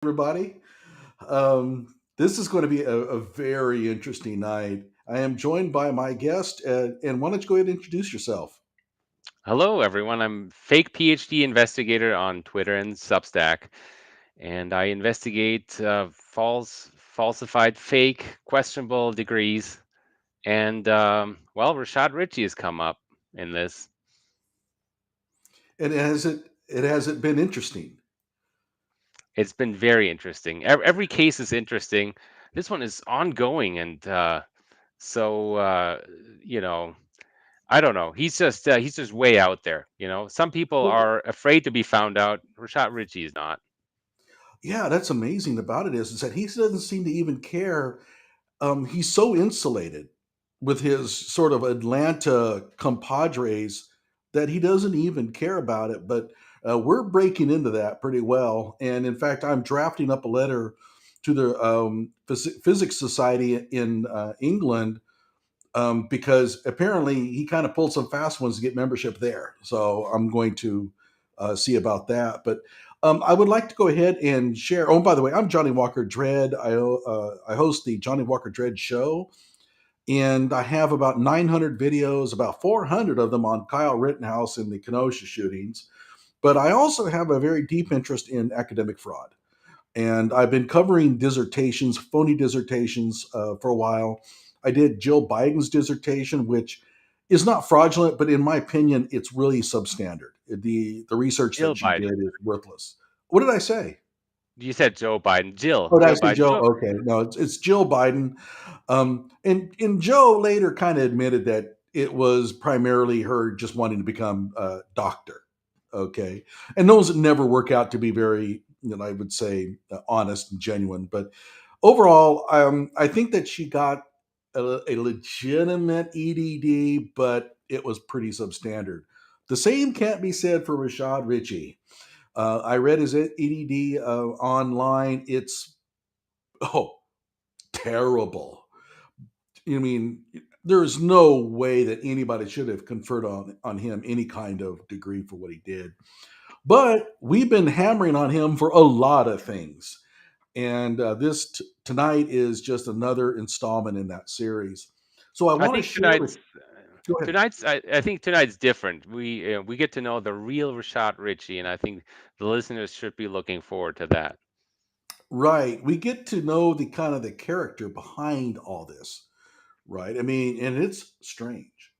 everybody. This is going to be a very interesting night. I am joined by my guest, and why don't you go ahead and introduce yourself? Hello, everyone. I'm fake PhD investigator on Twitter and Substack, and I investigate falsified, fake, questionable degrees. And Rashad Richey has come up in this. And has it been interesting? It's been very interesting. Every case is interesting. This one is ongoing, and so you know, I don't know. He's just way out there. Some people Well, are afraid to be found out. Rashad Richey is not. yeah, that's amazing about it is that he doesn't seem to even care. He's so insulated with his sort of Atlanta compadres that he doesn't even care about it. But we're breaking into that pretty well. And in fact, I'm drafting up a letter to the Physics Society in England because apparently he kind of pulled some fast ones to get membership there. So I'm going to see about that. But I would like to go ahead and share. Oh, by the way, I'm Johnny Walker Dread. I host the Johnny Walker Dread show, and I have about 900 videos, about 400 of them on Kyle Rittenhouse and the Kenosha shootings. But I also have a very deep interest in academic fraud. And I've been covering dissertations, phony dissertations, for a while. I did Jill Biden's dissertation, which is not fraudulent, but in my opinion, it's really substandard. The research Jill that she Biden. did is worthless. What did I say? You said Joe Biden. Jill. Oh, did I Joe say Biden. Joe? Joe. Okay, no, it's Jill Biden. And Joe later kind of admitted that it was primarily her just wanting to become a doctor. Okay, and those never work out to be very, I would say, honest and genuine. But overall, I think that she got a legitimate EDD, but it was pretty substandard. The same can't be said for Rashad Richey. I read his EDD online. It's oh terrible. I mean, there's no way that anybody should have conferred on him any kind of degree for what he did. But we've been hammering on him for a lot of things. And tonight is just another installment in that series. So I I want to think share with tonight's Go ahead. tonight's. I think tonight's different. We get to know the real Rashad Richey, and I think the listeners should be looking forward to that. Right. We get to know the kind of the character behind all this. Right. I mean, and it's strange.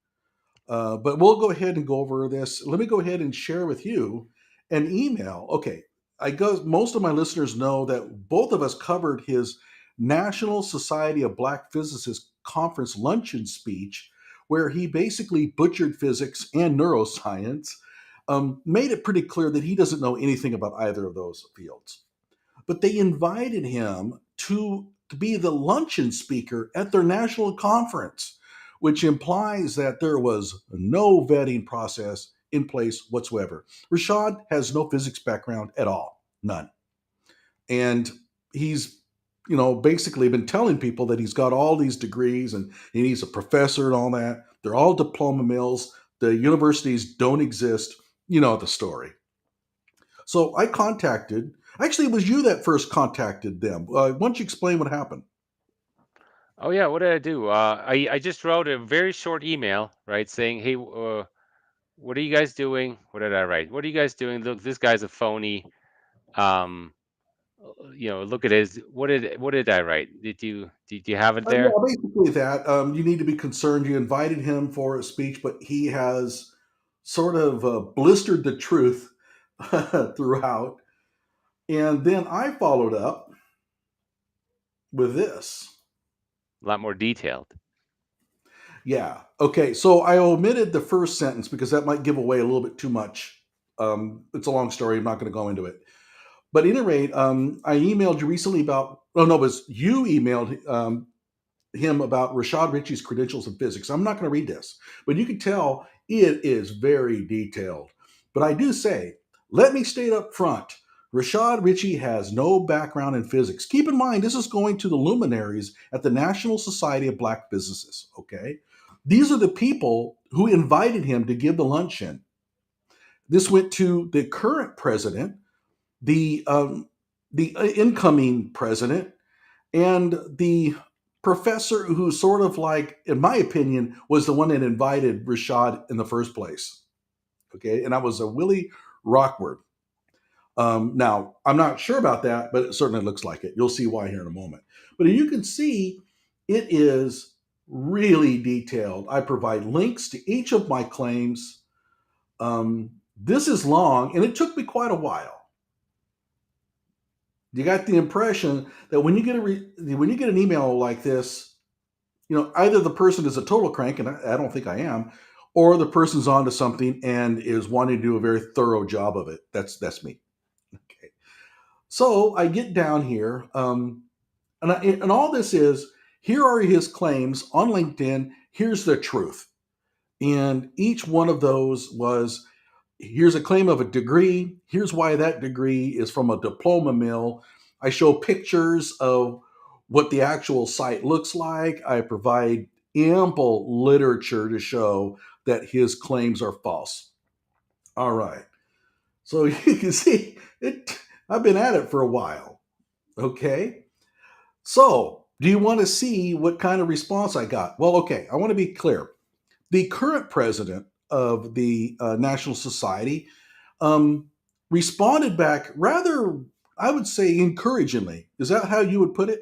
But we'll go ahead and go over this. Let me go ahead and share with you an email. Okay, I go. Most of my listeners know that both of us covered his National Society of Black Physicists conference luncheon speech, where he basically butchered physics and neuroscience, made it pretty clear that he doesn't know anything about either of those fields. But they invited him to be the luncheon speaker at their national conference, which implies that there was no vetting process in place whatsoever. Rashad has no physics background at all, none. And he's, basically been telling people that he's got all these degrees and he's a professor and all that. They're all diploma mills. The universities don't exist. You know the story. So actually, it was you that first contacted them. Why don't you explain what happened? Oh yeah, what did I do? I just wrote a very short email, right, saying, "Hey, what are you guys doing?" What did I write? What are you guys doing? Look, this guy's a phony. Um, look at his. What did I write? Did you have it there? Yeah, basically that. You need to be concerned. You invited him for a speech, but he has sort of blistered the truth throughout. And then I followed up with this. A lot more detailed. Yeah. Okay. So I omitted the first sentence because that might give away a little bit too much. It's a long story. I'm not going to go into it. But at any rate, I emailed you recently about. Oh no, it was you emailed him about Rashad Richey's credentials in physics. I'm not going to read this, but you can tell it is very detailed. But I do say, let me state up front. Rashad Richey has no background in physics. Keep in mind, this is going to the luminaries at the National Society of Black Physicists, okay? These are the people who invited him to give the luncheon. This went to the current president, the the incoming president, and the professor who sort of like, in my opinion, was the one that invited Rashad in the first place. Okay, and that was a Willie Rockford. Now, I'm not sure about that, but it certainly looks like it. You'll see why here in a moment. But you can see it is really detailed. I provide links to each of my claims. This is long, and it took me quite a while. You got the impression that when you get when you get an email like this, either the person is a total crank, and I don't think I am, or the person's onto something and is wanting to do a very thorough job of it. That's me. Okay. So I get down here, and all this is, here are his claims on LinkedIn. Here's the truth. And each one of those was, here's a claim of a degree. Here's why that degree is from a diploma mill. I show pictures of what the actual site looks like. I provide ample literature to show that his claims are false. All right. So you can see it. I've been at it for a while. Okay. So, do you want to see what kind of response I got? Well, okay, I want to be clear. The current president of the National Society um, responded back rather, I would say, encouragingly. Is that how you would put it?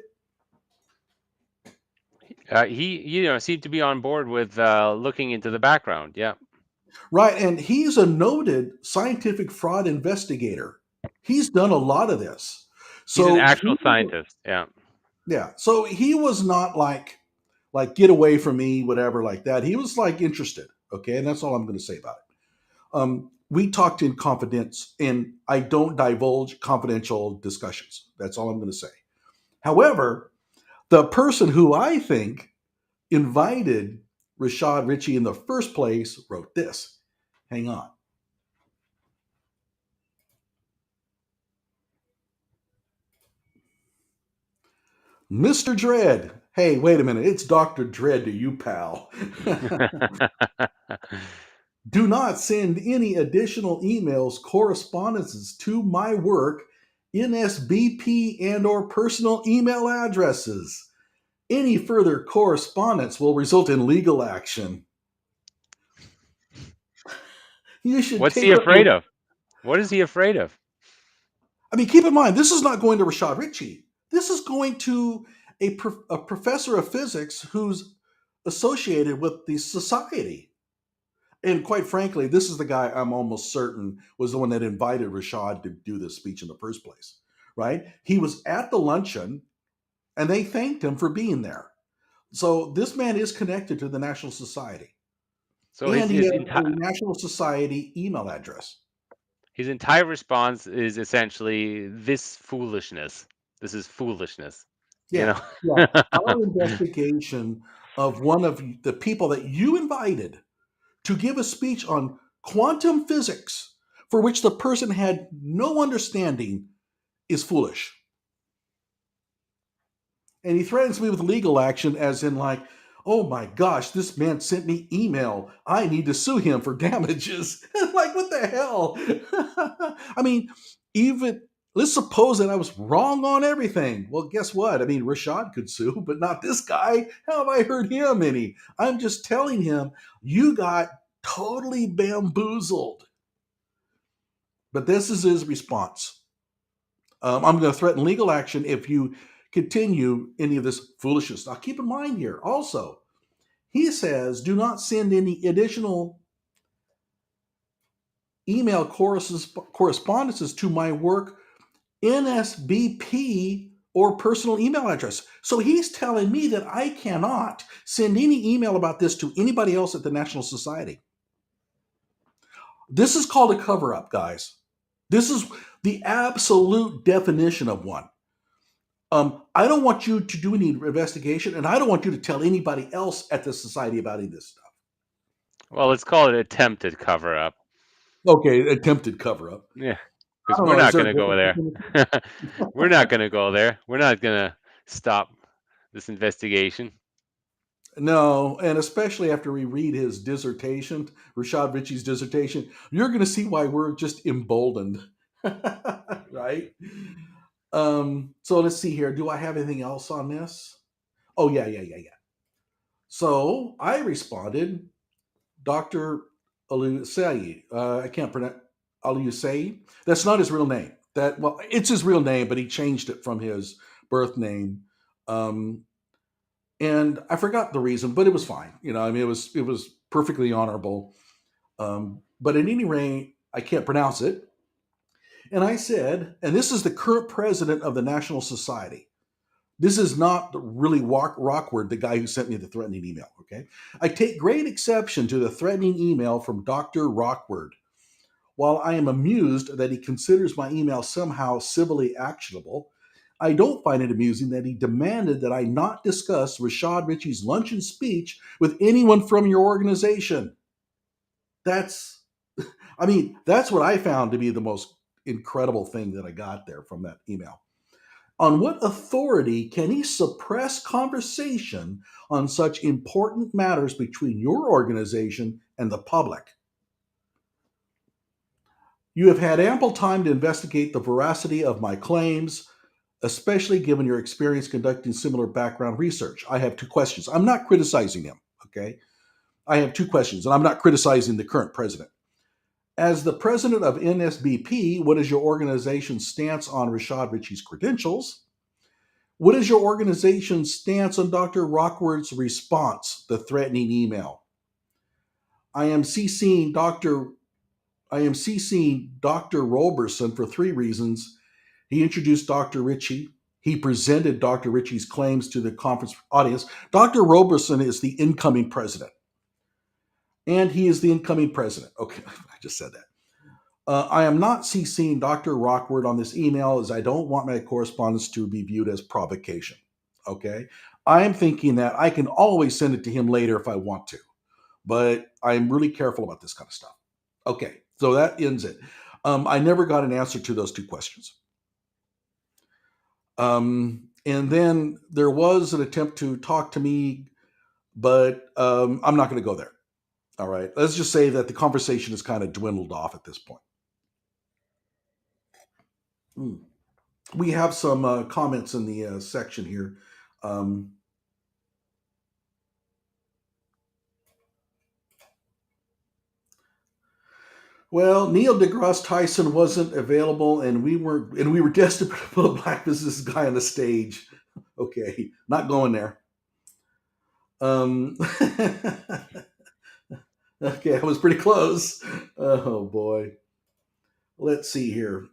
He, seemed to be on board with looking into the background. Yeah, Right. And he's a noted scientific fraud investigator. He's done a lot of this. he's an So actual scientist. Yeah. yeah. So he was not like get away from me, whatever, like that. He was like interested. Okay. And that's all I'm going to say about it. We talked in confidence, and I don't divulge confidential discussions. That's all I'm going to say. However, the person who I think invited Rashad Richey in the first place wrote this. Hang on. Mr. Dredd. Hey, wait a minute. It's Dr. Dredd to you, pal. Do not send any additional emails, correspondences to my work, NSBP and or personal email addresses. Any further correspondence will result in legal action. You should What's take he up afraid of? What is he afraid of? I mean, keep in mind, this is not going to Rashad Richey. This is going to a professor of physics who's associated with the society. And quite frankly, this is the guy I'm almost certain was the one that invited Rashad to do this speech in the first place, right? He was at the luncheon and they thanked him for being there. So this man is connected to the National Society. So And he has a National Society email address. his entire response is essentially this foolishness. This is foolishness. You Yeah, yeah. Our investigation of one of the people that you invited to give a speech on quantum physics, for which the person had no understanding, is foolish. And he threatens me with legal action, as in, like, oh my gosh, this man sent me email. I need to sue him for damages. Like, what the hell? I mean, even let's suppose that I was wrong on everything. Well, guess what? I mean, Rashad could sue, but not this guy. How have I heard him any? I'm just telling him, you got totally bamboozled. But this is his response. I'm going to threaten legal action if you continue any of this foolishness. Now, keep in mind here also, he says, do not send any additional email correspondences to my work, NSBP, or personal email address. So he's telling me that I cannot send any email about this to anybody else at the National Society. This is called a cover up, guys. This is the absolute definition of one. I don't want you to do any investigation, and I don't want you to tell anybody else at the society about any of this stuff. Well, let's call it attempted cover up. Okay, attempted cover up. Yeah, I because don't we're know. Is not there? going to go there. We're not going to go there. We're not going to stop this investigation. No, and especially after we read his dissertation, Rashad Richey's dissertation, you're going to see why we're just emboldened, right? So let's see here. Do I have anything else on this? Oh yeah, yeah, yeah, yeah. So I responded, Dr. Alusei. I can't pronounce Alusei. That's not his real name. That well, it's his real name, but he changed it from his birth name. Um, and I forgot the reason, but it was fine. I mean, it was perfectly honorable. But at any rate, I can't pronounce it. And I said, and this is the current president of the National Society. This is not really Rockford, the guy who sent me the threatening email. Okay, I take great exception to the threatening email from Dr. Rockford. While I am amused that he considers my email somehow civilly actionable, I don't find it amusing that he demanded that I not discuss Rashad Richey's luncheon speech with anyone from your organization. That's, I mean, that's what I found to be the most incredible thing that I got there from that email. On what authority can he suppress conversation on such important matters between your organization and the public? You have had ample time to investigate the veracity of my claims, especially given your experience conducting similar background research. I have two questions. I'm not criticizing him, okay? I have two questions, and I'm not criticizing the current president. As the president of NSBP, what is your organization's stance on Rashad Richey's credentials? What is your organization's stance on Dr. Rockford's response, the threatening email? I am CCing Dr. I am CCing Dr. Roberson for three reasons. He introduced Dr. Richey. He presented Dr. Richey's claims to the conference audience. Dr. Roberson is the incoming president, and he is the incoming president. Okay, I just said that. I am not CCing Dr. Rockford on this email as I don't want my correspondence to be viewed as provocation. Okay. I'm thinking that I can always send it to him later if I want to, but I'm really careful about this kind of stuff. Okay. So that ends it. I never got an answer to those two questions. And then there was an attempt to talk to me, but I'm not going to go there. All right. Let's just say that the conversation has kind of dwindled off at this point. Hmm. We have some comments in the section here. Um, well, Neil deGrasse Tyson wasn't available, and we were desperate to put a black business guy on the stage. Okay, not going there. Um, okay, I was pretty close. Oh boy. Let's see here.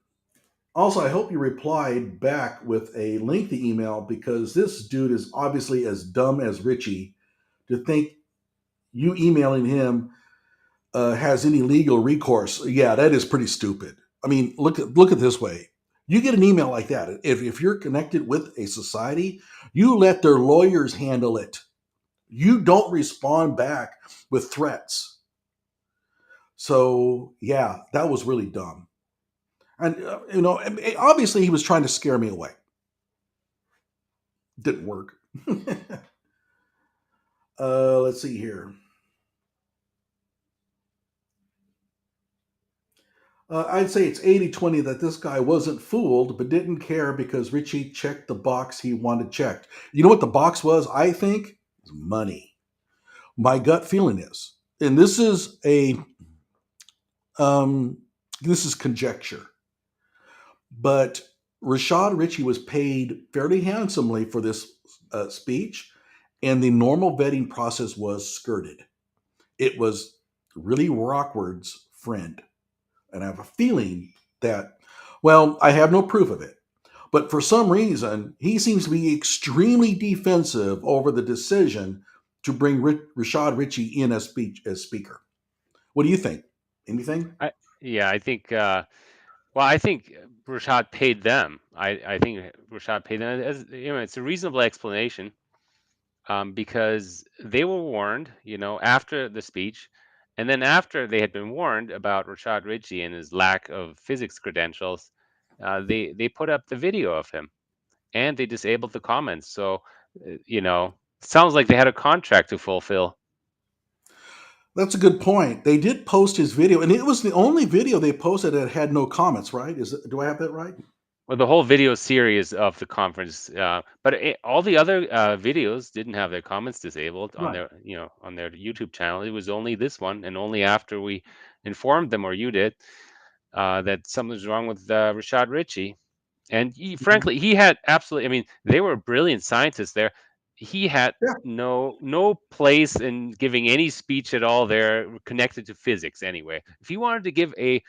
Also, I hope you replied back with a lengthy email because this dude is obviously as dumb as Richie to think you emailing him has any legal recourse. Yeah, that is pretty stupid. I mean, look at this way. You get an email like that. If you're connected with a society, you let their lawyers handle it. You don't respond back with threats. So yeah, that was really dumb. And obviously he was trying to scare me away. Didn't work. Let's see here. I'd say it's 80-20 that this guy wasn't fooled, but didn't care because Richie checked the box he wanted checked. You know what the box was, I think? Money. My gut feeling is, and um, this is conjecture, but Rashad Richey was paid fairly handsomely for this speech, and the normal vetting process was skirted. It was really Rockford's friend. And I have a feeling that, well, I have no proof of it, but for some reason, he seems to be extremely defensive over the decision to bring Rashad Richey in as speaker. What do you think? Anything? I, yeah, I think. Well, I think Rashad paid them. I think Rashad paid them. It's a reasonable explanation, because they were warned, after the speech, and then after they had been warned about Rashad Richey and his lack of physics credentials, they put up the video of him and they disabled the comments. So, sounds like they had a contract to fulfill. That's a good point. They did post his video, and it was the only video they posted that had no comments. Right? Do I have that right? Well, the whole video series of the conference, but all the other videos didn't have their comments disabled on Right. their, on their YouTube channel. It was only this one, and only after we informed them, or you did, that something was wrong with Rashad Richey. And Mhm. frankly, he had absolutely. I mean, they were brilliant scientists there. He had Yeah. no place in giving any speech at all there connected to physics. Anyway, if he wanted to give a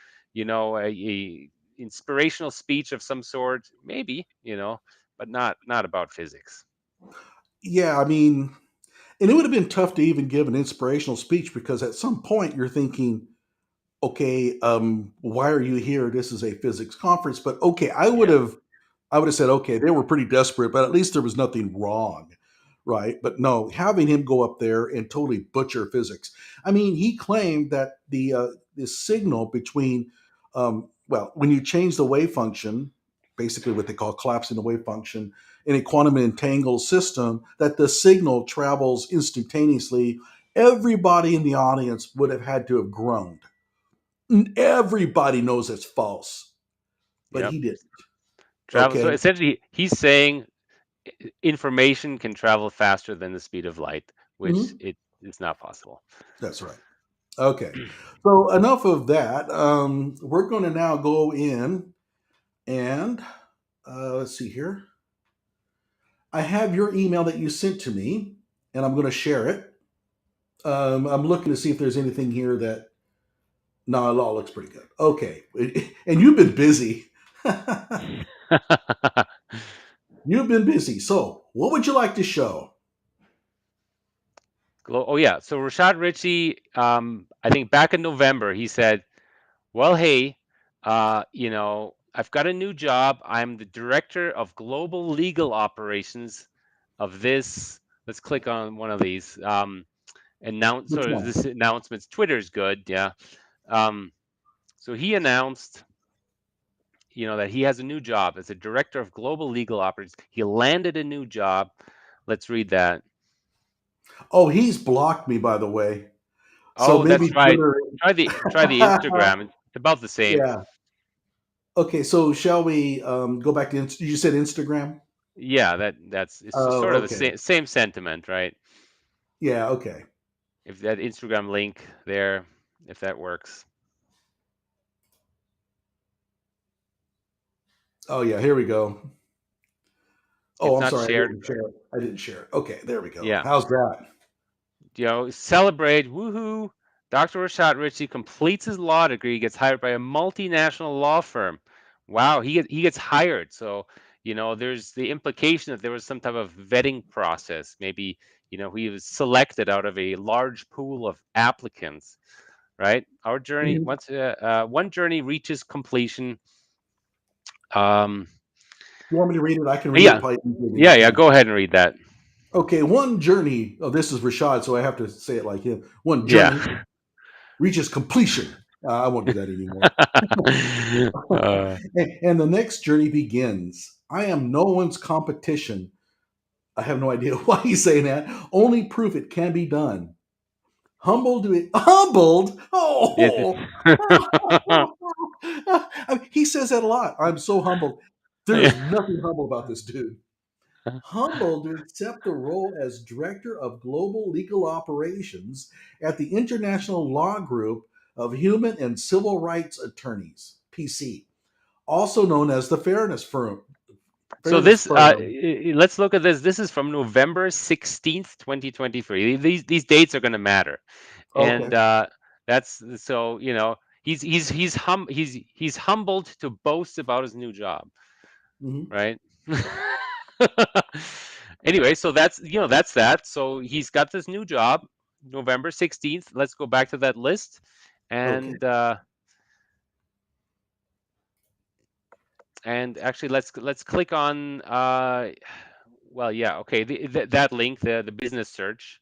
inspirational speech of some sort, maybe, but not about physics. Yeah. I mean, and it would have been tough to even give an inspirational speech because at some point you're thinking, okay, why are you here? This is a physics conference. But okay, Yeah. I would have said, okay, they were pretty desperate, but at least there was nothing wrong, right? But no, having him go up there and totally butcher physics. I mean, he claimed that the signal between, well, when you change the wave function, basically what they call collapsing the wave function in a quantum entangled system, that the signal travels instantaneously. Everybody in the audience would have had to have groaned. Everybody knows it's false, but Yep. he didn't. Travel. So Okay. essentially, he's saying information can travel faster than the speed of light, which Mhm. it is not possible. That's right. Okay. So enough of that. We're going to now go in and let's see here. I have your email that you sent to me, and I'm going to share it. I'm looking to see if there's anything here that. No, it all looks pretty good. Okay. And you've been busy. You've been busy. So, what would you like to show? Oh yeah. So Rashad Richey, I think back in November, he said, "Well, hey, I've got a new job. I'm the director of global legal operations of this." Let's click on one of these. Which one? This announcements. Twitter's good, yeah. Um, so he announced, that he has a new job as a director of global legal operations. He landed a new job. Let's read that. Oh, he's blocked me, by the way. So Oh, maybe that's right. Twitter. Try the Instagram. It's about the same. Yeah. Okay. So shall we go back to? You said Instagram. Yeah, that's it's just sort Oh, of the okay. same sentiment, right? Yeah. Okay. If that Instagram link there, if that works. Oh, yeah. Here we go. Oh, It's I'm not sorry. I shared. didn't share it. I didn't share it. Okay. There we go. Yeah. How's that? Celebrate, woohoo. Dr. Rashad Richey completes his law degree, gets hired by a multinational law firm. Wow, he gets hired. So, there's the implication that there was some type of vetting process. Maybe, he was selected out of a large pool of applicants, right? Our journey, Mhm. once one journey reaches completion. Um, You want me to read it? I can read it yeah, probably easier than yeah, you yeah. can. Go ahead and read that. Okay. One journey. Oh, this is Rashad, so I have to say it like him. One journey Yeah. reaches completion. I won't do that anymore. uh, And the next journey begins. I am no one's competition. I have no idea why he's saying that. Only proof it can be done. Humbled to it. Humbled? it, Oh, he says that a lot. I'm so humbled. There is nothing humble about this dude. Humbled to accept the role as Director of Global Legal Operations at the International Law Group of Human and Civil Rights Attorneys, PC, also known as the Fairness Firm. So Fairness Firm. let's look at this. This is from November 16th, 2023. These dates are going to matter, and Okay. that's so he's humbled to boast about his new job, Hmm. right? Anyway, so that's that. So he's got this new job, November 16th. Let's go back to that list, Okay. and actually let's click on well, yeah, okay, that link, the business search.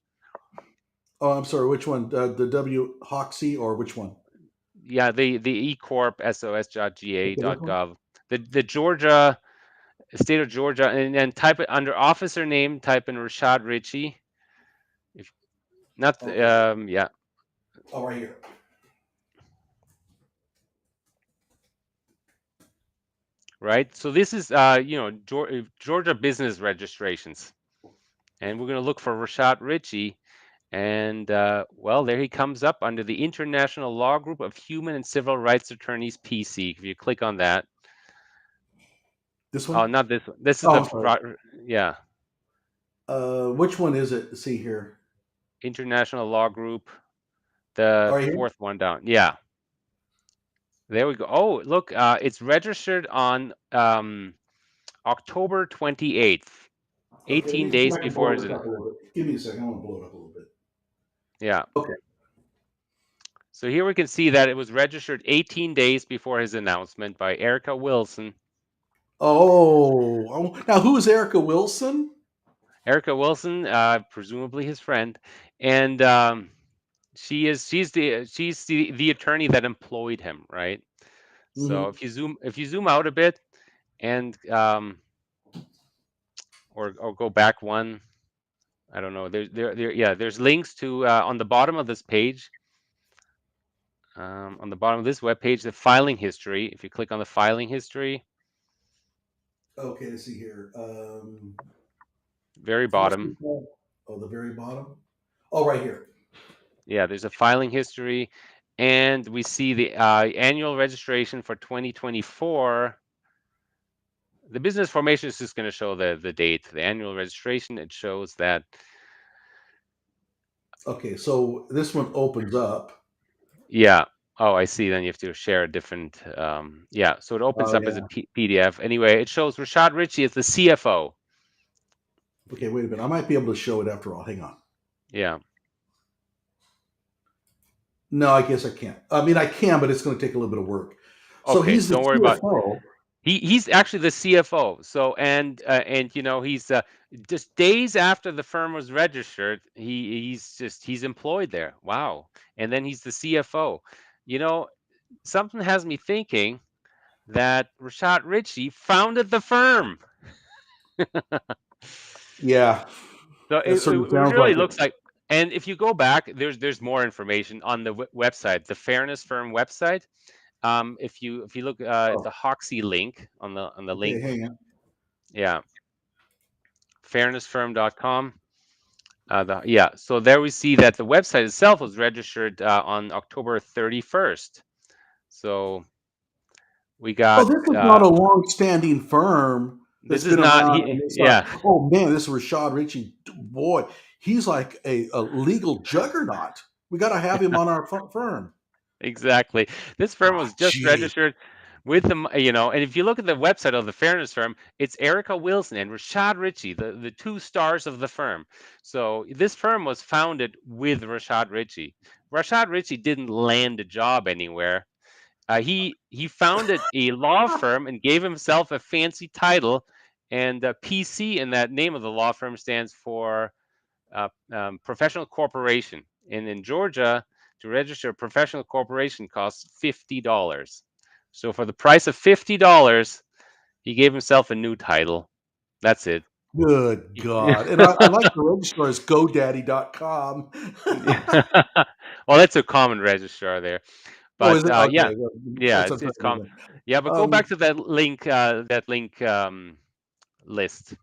Oh, I'm sorry. Which one? The W Hoxie or which one? Yeah, the ecorp Okay, which one? sos.ga.gov, the Georgia state of Georgia, and type it under officer name, type in Rashad Richey. If not, Okay. yeah. Oh, right here. right? So this is Georgia business registrations, and we're going to look for Rashad Richey. And well, there he comes up under the International Law Group of Human and Civil Rights Attorneys, PC. If you click on that, This oh, one? not this one. This is Oh, the I'm sorry. yeah, Which one is it? See here. International Law Group, the Are you here? fourth one down. Yeah, there we go. Oh, look, it's registered on October 28th, Okay, let 18 me see if days I can blow before this his. up a little bit. Give me a second. I want to blow it up a little bit. Yeah. Okay. So here we can see that it was registered 18 days before his announcement by Erica Wilson. Now who is Erica Wilson? Erica Wilson, presumably his friend, and she's the attorney that employed him, right? So Hmm. if you zoom out a bit and or go back one, I don't know. There's links to on the bottom of this page. On the bottom of this web page, the filing history. If you click on the filing history, Okay, let's see here. very First bottom, people. Oh, the very bottom. Oh, right here. yeah, there's a filing history, and we see the annual registration for 2024. The business formation is just going to show the date. The annual registration, it shows that. Okay, so this one opens up. Yeah. Oh, I see. Then you have to share a different. Yeah. So it opens Oh up as a yeah. PDF. Anyway, it shows Rashad Richey as the CFO. Okay, wait a minute. I might be able to show it after all. Hang on. Yeah. No, I guess I can't. I mean, I can, but it's going to take a little bit of work. So Okay. he's the Don't worry about. CFO. He's actually the CFO. So and he's just days after the firm was registered, he's employed there. Wow. And then he's the CFO. You know, something has me thinking that Rashad Richey founded the firm. Yeah, So that it certainly sounds really like it. looks like, and if you go back, there's more information on the website, the Fairness Firm website. If you look at the Oh, Hoxie link on the okay, link, hang on. yeah, fairnessfirm.com. Yeah, so there we see that the website itself was registered on October 31st. So we Oh, got this is not a long-standing firm that's this is been not around, he, and it's like, yeah. oh man, this is Rashad Richey. Boy, he's like a legal juggernaut. We got to have him on our firm. Exactly. This firm Oh, was just gee, registered with them, and if you look at the website of the Fairness Firm, it's Erica Wilson and Rashad Richey, the two stars of the firm. So this firm was founded with Rashad Richey. Rashad Richey didn't land a job anywhere. He founded a law firm and gave himself a fancy title, and PC in that name of the law firm stands for professional corporation. And in Georgia, to register a professional corporation costs $50. So for the price of $50, he gave himself a new title. That's it. good God. And I like the registrar is GoDaddy.com. Well, that's a common registrar there, Oh, but is it? yeah, Okay, yeah, that's what it's I'm it's trying to common. think Yeah, but of. go back to that link list.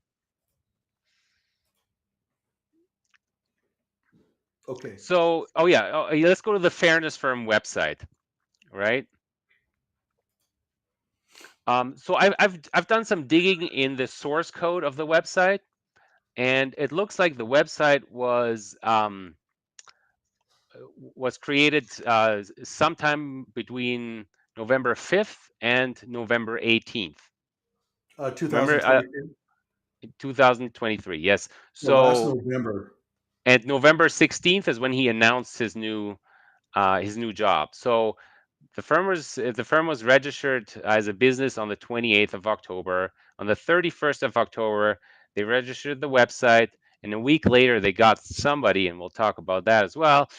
Okay. So, oh yeah, let's go to the Fairness Firm website, right? So I've done some digging in the source code of the website, and it looks like the website was created sometime between November 5th and November 18th. Remember, 2022. 2023. Yes. Well, last So, November. and November 16th is when he announced his new job. So the firm was registered as a business on the 28th of October. On the 31st of October, they registered the website, and a week later they got somebody, and we'll talk about that as well,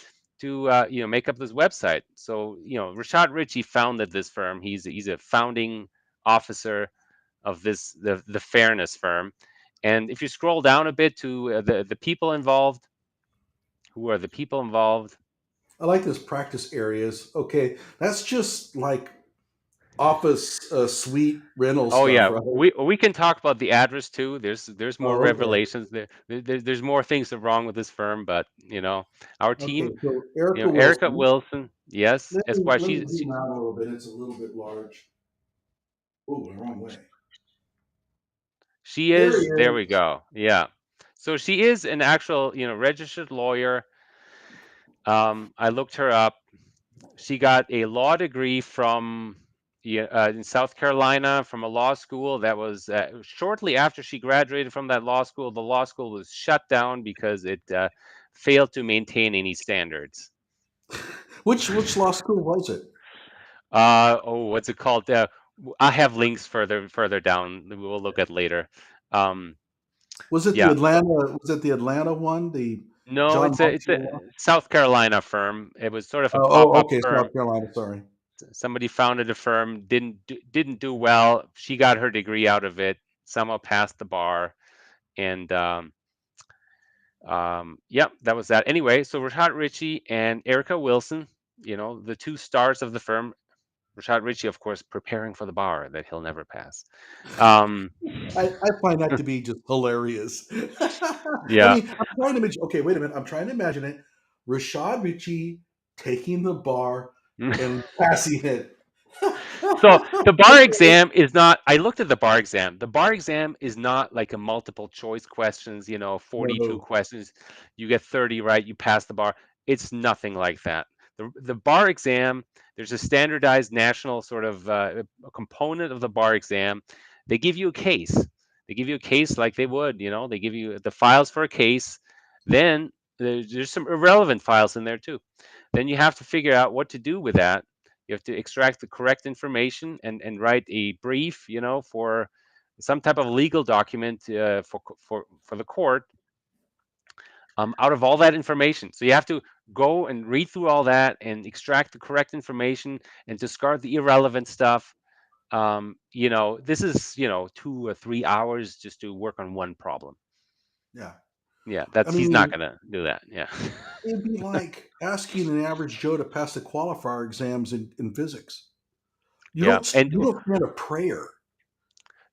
to make up this website. So Rashad Richey founded this firm. He's a founding officer of the Fairness Firm. And if you scroll down a bit to the people involved, who are the people involved? I like this practice areas. Okay, that's just like office suite rental Oh stuff, yeah, right? we can talk about the address too. There's more Oh, okay. revelations there's more things that are wrong with this firm, but our Okay, team, so Erica Erica Wilson. Wilson, yes, Esquire. Let me zoom out a little bit. It's a little bit large. Oh, the wrong way. She There he is. There we is. go. Yeah. So she is an actual, registered lawyer. I looked her up. She got a law degree from in South Carolina from a law school that was shortly after she graduated from that law school. The law school was shut down because it failed to maintain any standards. Which law school was it? What's it called? I have links further down. We'll look at later. Um, Was it the yeah. So Atlanta? Was it the Atlanta one? The no, John it's a Marshall law? South Carolina firm. It was sort of a Oh, pop-up okay, firm. South Carolina. Sorry. Somebody founded a firm, didn't do well. She got her degree out of it, somehow passed the bar, and yep, that was that. Anyway, so Rashad Richey and Erica Wilson, the two stars of the firm. Rashad Richey, of course, preparing for the bar that he'll never pass. Um, I find that to be just hilarious. I yeah. mean, I'm trying to imagine. Okay, wait a minute. I'm trying to imagine it. Rashad Richey taking the bar and passing it. So the bar exam is not, I looked at the bar exam. The bar exam is not like a multiple choice questions, 42 No. questions, you get 30 right, you pass the bar. It's nothing like that. The bar exam, there's a standardized national sort of a component of the bar exam. They give you a case. They give you a case like they would, they give you the files for a case. Then there's some irrelevant files in there too. Then you have to figure out what to do with that. You have to extract the correct information and write a brief, for some type of legal document for the court out of all that information. So you have to go and read through all that and extract the correct information and discard the irrelevant stuff. This is 2 or 3 hours just to work on one problem. Yeah. Yeah, I he's not mean, gonna do that. Yeah. it'd be like asking an average Joe to pass the qualifier exams in physics. You Yeah, don't and you don't stand a prayer.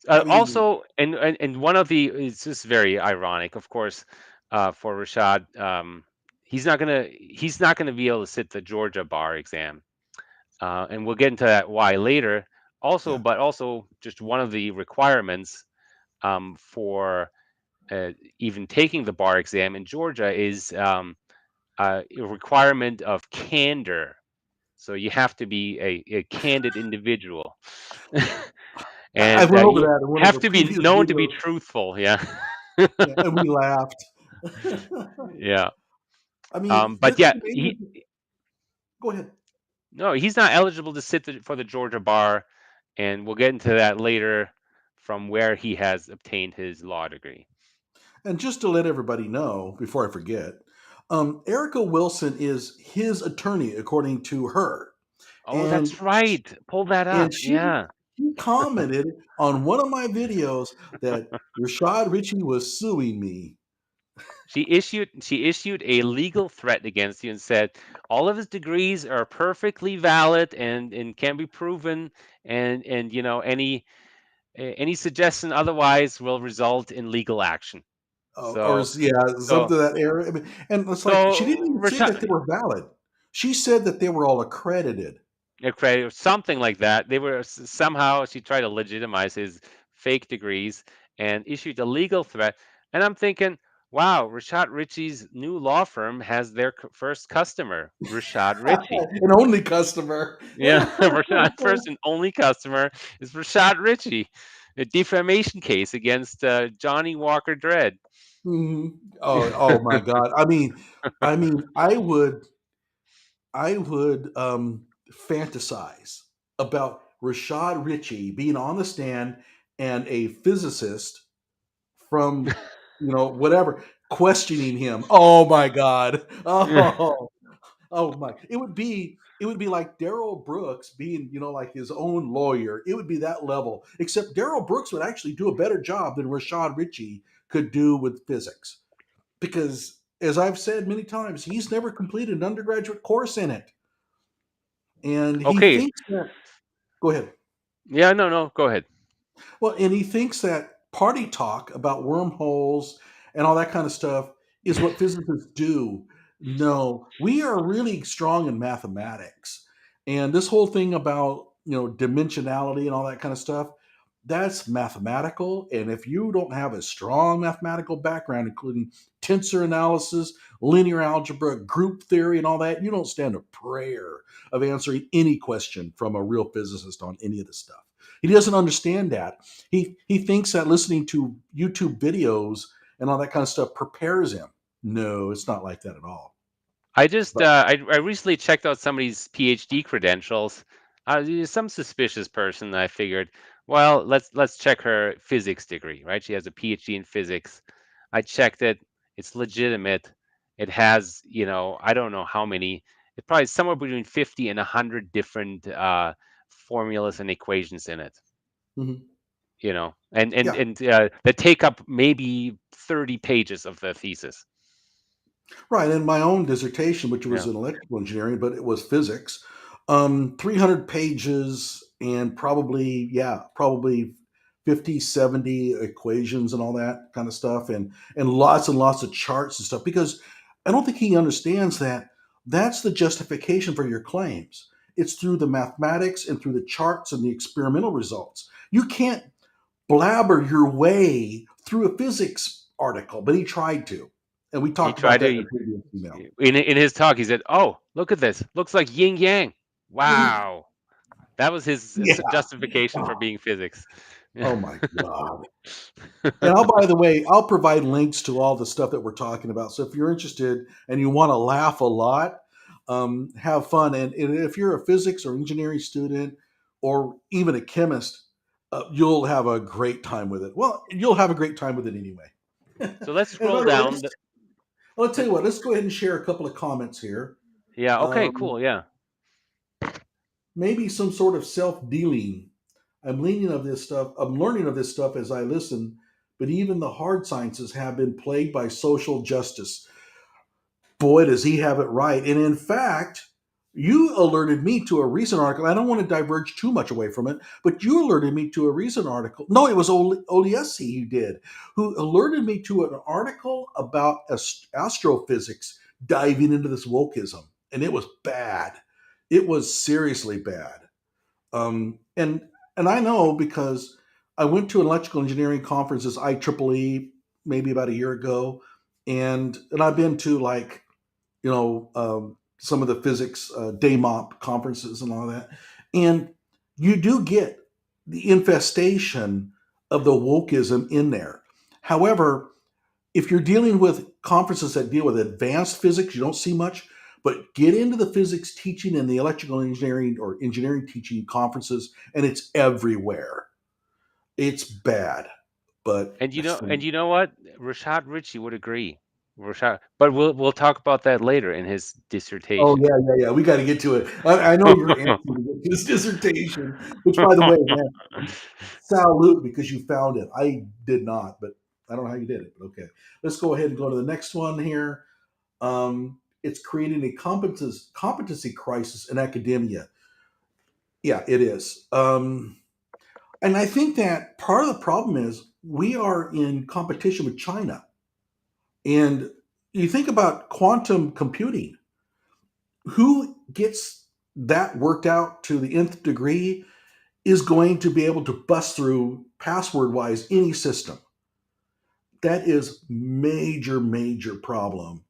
I mean, also, and one of the, it's just very ironic, of course, for Rashad. He's not gonna be able to sit the Georgia bar exam, and we'll get into that why later. Also, yeah. but also just one of the requirements for even taking the bar exam in Georgia is a requirement of candor. So you have to be a candid individual. I And went over you that in one of have the to be previous known to be videos, truthful. Yeah. and we laughed. Yeah. I mean, But yeah, the main. Go ahead. no, he's not eligible to sit for the Georgia bar, and we'll get into that later from where he has obtained his law degree. And just to let everybody know, before I forget, Erica Wilson is his attorney, according to her, Oh, and that's right. Pull that and up. Yeah. she commented on one of my videos that Rashad Richey was suing me. She issued a legal threat against you and said all of his degrees are perfectly valid and can be proven, and any suggestion otherwise will result in legal action. Or So yeah, so something to that area. I mean, and it's like she didn't so even say that they Rashad, were valid. She said that they were all accredited. credit or something like that. They were somehow she tried to legitimize his fake degrees and issued a legal threat. And I'm thinking, wow, Rashad Richey's new law firm has their first customer, Rashad Richey. An only customer. Yeah, Rashad first and only customer is Rashad Richey. A defamation case against Johnny Walker Dredd. Mhm. Oh my God. I mean, I would fantasize about Rashad Richey being on the stand and a physicist from whatever questioning him. Oh my God. Oh my! It would be like Daryl Brooks being, like his own lawyer. It would be that level. Except Daryl Brooks would actually do a better job than Rashad Richey could do with physics, because, as I've said many times, he's never completed an undergraduate course in it, and he Okay, thinks that. Go ahead. Yeah, no, no, go ahead. Well, and he thinks that party talk about wormholes and all that kind of stuff is what physicists do. No, we are really strong in mathematics. And this whole thing about, dimensionality and all that kind of stuff, that's mathematical. And if you don't have a strong mathematical background, including tensor analysis, linear algebra, group theory, and all that, you don't stand a prayer of answering any question from a real physicist on any of this stuff. He doesn't understand that. He thinks that listening to YouTube videos and all that kind of stuff prepares him. No, it's not like that at all. I just But I recently checked out somebody's PhD credentials. Some suspicious person. I figured, well, let's check her physics degree. Right, she has a PhD in physics. I checked it. It's legitimate. It has, I don't know how many. It's probably somewhere between 50 and 100 different formulas and equations in it. mhm. And Yeah, that take up maybe 30 pages of the thesis. right. In my own dissertation, which was Yeah. in electrical engineering, but it was physics, 300 pages and probably 50, 70 equations and all that kind of stuff, and lots of charts and stuff. Because I don't think he understands that that's the justification for your claims. It's through the mathematics and through the charts and the experimental results. You can't blabber your way through a physics article, but he tried to. And we He talked about tried that in to a previous email. in his talk. He said, "Oh, look at this. Looks like yin yang." Mhm. Wow, that was his Yeah. justification for Oh, being physics. oh my God. And by the way, I'll provide links to all the stuff that we're talking about. So if you're interested and you want to laugh a lot, have fun. And if you're a physics or engineering student or even a chemist, you'll have a great time with it. Well, you'll have a great time with it anyway. So let's And scroll by the way, down. I'll tell you what, let's go ahead and share a couple of comments here. Yeah. Okay. Um, Cool. Yeah. Maybe some sort of self-dealing. I'm learning of this stuff as I listen, but even the hard sciences have been plagued by social justice. Boy, does he have it right. And in fact, you alerted me to a recent article. I don't want to diverge too much away from it, but you alerted me to a recent article. No, it was Oliesi who did, who alerted me to an article about astrophysics diving into this wokeism. And it was bad. It was seriously bad. And I know because I went to an electrical engineering conference, this IEEE, maybe about a year ago, and I've been to like some of the physics DayMop conferences and all that, and you do get the infestation of the wokeism in there. However, if you're dealing with conferences that deal with advanced physics, you don't see much. But get into the physics teaching and the electrical engineering or engineering teaching conferences, and it's everywhere. It's bad, but And that's the you know what? Rashad Richey would agree. But we'll talk about that later in his oh dissertation. yeah. We got to get to it. I know you're answering to get to this dissertation, which, by the way, man, salute because you found it. I did not, but I don't know how you did it. But okay, let's go ahead and go to the next one here. It's creating a competency crisis in academia. Yeah, it is. And I think that part of the problem is we are in competition with China. And you think about quantum computing, who gets that worked out to the nth degree is going to be able to bust through password wise any system. That is major problem.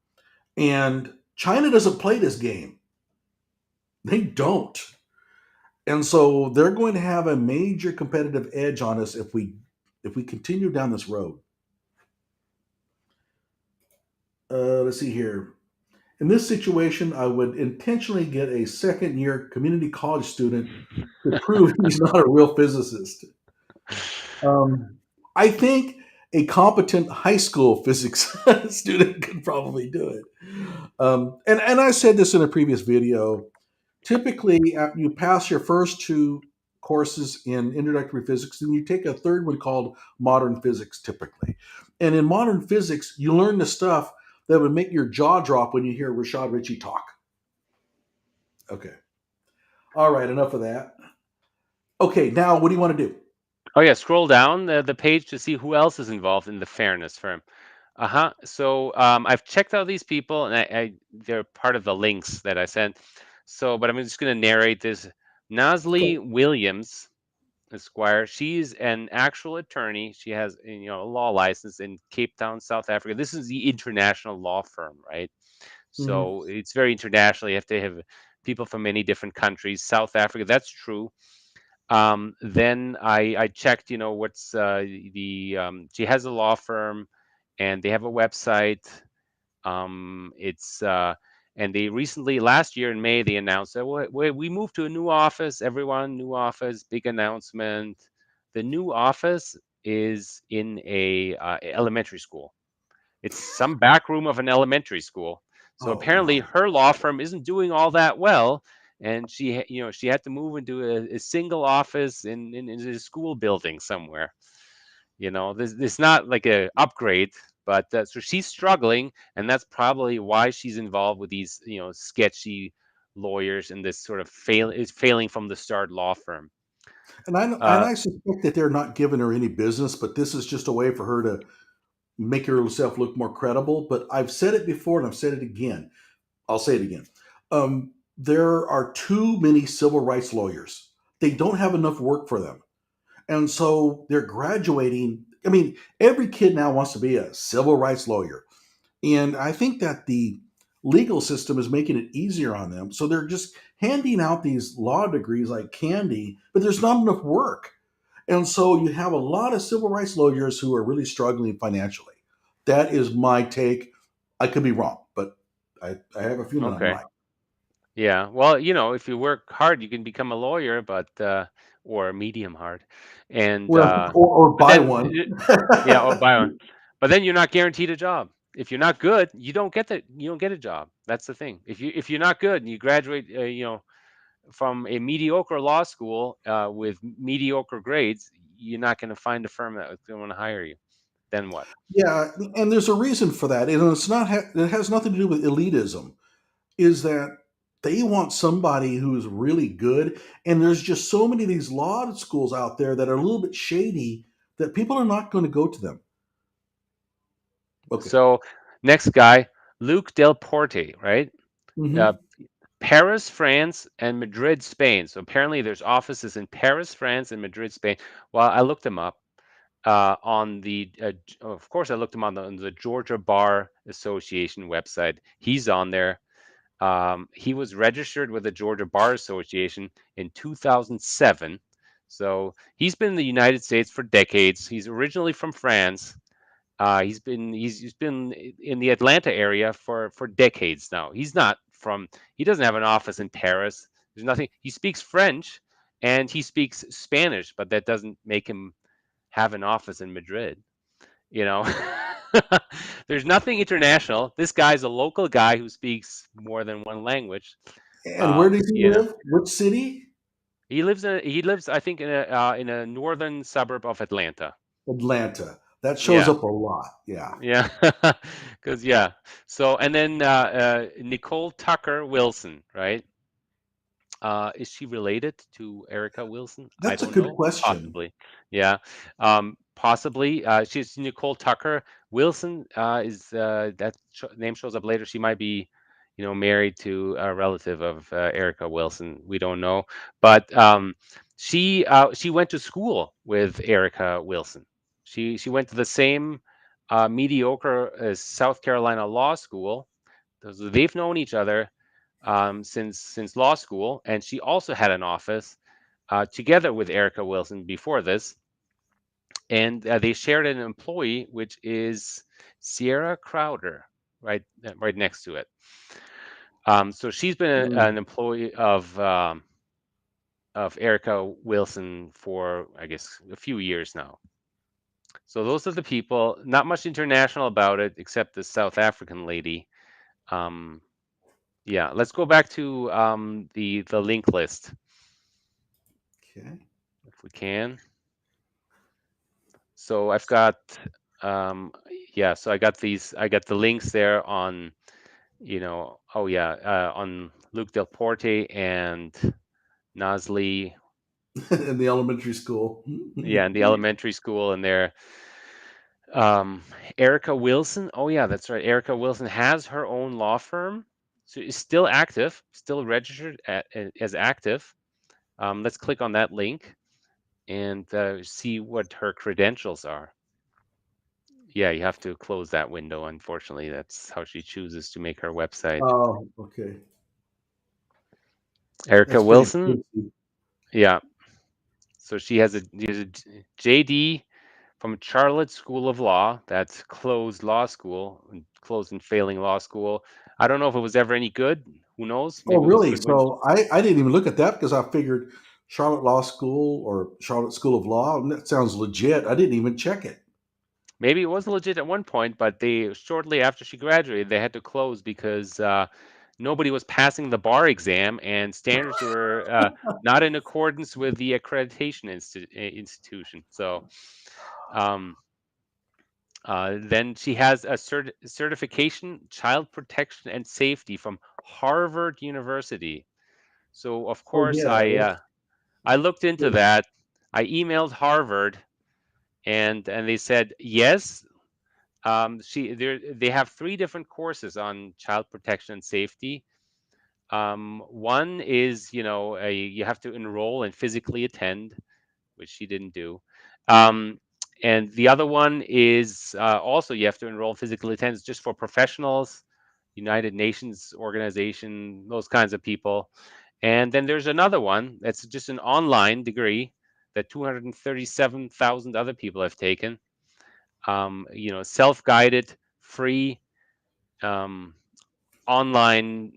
And China doesn't play this game. They don't. And so they're going to have a major competitive edge on us if we continue down this road. Let's see here. In this situation, I would intentionally get a second year community college student to prove he's not a real physicist. Um, I think a competent high school physics student could probably do it. And I said this in a previous video. Typically, you pass your first two courses in introductory physics, then you take a third one called modern physics, typically. And in modern physics, you learn the stuff that would make your jaw drop when you hear Rashad Richey talk. Okay. All right, enough of that. Okay, now what do you want to do? Oh yeah, scroll down the page to see who else is involved in the fairness firm. Uh-huh. So I've checked out these people, and they're part of the links that I sent. So, but I'm just going to narrate this. Okay. Nazli Williams, Esquire. She's an actual attorney. She has, a law license in Cape Town, South Africa. This is the international law firm, right? Hmm. So it's very international. You have to have people from many different countries. South Africa, that's true. Then I checked, what's she has a law firm, and they have a website. It's And they recently, last year in May, they announced that we moved to a new office. Everyone, new office, big announcement. The new office is in a elementary school. It's some back room of an elementary school. So Oh apparently, my. her law firm isn't doing all that well, and she had to move into a single office in a school building somewhere. This not like a upgrade, but so she's struggling, and that's probably why she's involved with these sketchy lawyers and this sort of failing from the start law firm. And Uh, I suspect that they're not giving her any business, but this is just a way for her to make herself look more credible. But I've said it before, and I've said it again. I'll say it again. There are too many civil rights lawyers. They don't have enough work for them. And so they're graduating. I mean, every kid now wants to be a civil rights lawyer. And I think that the legal system is making it easier on them. So they're just handing out these law degrees like candy, but there's not enough work. And so you have a lot of civil rights lawyers who are really struggling financially. That is my take. I could be wrong, but I have a feeling I'm okay. right. Yeah. Well, if you work hard, you can become a lawyer, but or medium hard. And Well, or but buy then one. yeah, or buy one. But then you're not guaranteed a job. If you're not good, you don't get a job. That's the thing. If you're not good and you graduate, from a mediocre law school with mediocre grades, you're not going to find a firm that's going to want to hire you. Then what? Yeah, and there's a reason for that, and it's not. It has nothing to do with elitism. Is that they want somebody who's really good, and there's just so many of these law schools out there that are a little bit shady that people are not going to go to them. Okay. So next guy, Luc Delporte, right? Uh, Hmm. Paris, France, and Madrid, Spain. So apparently there's offices in Paris, France, and Madrid, Spain. Well, I looked them up on of course, I looked him on the Georgia Bar Association website. He's on there. He was registered with the Georgia Bar Association in 2007. So he's been in the United States for decades. He's originally from France. He's been in the Atlanta area for decades now. He doesn't have an office in Paris. There's nothing. He speaks French and he speaks Spanish, but that doesn't make him have an office in Madrid. You know, there's nothing international. This guy's a local guy who speaks more than one language. And where does he You know, live? Which city? he lives I think in a northern suburb of Atlanta. Atlanta. That shows Yeah. up a lot. Yeah. Yeah, because yeah. So and then Nicole Tucker Wilson, right? Is she related to Erica Wilson? I That's a don't good know. question. Possibly. Yeah. Possibly. She's Nicole Tucker Wilson. Is that name shows up later? She might be, married to a relative of Erica Wilson. We don't know, but she went to school with Erica Wilson. She went to the same mediocre South Carolina law school. So they've known each other since law school, and she also had an office together with Erica Wilson before this, and they shared an employee, which is Sierra Crowder, right next to it. So she's been an Mm. employee of Erica Wilson for, I guess, a few years now. So those are the people. Not much international about it, except the South African lady. Um, yeah, let's go back to the link list Okay. if we can. So I've got um yeah, so I got the links there on, oh yeah, on Luc Delporte and Nazli. in the elementary school. Yeah, in the elementary school, and there. Um, Erica Wilson. Oh yeah, that's right. Erica Wilson has her own law firm. So is still active, still registered as active. Let's click on that link and see what her credentials are. Yeah, you have to close that window. Unfortunately, that's how she chooses to make her website. Oh, okay. Erica That's pretty Wilson. fancy. Yeah. So she has a JD from Charlotte School of Law. That's closed law school, closed and failing law school. I don't know if it was ever any good. Who knows? Oh, Maybe it was really? good when. So I didn't even look at that because I figured Charlotte Law School or Charlotte School of Law, and that sounds legit. I didn't even check it. Maybe it was legit at one point, but they shortly after she graduated, they had to close because nobody was passing the bar exam, and standards were not in accordance with the accreditation institution. So um, then she has a certification, child protection and safety from Harvard University. So of Oh, course yeah. I looked into That's that. I emailed Harvard, and they said yes. They have three different courses on child protection and safety. One is, you have to enroll and physically attend, which she didn't do. Um, and the other one is also you have to enroll physically attend, it's just for professionals, United Nations organization, those kinds of people. And then there's another one that's just an online degree that 237,000 other people have taken. Self-guided, free, um, online.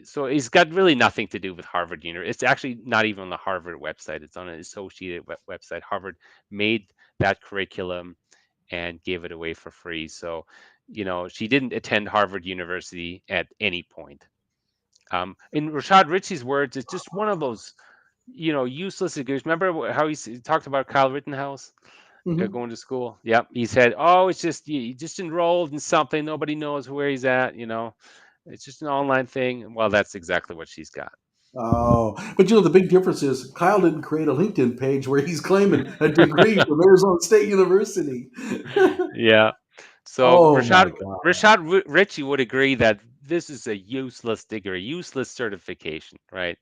So it's got really nothing to do with Harvard University. It's actually not even on the Harvard website. It's on an associated website. Harvard made that curriculum and gave it away for free. So, she didn't attend Harvard University at any point. In Rashad Richey's words, it's just one of those, useless degrees. Remember how he talked about Kyle Rittenhouse? mhm. Going to school. Yep. He said, "Oh, it's just you just enrolled in something. Nobody knows where he's at. It's just an online thing." Well, that's exactly what she's got. Oh, but the big difference is Kyle didn't create a LinkedIn page where he's claiming a degree from Arizona State University. Yeah. So Oh my Rashad God. Rashad Richey would agree that this is a useless degree, useless certification, right?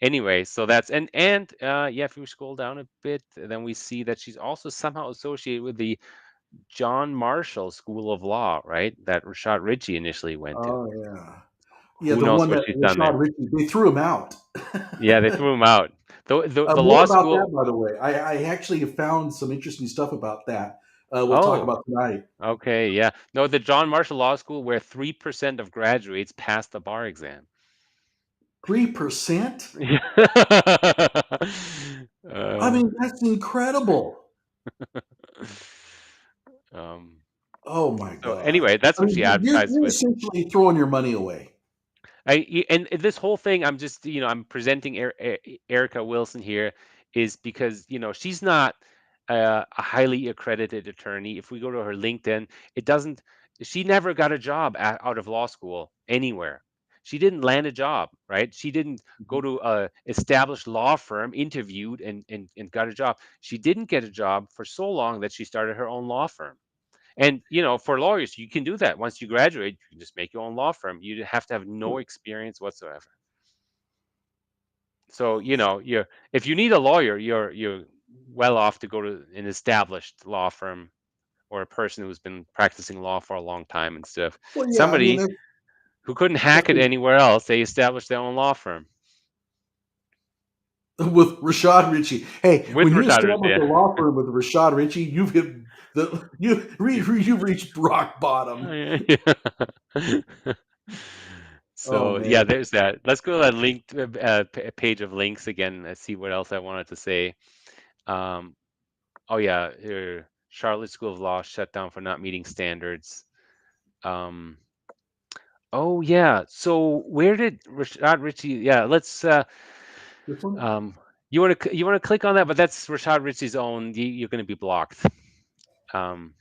Anyway, so that's and yeah, if we scroll down a bit, then we see that she's also somehow associated with the John Marshall School of Law, right? That Rashad Richey initially went to. Oh yeah. Yeah, Who the knows one what that she's done Rashad there? Richey, they threw him out. Yeah, they threw him out. The More law about that, school. by the way. I actually have found some interesting stuff about that. We'll talk Oh, about tonight. okay, yeah. No, the John Marshall Law School, where 3% of graduates pass the bar exam. 3%? I uh, mean, that's incredible. um, Oh my so God. anyway, that's I what mean, she advertised you're with. essentially throwing your money away. And this whole thing, I'm just, I'm presenting Erica Wilson here is because, she's not a highly accredited attorney. If we go to her LinkedIn, it doesn't, she never got a job out of law school anywhere. She didn't land a job, right? She didn't go to a established law firm, interviewed and got a job. She didn't get a job for so long that she started her own law firm. And for lawyers, you can do that. Once you graduate, you can just make your own law firm. You have to have no experience whatsoever. So, you're if you need a lawyer, you're well off to go to an established law firm or a person who's been practicing law for a long time and stuff. Well, yeah, I mean, Somebody who couldn't hack that's it anywhere else, they established their own law firm with Rashad Richey. Hey, with when you Rashad Richey. establish a Yeah. law firm with Rashad Richey, you've reached rock bottom. Oh So yeah, man, there's that. Let's go to that linked page of links again and see what else I wanted to say. Um, oh yeah, Charlotte School of Law shut down for not meeting standards. Um, oh yeah, so where did Rashad Richey? Yeah, let's. this one. Um, you want to click on that, but that's Rashad Richey's own. You're going to be blocked. Um,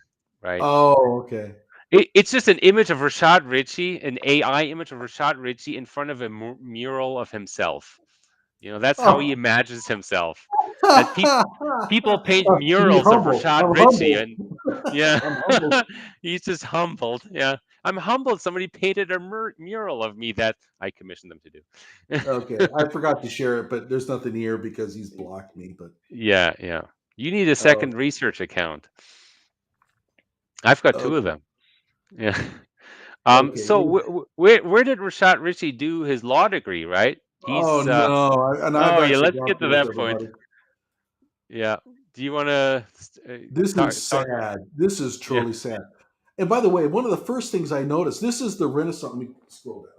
right. Oh, okay. It's just an image of Rashad Richey, an AI image of Rashad Richey in front of a mural of himself. That's how he Oh. imagines himself. That people paint Be murals of humble. Rashad I'm Richey, humble. and yeah, I'm humble. he's just humbled. Yeah, I'm humbled. Somebody painted a mural of me that I commissioned them to do. Okay, I forgot to share it, but there's nothing here because he's blocked me. But Yeah, yeah. You need a uh, second research account. I've got two of okay, them. Yeah. okay. So where did Rashad Richey do his law degree? Right. Oh He's no, and I've oh yeah. actually Let's gone get to through this, that point. everybody. Yeah. Do you want to This is talk? sad. This is Yeah. truly sad. And by the way, one of the first things I noticed, this is the Renaissance. Let me scroll down,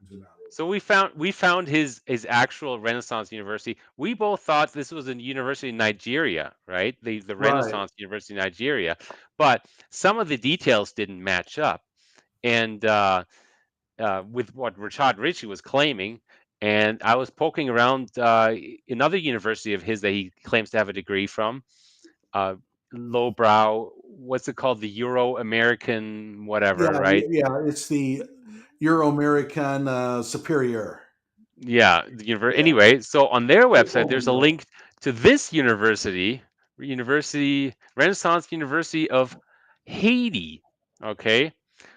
zoom out a little So we found his actual Renaissance University. We both thought this was a university in Nigeria, right? The bit. Right. Renaissance University in Nigeria, but some of the details didn't match up, and with what Rashad Richey was claiming. And I was poking around another university of his that he claims to have a degree from, uh, lowbrow. What's it called? The Euro American whatever, Yeah, right? yeah. It's the Euro American Superior. Yeah, Yeah. anyway, so on their website, Oh there's a no. link to this university, Renaissance University of Haiti. Okay,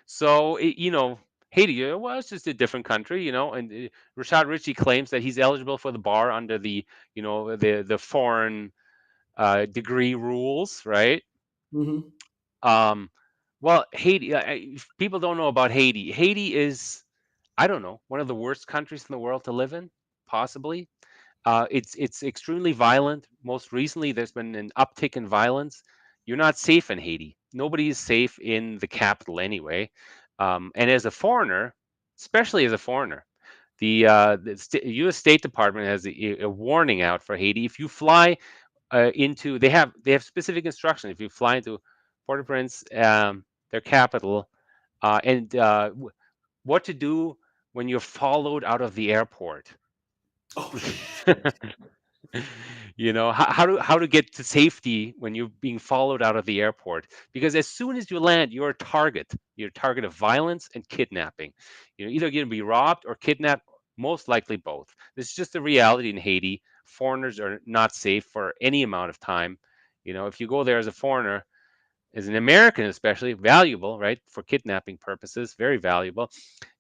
so Haiti, well, it's just a different country, and Rashad Richey claims that he's eligible for the bar under the foreign degree rules, right? Hmm. Um, well, Haiti, if people don't know about Haiti. Haiti is, I don't know, one of the worst countries in the world to live in, possibly. It's extremely violent. Most recently, there's been an uptick in violence. You're not safe in Haiti. Nobody is safe in the capital anyway. And as a foreigner, especially as a foreigner, the U.S. State Department has a warning out for Haiti. If you fly into, they have specific instructions. If you fly into Port-au-Prince, their capital, and what to do when you're followed out of the airport. Oh How to get to safety when you're being followed out of the airport, because as soon as you land, you're a target of violence and kidnapping. Either you're going to be robbed or kidnapped, most likely both. This is just the reality in Haiti. Foreigners are not safe for any amount of time. If you go there as a foreigner, as an American especially, valuable, right, for kidnapping purposes, very valuable.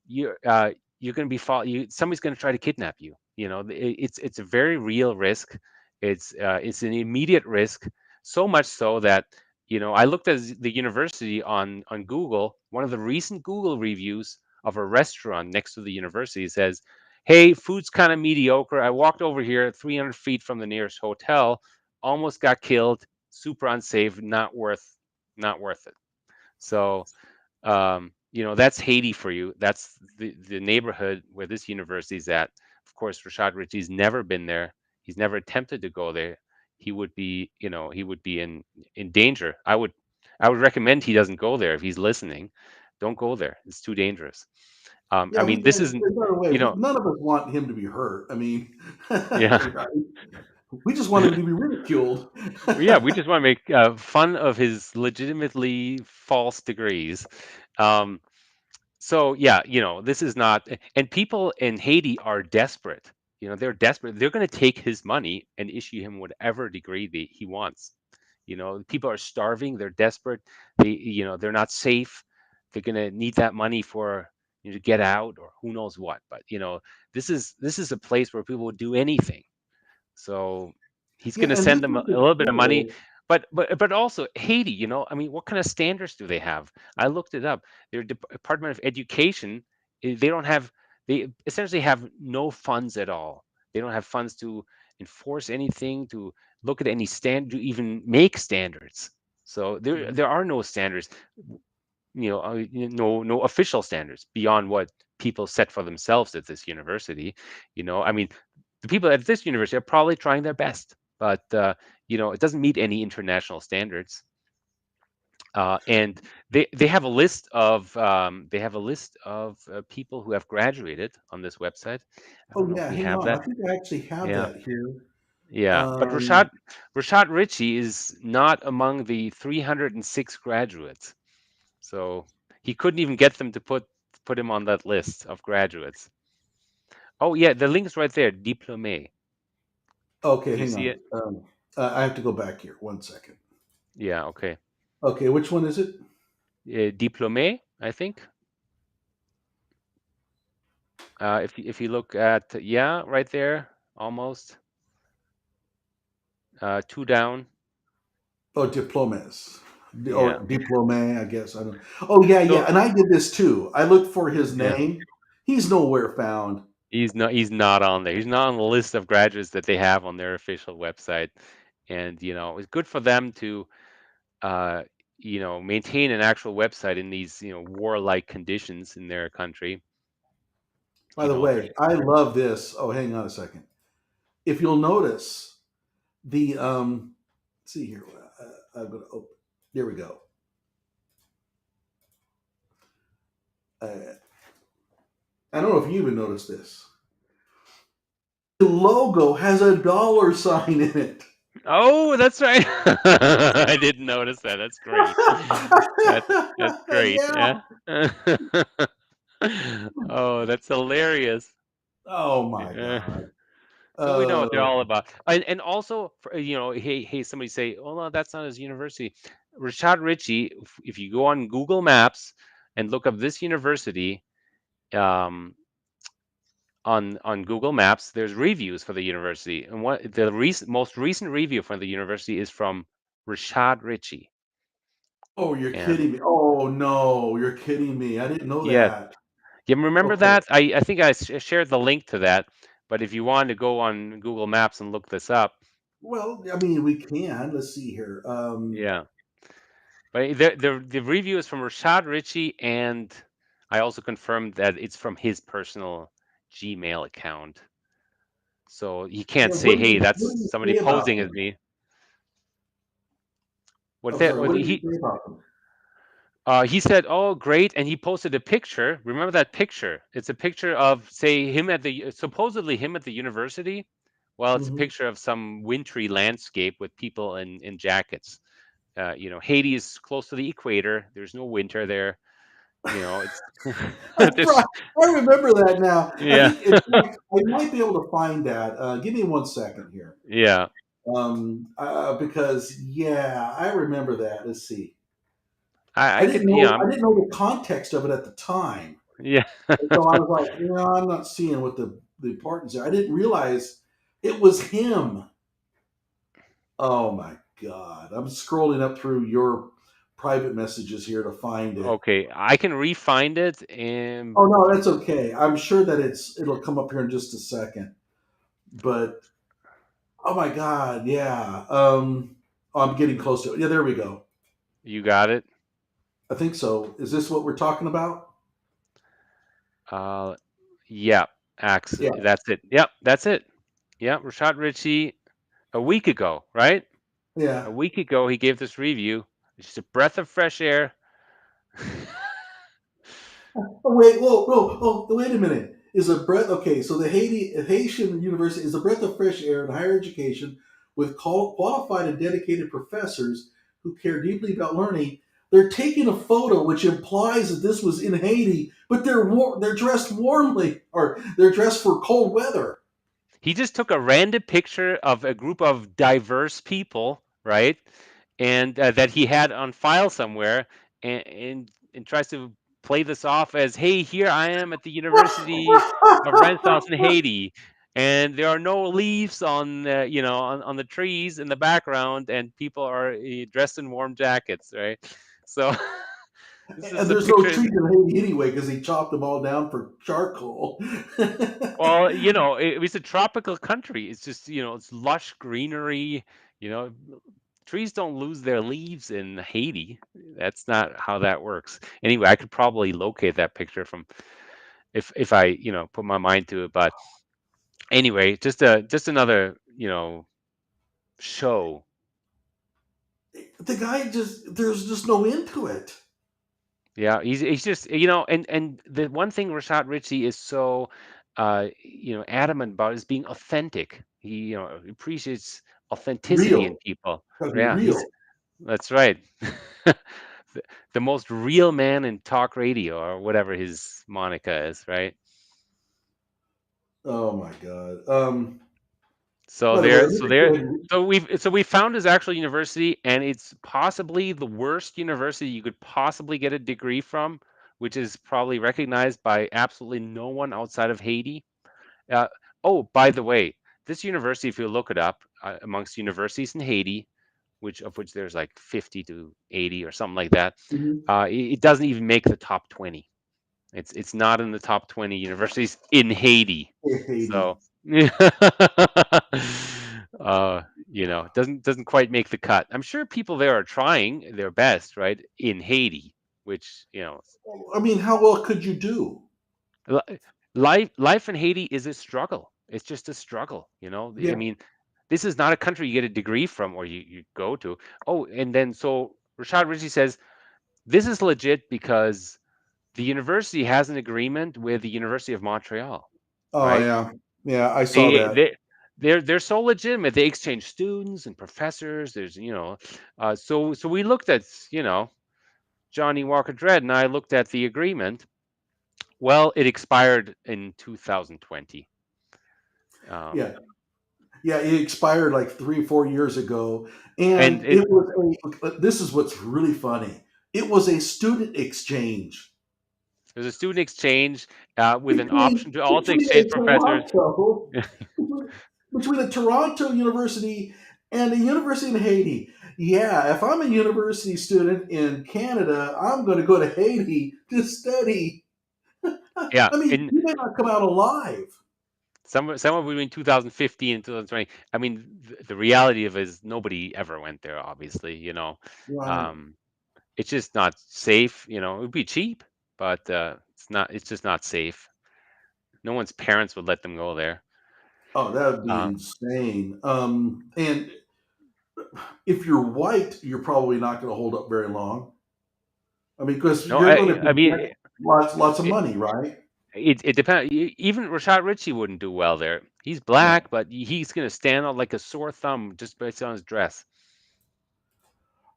You're going to be somebody's going to try to kidnap you. It's a very real risk. It's an immediate risk, so much so that I looked at the university on Google. One of the recent Google reviews of a restaurant next to the university says, "Hey, food's kind of mediocre. I walked over here 300 feet from the nearest hotel, almost got killed. Super unsafe. Not worth it." So that's Haiti for you. That's the neighborhood where this university is at. Of course, Rashad Richey's never been there. He's never attempted to go there. He would be in danger. I would recommend he doesn't go there if he's listening. Don't go there. It's too dangerous. I yeah. mean, this isn't, By the way, you know, none of us want him to be hurt. I mean, yeah, right? We just want him to be ridiculed. yeah. We just want to make fun of his legitimately false degrees. Um, So yeah, this is not, and people in Haiti are desperate. They're desperate. They're going to take his money and issue him whatever degree he wants. People are starving. They're desperate. They're not safe. They're going to need that money for to get out or who knows what. But this is a place where people would do anything. So he's Yeah, going to and this send them a, is a the little bit of money, tool. but also Haiti. I mean, what kind of standards do they have? I looked it up. Their Department of Education, they don't have. They essentially have no funds at all. They don't have funds to enforce anything, to look at any stand, to even make standards. So Mhm. there are no standards. No official standards beyond what people set for themselves at this university. I mean, the people at this university are probably trying their best, but it doesn't meet any international standards. And they have a list of people who have graduated on this website. I don't Oh know if yeah, we hang have on. I that. think I actually have Yeah, that here. yeah. But Um, Rashad Richey is not among the 306 graduates, so he couldn't even get them to put him on that list of graduates. Oh yeah, the link's right there, diplômé. Okay, Do you hang see on. it? I have to go back here. 1 second. Yeah. Okay. Okay, which one is it? Diplômé, I think. If you look at, yeah, right there, almost two down. Oh, diplomas. Or Yeah. diplome, I guess. I don't. Oh yeah, yeah. So And I did this too. I looked for his yeah, name. He's nowhere found. he's not on there. He's not on the list of graduates that they have on their official website. And it's good for them to uh, maintain an actual website in these warlike conditions in their country. By You the know, way, I love this. Oh, hang on a second. If you'll notice the let's see here. I'm gonna open. There we go. I don't know if you even noticed this. The logo has a dollar sign in it. oh, that's right. I didn't notice that. That's great. That's great. Yeah. Yeah. Oh, that's hilarious. Oh my Yeah. god. So we know what they're Uh, all about. And also, hey, somebody say, oh no, that's not his university. Rashad Richey, if you go on Google Maps and look up this university, um, on Google Maps, there's reviews for the university, and what the most recent review for the university is from Rashad Richey. oh, you're And kidding me. Oh no, you're kidding me. I didn't know yeah, that. you remember Okay. that? I think I shared the link to that. But if you want to go on Google Maps and look this up, Well, I mean, we can. Let's see here. yeah. But the review is from Rashad Richey, and I also confirmed that it's from his personal Gmail account. So you can't And say, "Hey, that's what did you somebody say about posing as them? me." What I'm that? sorry. What What did you he say about them? he said, "Oh, great," and he posted a picture. Remember that picture? It's a picture of, say, him at the supposedly him at the university. Well, it's a Hmm. picture of some wintry landscape with people in jackets. Haiti is close to the equator. There's no winter there. It's That's right. this. I remember that now. I Yeah, think in fact, I might be able to find that. Give me 1 second here. yeah, Because yeah, I remember that. Let's see. I I could, didn't know. I didn't know the context of it at the time. yeah. And so I was like, I'm not seeing what the importance is. I didn't realize it was him. Oh my god! I'm scrolling up through your private messages here to find it. Okay, I can re-find it, and Oh no, that's okay. I'm sure that it'll come up here in just a second. But oh my god, yeah. Oh, I'm getting close to it. Yeah, there we go. you got it. I think so. Is this what we're talking about? Uh, yeah, Axe. Yeah, That's it. Yep, that's it. Yeah, Rashad Richey a week ago, right? yeah. A week ago, he gave this review. It's just a breath of fresh air. Oh, wait, whoa, whoa, oh, wait a minute. Is a breath okay? So the Haitian University is a breath of fresh air in higher education with qualified and dedicated professors who care deeply about learning. They're taking a photo which implies that this was in Haiti, but they're dressed warmly or they're dressed for cold weather. He just took a random picture of a group of diverse people, right? And that he had on file somewhere, and tries to play this off as, "Hey, here I am at the University of Renaissance in Haiti, and there are no leaves on the trees in the background, and people are dressed in warm jackets, right?" So this is And a there's no picture. trees in Haiti anyway because they chopped them all down for charcoal. Well, it's a tropical country. It's just, it's lush greenery. You know, trees don't lose their leaves in Haiti. That's not how that works. Anyway, I could probably locate that picture from if I, put my mind to it. But anyway, just another, show. The guy just there's just no end to it. Yeah, he's just, and the one thing Rashad Ritchie is so adamant about is being authentic. He, appreciates authenticity in Real. people. Gotta be Yeah, real. that's right. The most real man in talk radio, or whatever his monica is, right? Oh my god. So By the way, there, let so me go there, ahead and so we found his actual university, and it's possibly the worst university you could possibly get a degree from, which is probably recognized by absolutely no one outside of Haiti. Uh, oh, by the way, this university, if you look it up, amongst universities in Haiti, which there's like 50 to 80 or something like that, Mhm. it doesn't even make the top 20. It's not in the top 20 universities in Haiti. Hey, Haiti. So uh, doesn't quite make the cut. I'm sure people there are trying their best, right? In Haiti, which, I mean, how well could you do? li- life in Haiti is a struggle. It's just a struggle, I Yeah. mean, this is not a country you get a degree from or you go to. Oh, and then so Rashad Richey says this is legit because the university has an agreement with the University of Montreal, Oh, right? yeah. Yeah, I saw They that. they they're so legitimate. They exchange students and professors. There's so we looked at Johnny Walker Dredd and I looked at the agreement. Well, it expired in 2020. Um, Yeah. Yeah, it expired like 3 or 4 years ago, and and it it was this is what's really funny. It was a student exchange there's a student exchange with an option between to also between exchange a professors. Toronto between a Toronto university and a university in Haiti. Yeah, if I'm a university student in Canada, I'm going to go to Haiti to study. Yeah, I mean, in you may not come out alive. somewhere between 2015 and 2020. I mean, the reality of it is nobody ever went there. Obviously, Right. um, it's just not safe. It would be cheap, but it's not. It's just not safe. No one's parents would let them go there. Oh, that would be Uh, insane. And if you're white, you're probably not going to hold up very long. I mean, because no, you're going to I project mean, lots of it, money, right? it depends. Even Rashad Richey wouldn't do well there. He's No. black, but he's gonna stand out like a sore thumb just based on his dress.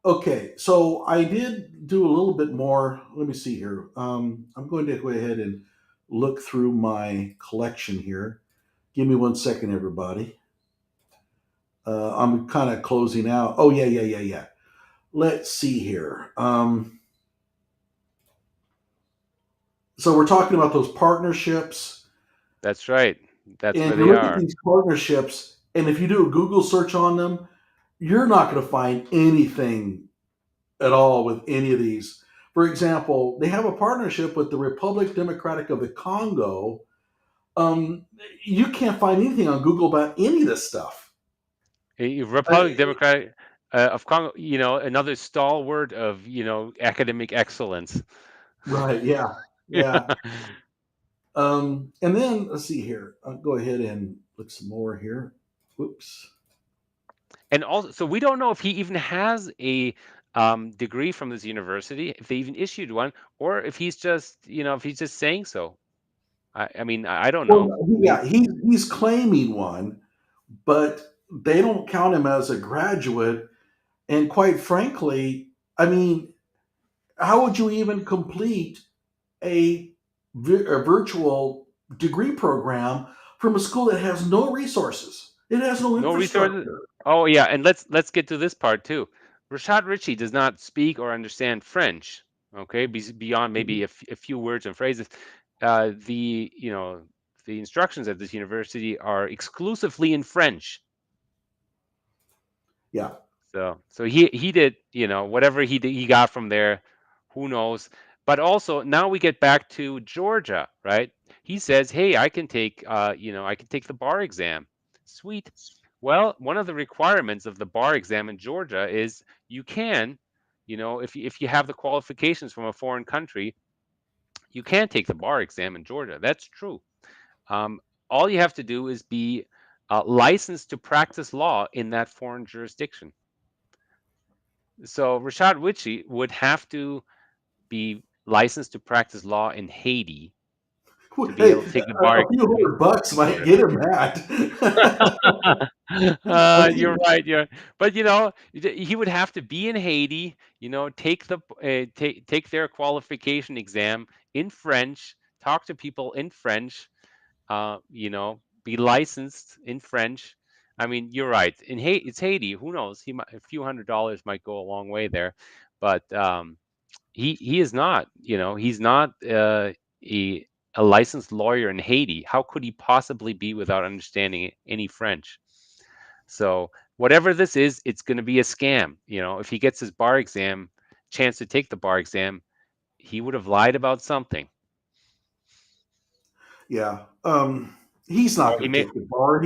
Okay, so I did do a little bit more. Let me see here. I'm going to go ahead and look through my collection here. Give me 1 second, everybody. I'm kind of closing out. Oh, yeah, yeah, yeah, yeah. Let's see here. So we're talking about those partnerships, That's right. That's where and you they look at are. these partnerships, and if you do a Google search on them, you're not going to find anything at all with any of these. For example, they have a partnership with the Republic Democratic of the Congo. Um, you can't find anything on Google about any of this stuff. Republic I, Democratic of Congo. Another stalwart of academic excellence. right? Yeah, Yeah. yeah. And then let's see here. I'll go ahead and look some more here. Whoops. And also, so we don't know if he even has a degree from this university, if they even issued one, or if he's just saying so. I mean, I don't know. Well, I mean, yeah, he's claiming one, but they don't count him as a graduate. And quite frankly, I mean, how would you even complete a, a virtual degree program from a school that has no resources? It has no no resources. infrastructure. Oh yeah, and let's get to this part too. Rashad Richey does not speak or understand French. Okay, beyond maybe a few words and phrases. The instructions at this university are exclusively in French. Yeah. So he did, whatever he got from there, who knows. But also now we get back to Georgia, right? He says, "Hey, I can take the bar exam." Sweet. Well, one of the requirements of the bar exam in Georgia is you can, if you have the qualifications from a foreign country, you can take the bar exam in Georgia. That's true. Um, all you have to do is be licensed to practice law in that foreign jurisdiction. So Rashad Richey would have to be licensed to practice law in Haiti to be able Hey, to take the a bar few exam $100 in might Georgia. get him that. I You're mean, right. Yeah, but he would have to be in Haiti. Take their qualification exam in French. Talk to people in French. Be licensed in French. I mean, you're right. In Haiti, it's Haiti. Who knows? A few $100s might go a long way there, but he is not. He's not a a licensed lawyer in Haiti. How could he possibly be without understanding any French? So whatever this is, it's going to be a scam. If he gets his bar exam, chance to take the bar exam, he would have lied about something. Yeah. He's not Or he going to may. take the bar.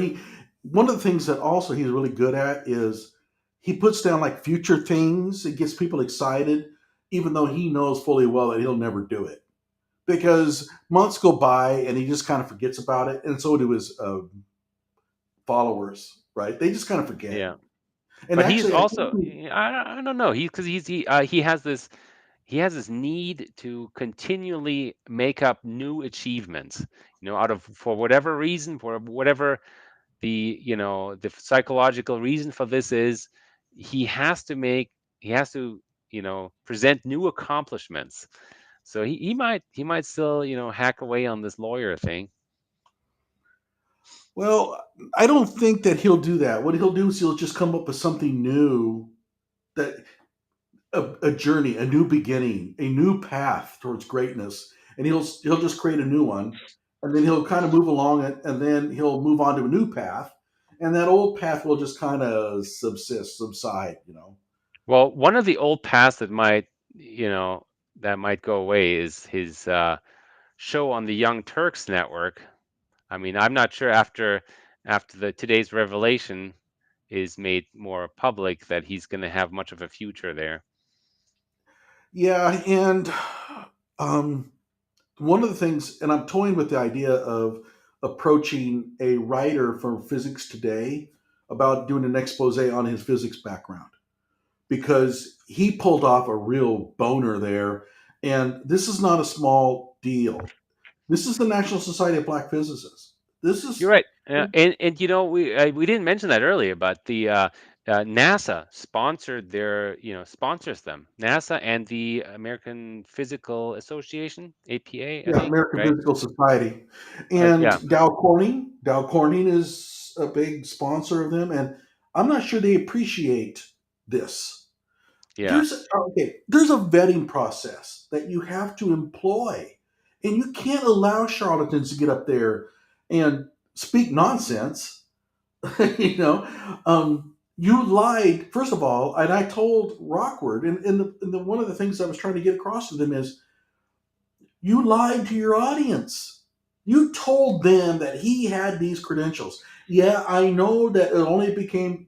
One of the things that also he's really good at is he puts down like future things. It gets people excited, even though he knows fully well that he'll never do it. Because months go by and he just kind of forgets about it, and so do his followers. Right? They just kind of forget. Yeah. And But he's actually, I also, think I don't know, because he has this need to continually make up new achievements, out of for whatever reason, for whatever the psychological reason for this is. He has to present new accomplishments. So he might still hack away on this lawyer thing. well, I don't think that he'll do that. What he'll do is he'll just come up with something new, that a journey, a new beginning, a new path towards greatness, and he'll just create a new one, and then he'll kind of move along it, and then he'll move on to a new path, and that old path will just kind of subside. Well, one of the old paths that might go away is his show on the Young Turks network. I mean, I'm not sure after the today's revelation is made more public that he's going to have much of a future there. Yeah, and um, one of the things, and I'm toying with the idea of approaching a writer from Physics Today about doing an expose on his physics background, because he pulled off a real boner there. And this is not a small deal. This is the National Society of Black Physicists. This You're is, right, and we didn't mention that earlier, but the NASA sponsors them. NASA and the American Physical Association, APA, I yeah, think, American right? Physical Society. And Yeah, Dow Corning is a big sponsor of them. And I'm not sure they appreciate this. yeah. There's a vetting process that you have to employ, and you can't allow charlatans to get up there and speak nonsense. you know, you lied first of all, and I told Rockford, and one of the things I was trying to get across to them is you lied to your audience. You told them that he had these credentials. Yeah, I know that it only became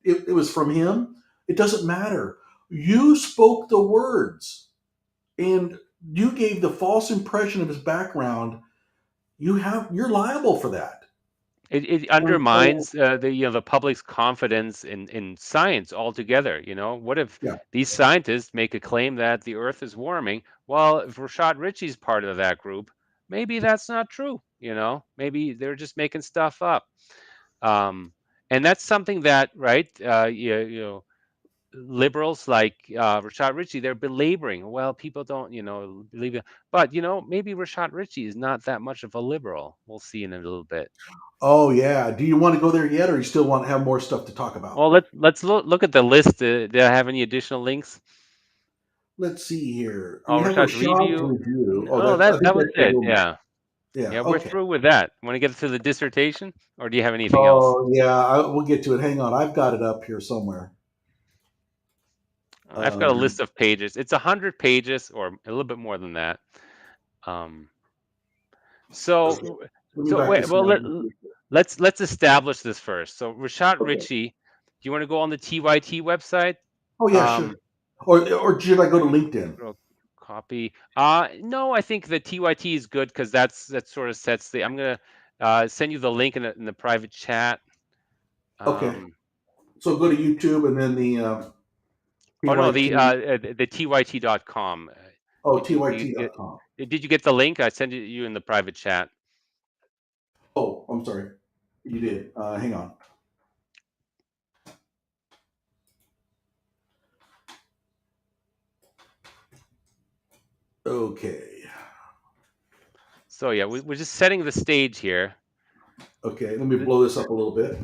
it was from him. It doesn't matter. You spoke the words, and you gave the false impression of his background. You're liable for that. It And so, undermines the public's confidence in science altogether. What if yeah. these scientists make a claim that the Earth is warming? Well, if Rashad Richey's part of that group, maybe that's not true. Maybe they're just making stuff up. Um, and that's something that, right? Liberals like Rashad Richey, they're belaboring. Well, people don't, believe it, but maybe Rashad Richey is not that much of a liberal. We'll see in a little bit. Oh yeah. Do you want to go there yet, or you still want to have more stuff to talk about? Well, let's look at the list. Do I have any additional links? Let's see here. Oh, We have Rashad's Rashad's review. review. Oh, Oh, I think that was that's the it. one. Yeah, Yeah. yeah, we're Okay. through with that. Want to get to the dissertation, or do you have anything else? Oh yeah. We'll get to it. Hang on. I've got it up here somewhere. I've got a Um, list of pages. It's 100 pages, or a little bit more than that. Um, okay. so Let me so back wait. this Well, down. let's establish this first. So Rashad Okay. Richey, do you want to go on the TYT website? Oh yeah, sure. Um, Or should I go to LinkedIn? Real copy. No, I think the TYT is good because that sort of sets the. I'm gonna send you the link in the private chat. Okay. Um, So go to YouTube and then the oh no, the PYT. tyt.com. Oh, Did you get tyt.com. did you get the link? I sent it you in the private chat. Oh, I'm sorry. You did. Hang on. Okay. So yeah, we're just setting the stage here. Okay. Let me Th- blow this up a little bit.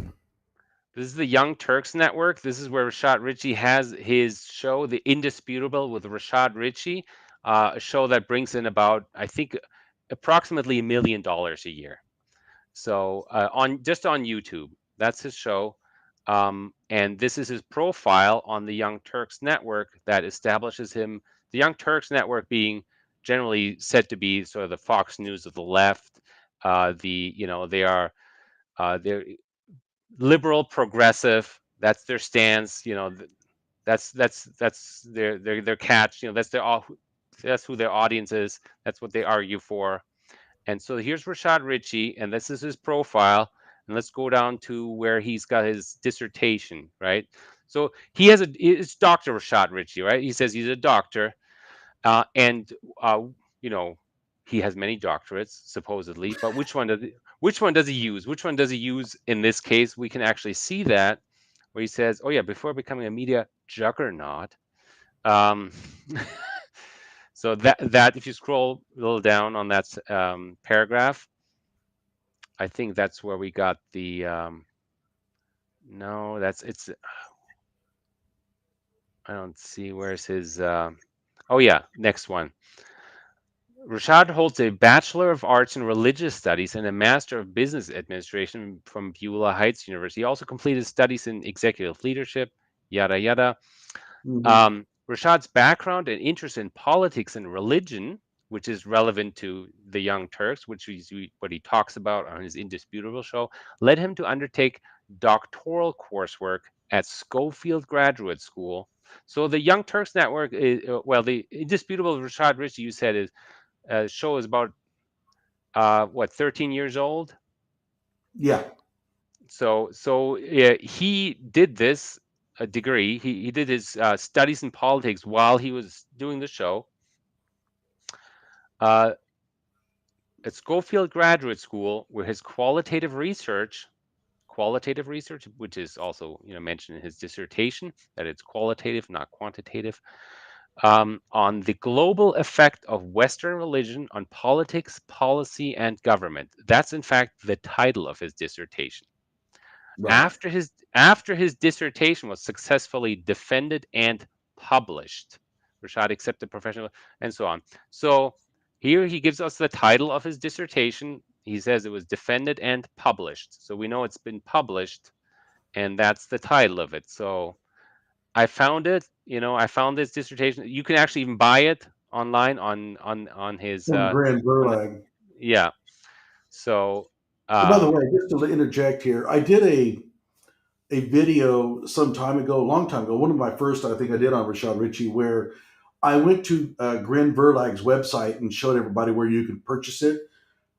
This is the Young Turks Network. This is where Rashad Richey has his show, The Indisputable with Rashad Richey, a show that brings in about, I think, approximately $1 million a year. So on just on YouTube, that's his show, and this is his profile on the Young Turks Network that establishes him. The Young Turks Network being generally said to be sort of the Fox News of the left. They are they're liberal, progressive. That's their stance. That's their catch. That's who their audience is. That's what they argue for. And so here's Rashad Richey, and this is his profile. And let's go down to where he's got his dissertation, right? So it's Dr. Rashad Richey, right? He says he's a doctor, and uh, you know, he has many doctorates supposedly. But which one does he use? Which one does he use in this case? We can actually see that where he says, "Oh yeah, before becoming a media juggernaut." Um, so that if you scroll a little down on that paragraph, I think that's where we got the no, that's it's I don't see where's his oh yeah, next one. Rashad holds a Bachelor of Arts in Religious Studies and a Master of Business Administration from Beulah Heights University. He also completed studies in executive leadership, yada yada. Hmm. Rashad's background and interest in politics and religion, which is relevant to the Young Turks, which is what he talks about on his Indisputable show, led him to undertake doctoral coursework at Schofield Graduate School. So the Young Turks Network is, well, the Indisputable Rashad Richey, you said, is show is about what, 13 years old. Yeah. So yeah, he did this a degree. He did his studies in politics while he was doing the show. Uh, at Schofield Graduate School, where his qualitative research, which is also mentioned in his dissertation, that it's qualitative, not quantitative, on the global effect of Western religion on politics, policy, and government. That's in fact the title of his dissertation. Right. After his dissertation was successfully defended and published, Rashad accepted professional and so on. So here he gives us the title of his dissertation. He says it was defended and published. So we know it's been published, and that's the title of it. So I found it. I found this dissertation. You can actually even buy it online on his From Grand on the, Verlag. yeah. So By the way, um just to interject here, I did a video some time ago, a long time ago. One of my first, I think I did on Rashad Richey, where I went to Grin Verlag's website and showed everybody where you could purchase it.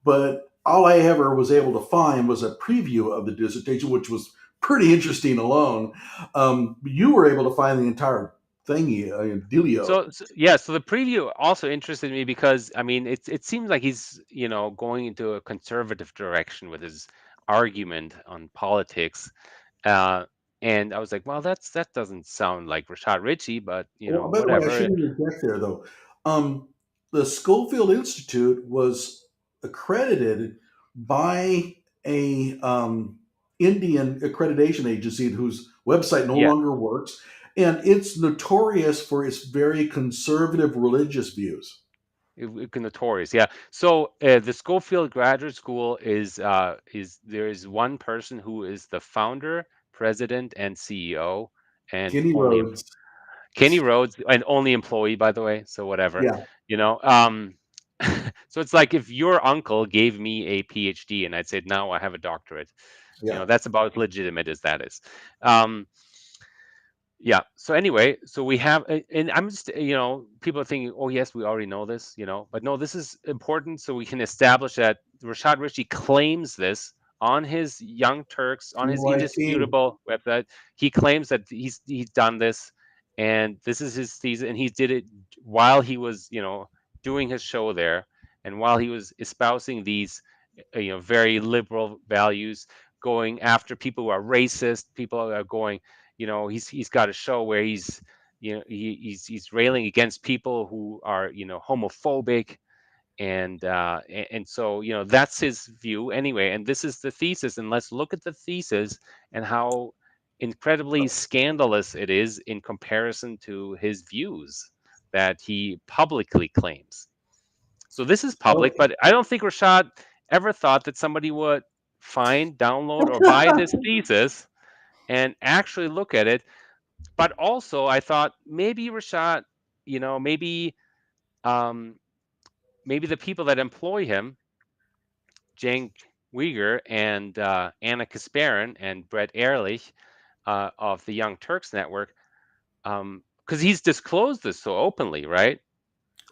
But all I ever was able to find was a preview of the dissertation, which was pretty interesting alone. You were able to find the entire thingy, dealio. So the preview also interested me because I mean it seems like he's going into a conservative direction with his argument on politics, uh, and I was like, well, that doesn't sound like Rashad Richey, but Well, by the way, I whatever. shouldn't interject there, though. Um, the Schofield Institute was accredited by a Indian accreditation agency whose website no Yeah, longer works, and it's notorious for its very conservative religious views. notorious. Yeah. So the Schofield Graduate School is there is one person who is the founder, president, and CEO, and Kenny only Rhodes, Kenny Rhodes, and only employee, by the way. So whatever, yeah, you know. Um, so it's like if your uncle gave me a PhD and I'd said, now I have a doctorate. yeah. That's about as legitimate as that is. Um, yeah. So anyway, so we have, and I'm just, people are thinking, oh yes, we already know this, but no, this is important so we can establish that Rashad Richey claims this on his Young Turks, on his CYT. indisputable website. He claims that he's done this, and this is his thesis, and he did it while he was, doing his show there, and while he was espousing these, very liberal values, going after people who are racist, people who are going he's got a show where he's railing against people who are homophobic, and so that's his view anyway, and this is the thesis, and let's look at the thesis and how incredibly scandalous it is in comparison to his views that he publicly claims. So this is public, Okay. but I don't think Rashad ever thought that somebody would find, download, or buy this thesis and actually look at it. But also, I thought maybe Rashad, you know, um, maybe the people that employ him, Cenk Uygur and Anna Kasparin and Brett Ehrlich of the Young Turks Network, because he's disclosed this so openly, right,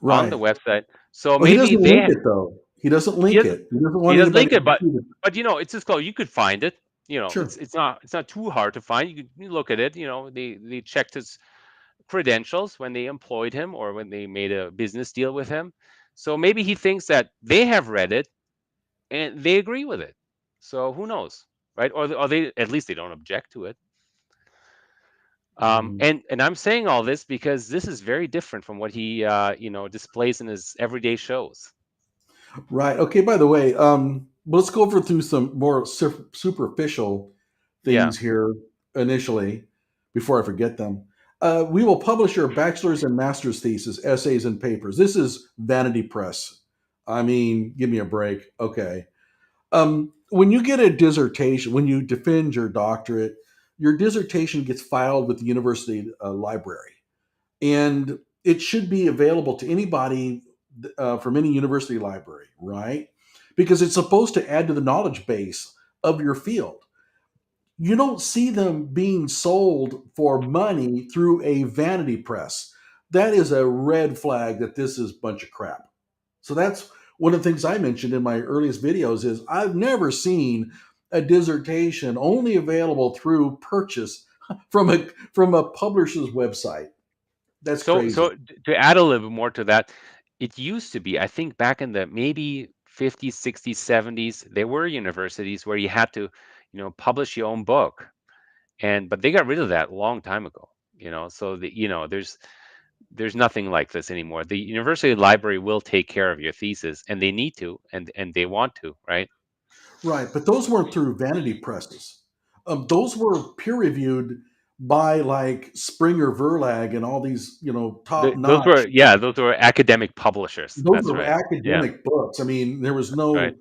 on the Right. website. So Well, he maybe doesn't link it though. He doesn't he link doesn't it. He doesn't he want doesn't anybody link to it, but see it. it's disclosed. You could find it. Sure. It's not too hard to find. You look at it. They checked his credentials when they employed him or when they made a business deal with him. So maybe he thinks that they have read it and they agree with it. So who knows, right? Or they at least they don't object to it. Mhm. And I'm saying all this because this is very different from what he displays in his everyday shows. Right. Okay. By the way, let's go over through some more superficial Yeah. things here initially before I forget them. We will publish your bachelor's and master's thesis, essays, and papers. This is vanity press. I mean, give me a break. Okay. When you get a dissertation, when you defend your dissertation gets filed with the university library, and it should be available to anybody from any university library, right? Because it's supposed to add to the knowledge base of your field. You don't see them being sold for money through a vanity press. That is a red flag that this is a bunch of crap. So that's one of the things I mentioned in my earliest videos is I've never seen a dissertation only available through purchase from a publisher's website. That's So crazy. to add a little bit more to that, it used to be, I think back in the maybe 50s, 60s, 70s, there were universities where you had to, publish your own book. But they got rid of that a long time ago. So there's nothing like this anymore. The university library will take care of your thesis, and they need to, and they want to, right? Right, but those weren't through vanity presses. Those were peer reviewed by like Springer Verlag and all these, top Those were, notch. yeah, those were academic publishers. Those That's were right. Yeah, academic books. I mean, there was that's right.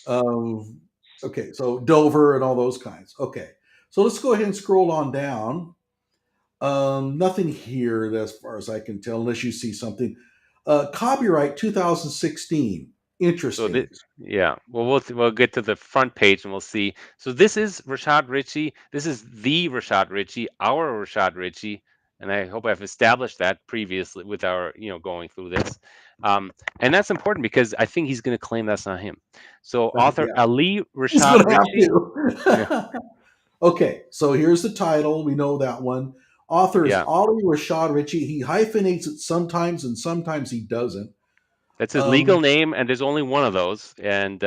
no, uh, okay, so Dover and all those kinds. Okay, so let's go ahead and scroll on down. Nothing here as far as I can tell, unless you see something. Copyright 2016. So this, Interesting. yeah, well, we'll get to the front page and we'll see. So this is Rashad Richey. This is the Rashad Richey, our Rashad Richey, and I hope I've established that previously with our, going through this. And that's important because I think he's going to claim that's not him. So author Yeah, Ali he's Rashad going to Richey. Yeah, have to. Okay, so here's the title. We know that one. Author is yeah, Ali Rashad Richey. He hyphenates it sometimes, and sometimes he doesn't. that's his legal Um, name, and there's only one of those. And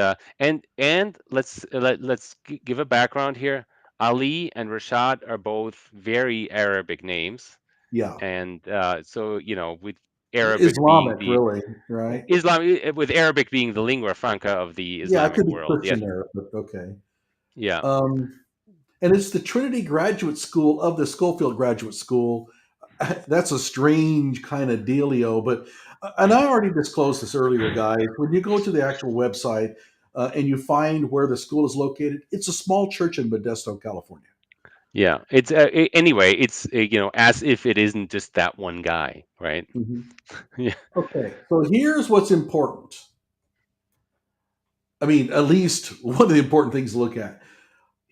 let's give a background here. Ali and Rashad are both very Arabic names. yeah, And so with Arabic being Islamic, the really, right? With Arabic being the lingua franca of the Yeah, it Islamic could be world. Yes. Christian there, but okay. Yeah. Um, and it's the Trinity Graduate School of the Schofield Graduate School. That's a strange kind of dealio, but and I already disclosed this earlier, guys. When you go to the actual website and you find where the school is located, it's a small church in Modesto, California. Yeah. It's anyway. It's as if it isn't just that one guy, right? Mhm. Yeah. Okay, so here's what's important. I mean, at least one of the important things to look at.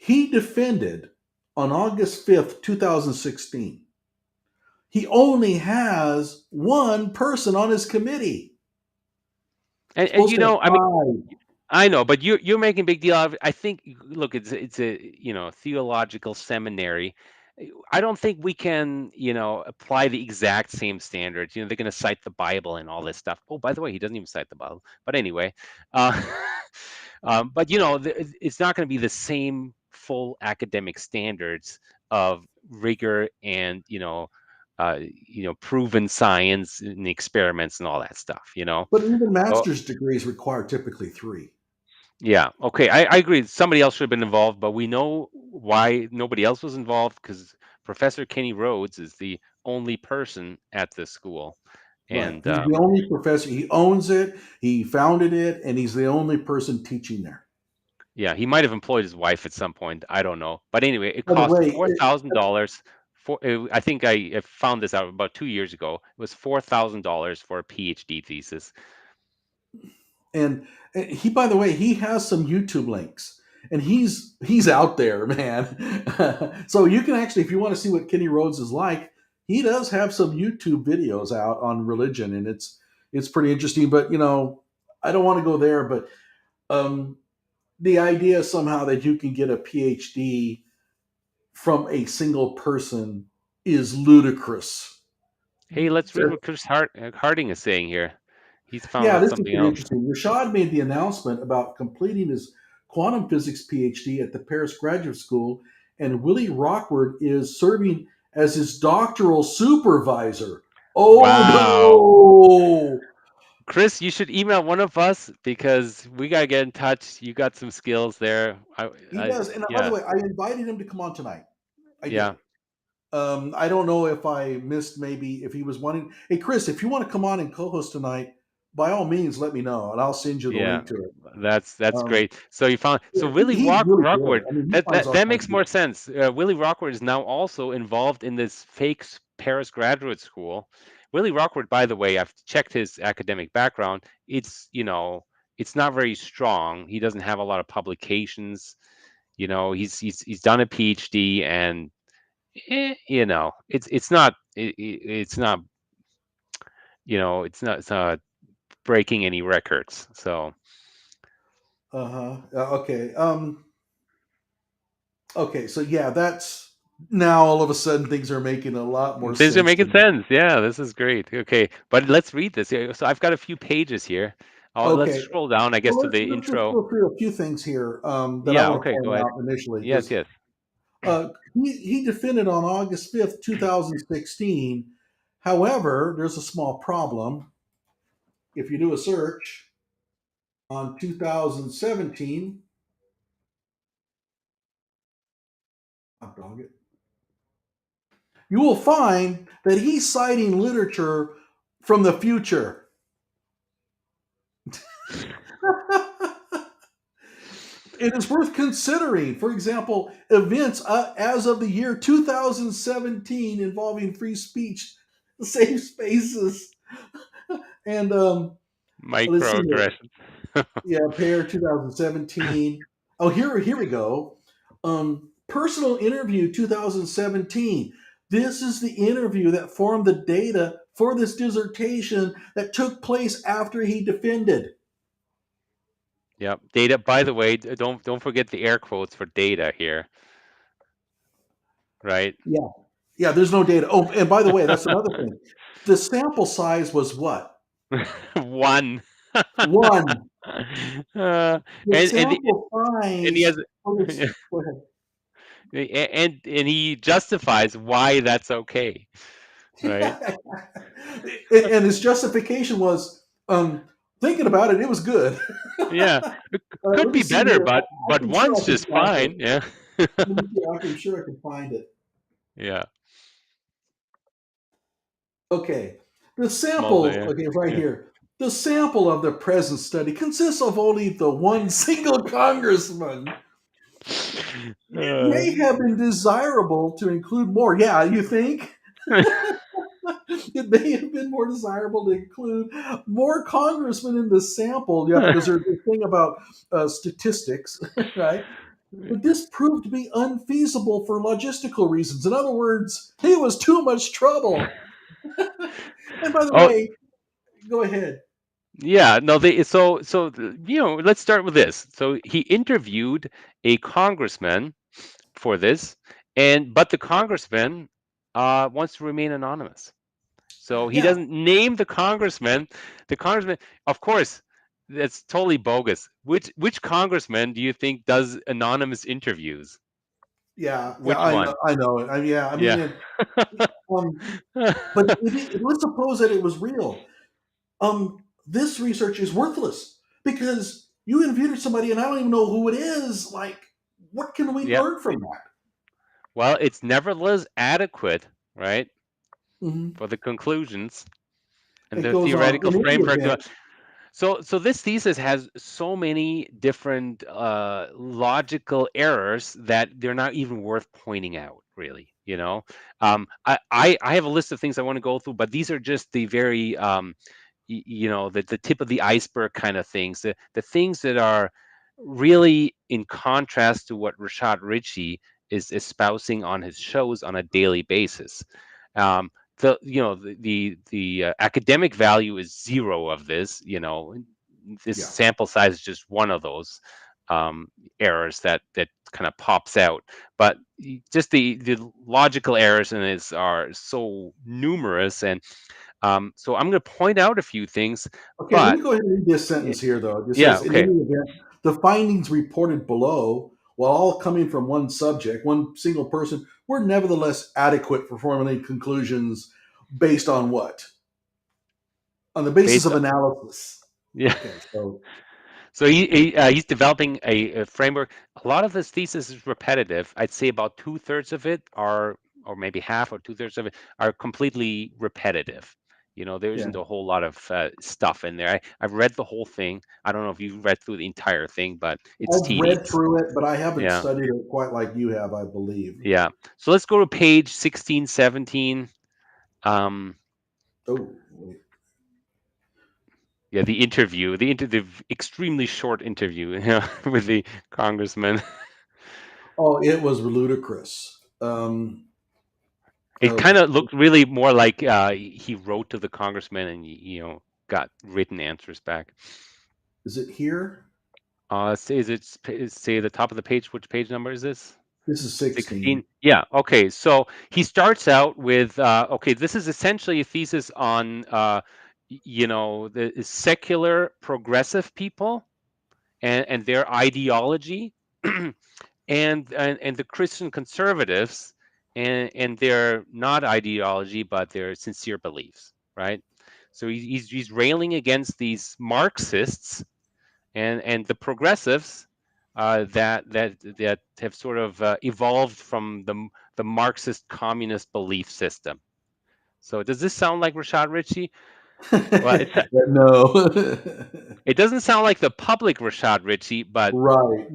He defended on August 5th, 2016. He only has one person on his committee. And Supposed to have I mean, five. I know, but you're making a big deal of it. I think, look, it's a theological seminary. I don't think we can apply the exact same standards. They're going to cite the Bible and all this stuff. Oh, by the way, he doesn't even cite the Bible. But anyway, uh, but it's not going to be the same full academic standards of rigor and proven science and experiments and all that stuff. But even So master's degrees require typically three. Yeah. Okay. I agree. Somebody else should have been involved, but we know why nobody else was involved because Professor Kenny Rhodes is the only person at this school. Right. And He's the only professor. He owns it. He founded it, and he's the only person teaching there. yeah, he might have employed his wife at some point. I don't know. But anyway, it By the cost way, $4,000 for I think I found this out about 2 years ago. It was $4,000 for a PhD thesis. and he, by the way, he has some YouTube links, and he's out there, man. So you can actually, if you want to see what Kenny Rhodes is like, he does have some YouTube videos out on religion, and it's pretty interesting. But I don't want to go there, but um, the idea somehow that you can get a PhD from a single person is ludicrous. Hey, let's read what Chris Harding is saying here. He's found Yeah, out this is something pretty else. interesting. Rashad made the announcement about completing his quantum physics PhD at the Paris Graduate School, and Willie Rockford is serving as his doctoral supervisor. Wow. Oh no! Chris, you should email one of us because we gotta get in touch. You got some skills there. He does. And by the Yeah, way, I invited him to come on tonight. I yeah, did. I don't know if I missed maybe if he was wanting. Hey, Chris, if you want to come on and co-host tonight, by all means, let me know, and I'll send you the yeah. link to it. That's Um, great. So you found yeah, Willie he's really good. Rockwood. I mean, he That finds that all that kinds makes of. more sense. Willie Rockwood is now also involved in this fake Paris graduate school. Willie Rockwood, by the way, I've checked his academic background. It's not very strong. He doesn't have a lot of publications. He's done a PhD, and it's not breaking any records. So Uh-huh. Okay. Okay. So yeah, that's now all of a sudden things are making a lot more things are sense to making me. sense. Yeah, this is great. Okay, but let's read this. Yeah, so I've got a few pages here. Let's Okay. scroll down, I guess, Well, to the let's just intro. go through a few things here that I Yeah. want to Okay. point Go ahead. out initially Yes. because Yes. he defended on August 5th, 2016. However, there's a small problem. If you do a search on 2017, hot dog it, you will find that he's citing literature from the future. It is worth considering. For example, events as of the year 2017 involving free speech, safe spaces, and let's see here. Microaggressions. Yeah, pair 2017. Oh, here we go. Personal interview 2017. This is the interview that formed the data for this dissertation that took place after he defended. Yep. Data. By the way, don't forget the air quotes for data here. Right. Yeah, yeah. There's no data. Oh, and by the way, that's another thing. The sample size was what? One. One. uh, The and and sample and he has. size for this. Go ahead. And he justifies why that's okay. Right. And his justification was, thinking about it, it was good. Yeah, it could Let me be see better, here. but I'm sure one's I can just find it. fine. Yeah. Let me see. I'm sure I can find it. Yeah. Okay. The Multi. sample, Yeah. okay, right Yeah. here. The sample of the present study consists of only the one single congressman. It Uh, may have been desirable to include more. Yeah, you think? It may have been more desirable to include more congressmen in the sample. Yeah, because there's a thing about statistics, right? But this proved to be unfeasible for logistical reasons. In other words, it was too much trouble. And by the oh, way, go ahead. yeah. No, let's start with this. So he interviewed a congressman for this, but the congressman wants to remain anonymous. So he Yeah, doesn't name the congressman. The congressman, of course, that's totally bogus. Which congressman do you think does anonymous interviews? yeah. Which I know, one? I know it. Yeah, I mean, Yeah. um, but let's suppose that it was real. This research is worthless because You interviewed somebody and I don't even know who it is. Like, what can we Yeah. learn from that? Well, it's nevertheless adequate, right, Hmm. for the conclusions and It the goes on. theoretical In any framework. event, So this thesis has so many different logical errors that they're not even worth pointing out, really. I have a list of things I want to go through, but these are just the very the tip of the iceberg kind of things, the things that are really in contrast to what Rashad Richey is espousing on his shows on a daily basis. Um, the academic value is zero of this. This yeah. sample size is just one of those um, errors that kind of pops out. But just the logical errors in this are so numerous, and so I'm going to point out a few things. Okay, let But me go ahead and read this y- sentence here, though. It yeah, says, in okay, any event, the findings reported below, while all coming from one subject, one single person, were nevertheless adequate for formulating conclusions based on what? On the basis based of on, analysis. yeah. Okay, so So he's developing a framework. A lot of this thesis is repetitive. I'd say about 2/3 of it are, or maybe half or 2/3 of it are completely repetitive. There yeah, isn't a whole lot of stuff in there. I've read the whole thing. I don't know if you've read through the entire thing, but it's I've read tedious. through it, but I haven't Yeah, studied it quite like you have, I believe. yeah. So let's go to page 16, 17. Um, Oh, wait. yeah, the extremely short interview, with the congressman. Oh, it was ludicrous. It kind Okay, of looked really more like he wrote to the congressman and got written answers back. is it here? Say the top of the page. Which page number is this? This is 16. 16. Yeah. Okay. So he starts out with okay. This is essentially a thesis on the secular progressive people and their ideology, and the Christian conservatives and their not ideology but their sincere beliefs, right? So he's railing against these Marxists and the progressives that have sort of evolved from the Marxist communist belief system. So does this sound like Rashad Richey? Well, No. it doesn't sound like the public Rashad Richey, but Right.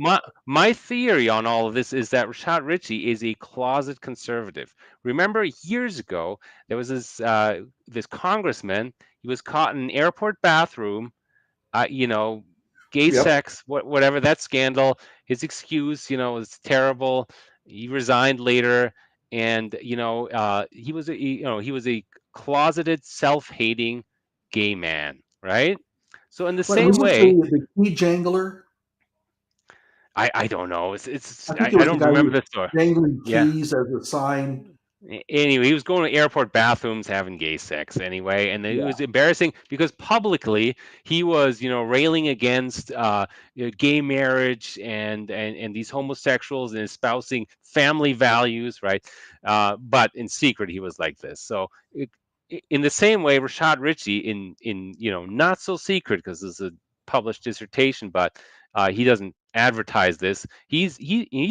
my theory on all of this is that Rashad Richey is a closet conservative. Remember, years ago there was this congressman. He was caught in an airport bathroom. Uh, you know, Gay Yep. sex, whatever that scandal. His excuse, was terrible. He resigned later, and he was a closeted, self-hating gay man, right? So in the What same was it way, the key jangler? I don't know. I think it I was the don't guy who remember was the story. jangling Yeah. keys as a sign. Anyway, he was going to airport bathrooms having gay sex anyway, and it Yeah. was embarrassing because publicly he was, railing against gay marriage and these homosexuals and espousing family values, right? But in secret, he was like this. So, in the same way, Rashad Richey, in not so secret because this is a published dissertation, but he doesn't advertise this. He's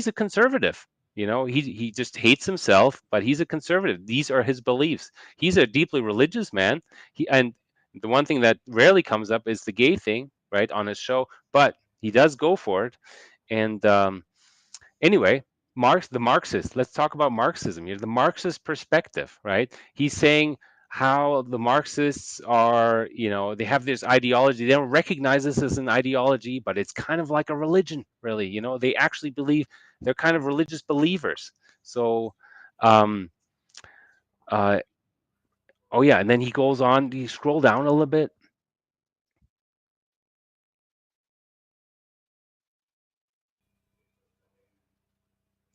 a conservative. He just hates himself, but he's a conservative. These are his beliefs. He's a deeply religious man. And the one thing that rarely comes up is the gay thing, right, on his show, but he does go for it. And anyway, the Marxist. Let's talk about Marxism. The Marxist perspective, right? He's saying how the Marxists are, they have this ideology. They don't recognize this as an ideology, but it's kind of like a religion, really. They actually believe they're kind of religious believers. So, um, uh, oh yeah, and then he goes on. Do you scroll down a little bit?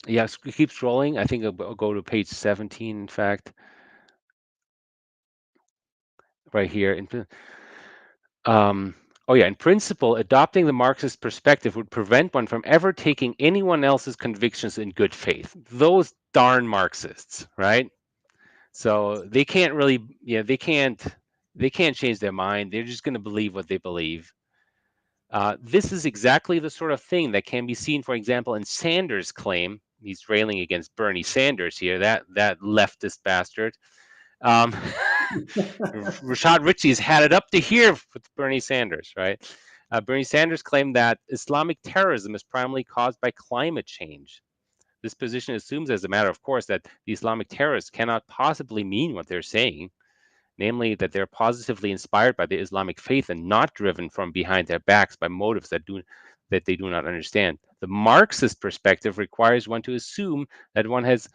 Yeah, keep scrolling. I think I'll go to page 17. In fact, right here. Um, oh yeah, in principle, adopting the Marxist perspective would prevent one from ever taking anyone else's convictions in good faith. Those darn Marxists, right? So they can't really, they can't change their mind. They're just going to believe what they believe. This is exactly the sort of thing that can be seen, for example, in Sanders' claim. He's railing against Bernie Sanders here, that leftist bastard. Um, Rashad Richey's had it up to here with Bernie Sanders, right? Bernie Sanders claimed that Islamic terrorism is primarily caused by climate change. This position assumes, as a matter of course, that the Islamic terrorists cannot possibly mean what they're saying, namely that they're positively inspired by the Islamic faith and not driven from behind their backs by motives that they do not understand. The Marxist perspective requires one to assume that one has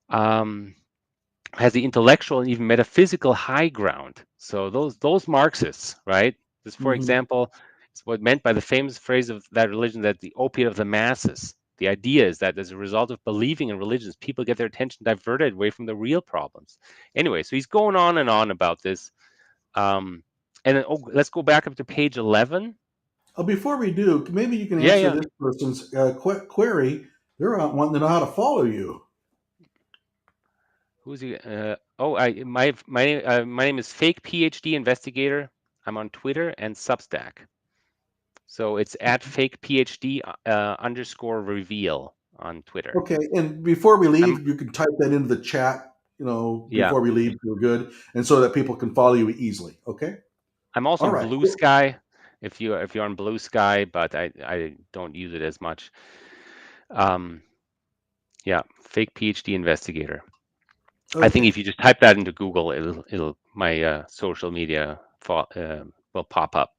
the intellectual and even metaphysical high ground. So those Marxists, right? This, for Hmm. example, is what meant by the famous phrase of that religion, that the opiate of the masses. The idea is that as a result of believing in religions, people get their attention diverted away from the real problems. Anyway, so he's going on and on about this. And then, let's go back up to page 11. Before we do, maybe you can Yeah, answer yeah. this person's query. They're wanting to know how to follow you. Who's he? My name is Fake PhD Investigator. I'm on Twitter and Substack. So it's at fake PhD underscore reveal on Twitter. Okay, and before we I'm leave, you can type that into the chat. yeah. Before we leave, we're good, and so that people can follow you easily. Okay. I'm also All on right. Blue Cool. Sky. If you're on Blue Sky, but I don't use it as much. Um, yeah, fake PhD investigator. I think if Okay. you just type that into Google, it'll my social media will pop up.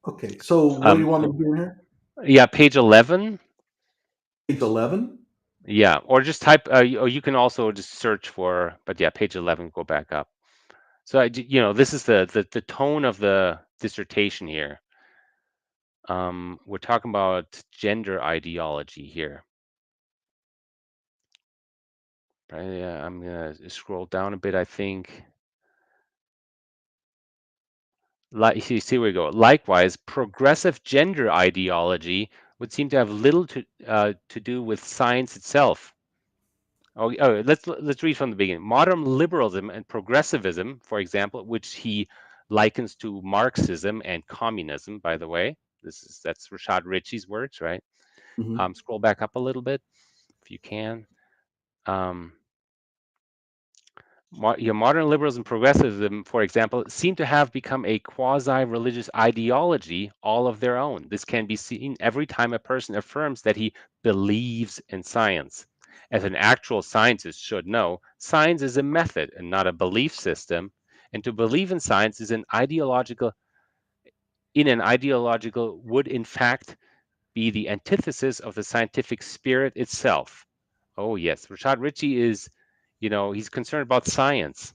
Okay. So, what do you Um, want me to do in here? yeah, page 11. Page 11. Yeah, or just type. Or you can also just search for. But yeah, page 11. Go back up. So this is the tone of the dissertation here. We're talking about gender ideology here. Right? Yeah, I'm gonna scroll down a bit, I think. Like you see where we go. Likewise, progressive gender ideology would seem to have little to do with science itself. Let's read from the beginning. Modern liberalism and progressivism, for example, which he likens to Marxism and communism, by the way. That's Rashad Richey's words, right? Hmm. Scroll back up a little bit if you can. Um, Modern liberalism and progressivism, for example, seem to have become a quasi-religious ideology all of their own. This can be seen every time a person affirms that he believes in science. As an actual scientist should know, science is a method and not a belief system. And to believe in science an ideological would in fact be the antithesis of the scientific spirit itself. Oh yes, Rashad Richey is, he's concerned about science,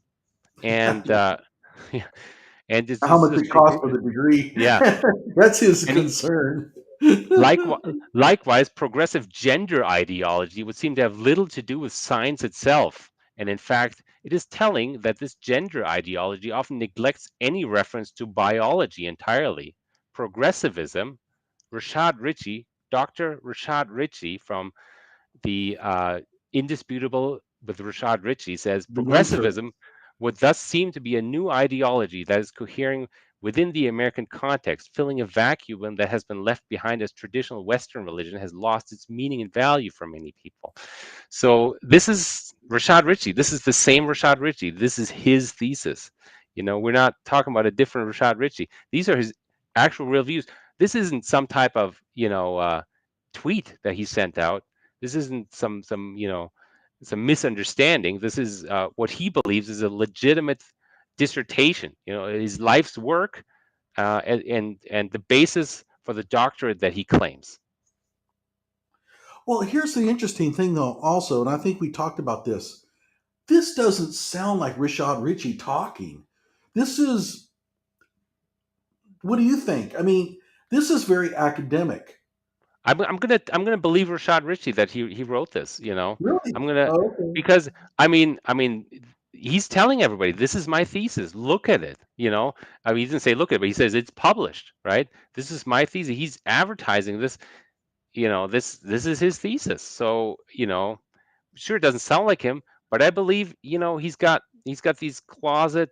and yeah, and How this much is it costs for the degree? yeah, That's his and he, concern. likewise, progressive gender ideology would seem to have little to do with science itself, and in fact, it is telling that this gender ideology often neglects any reference to biology entirely. Progressivism, Rashad Richey, Dr. Rashad Richey from the indisputable with Rashad Richey says The intro. progressivism would thus seem to be a new ideology that is cohering within the American context, filling a vacuum that has been left behind as traditional Western religion has lost its meaning and value for many people. So this is Rashad Richey. This is the same Rashad Richey. This is his thesis. We're not talking about a different Rashad Richey. These are his actual real views. This isn't some type of tweet that he sent out. This isn't some misunderstanding. This is what he believes is a legitimate dissertation. His life's work, and the basis for the doctorate that he claims. Well, here's the interesting thing, though, also, and I think we talked about this. This doesn't sound like Rashad Richey talking. This is, what do you think? I mean, this is very academic. I'm gonna believe Rashad Richey that he wrote this. Really? I'm gonna Oh, okay. because I mean he's telling everybody this is my thesis. Look at it. I mean, he didn't say look at it, but he says it's published. Right? This is my thesis. He's advertising this. This is his thesis. So sure, it doesn't sound like him, but I believe he's got these closeted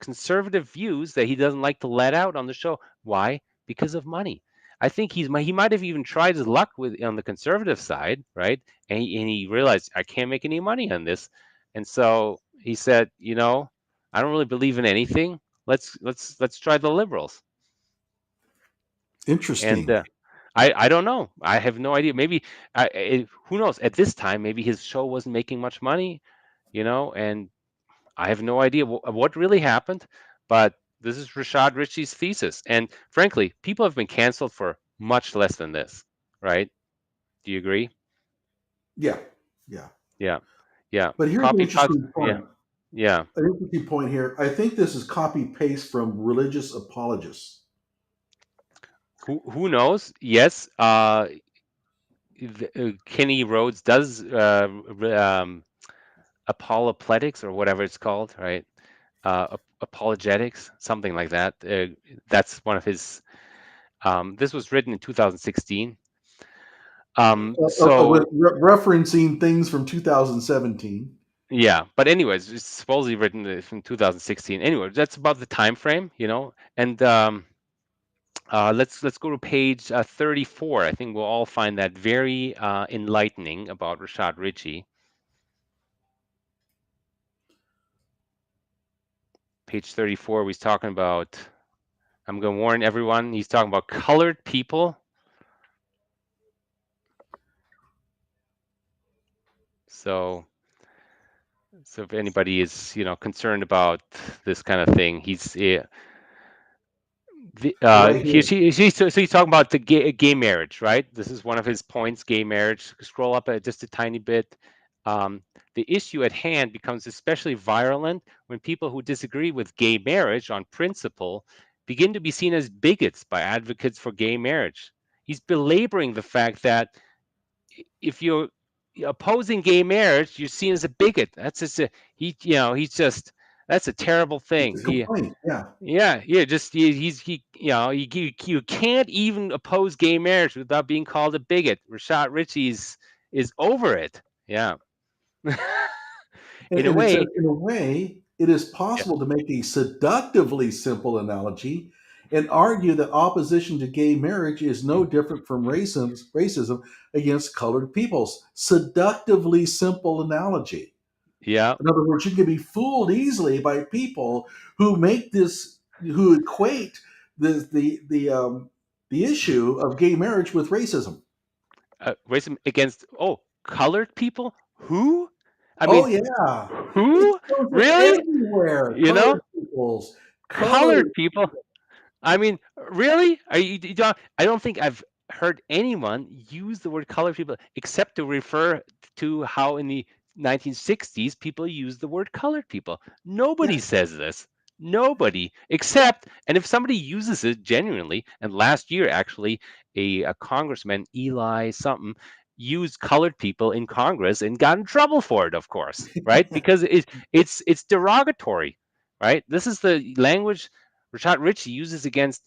conservative views that he doesn't like to let out on the show. Why? Because of money. I think he might have even tried his luck with on the conservative side, right? And he realized I can't make any money on this, and so he said, I don't really believe in anything. Let's try the liberals. And Interesting. I don't know. I have no idea. Maybe who knows? At this time, maybe his show wasn't making much money, and I have no idea what really happened. But this is Rashad Richey's thesis, and frankly, people have been canceled for much less than this, right? Do you agree? Yeah, yeah. Yeah, yeah. But here's an Copy paste. interesting Yeah, point. yeah. An interesting point here. I think this is copy paste from religious apologists. Who knows? Yes. Kenny Rhodes does apologetics or whatever it's called, right? Apologetics, something like that. That's one of his. This was written in 2016. So Referencing things from 2017. yeah, but anyways, it's supposedly written from 2016. Anyway, that's about the time frame, And let's go to page 34. I think we'll all find that very enlightening about Rashad Richey. Page 34, he's talking about. I'm going to warn everyone. He's talking about colored people. So if anybody is concerned about this kind of thing, he's Right here. so he's talking about the gay marriage, right? This is one of his points: gay marriage. Scroll up just a tiny bit. The issue at hand becomes especially virulent when people who disagree with gay marriage on principle begin to be seen as bigots by advocates for gay marriage. He's belaboring the fact that if you're opposing gay marriage, you're seen as a bigot. That's just that's a terrible It's thing. a complaint. Yeah. Just you can't even oppose gay marriage without being called a bigot. Rashad Richey is over it. Yeah. In a And it says, way, in a way, it is yeah, possible to make a seductively simple analogy and argue that opposition to gay marriage is no different from racism against colored peoples. Seductively simple analogy. yeah. In other words, you can be fooled easily by people who make this, who equate the issue of gay marriage with racism. Racism against colored people. Who? I Oh mean, yeah, it who? shows up Really? everywhere. You know, Colored peoples, colored colored. people. I mean, really? I don't think I've heard anyone use the word colored people except to refer to how in the 1960s people used the word colored people. Yeah, Nobody says this. Nobody, except, and if somebody uses it genuinely, and last year actually, a congressman, Eli something, used colored people in Congress and got in trouble for it, of course, right? Because it's derogatory, right? This is the language Rashad Richey uses against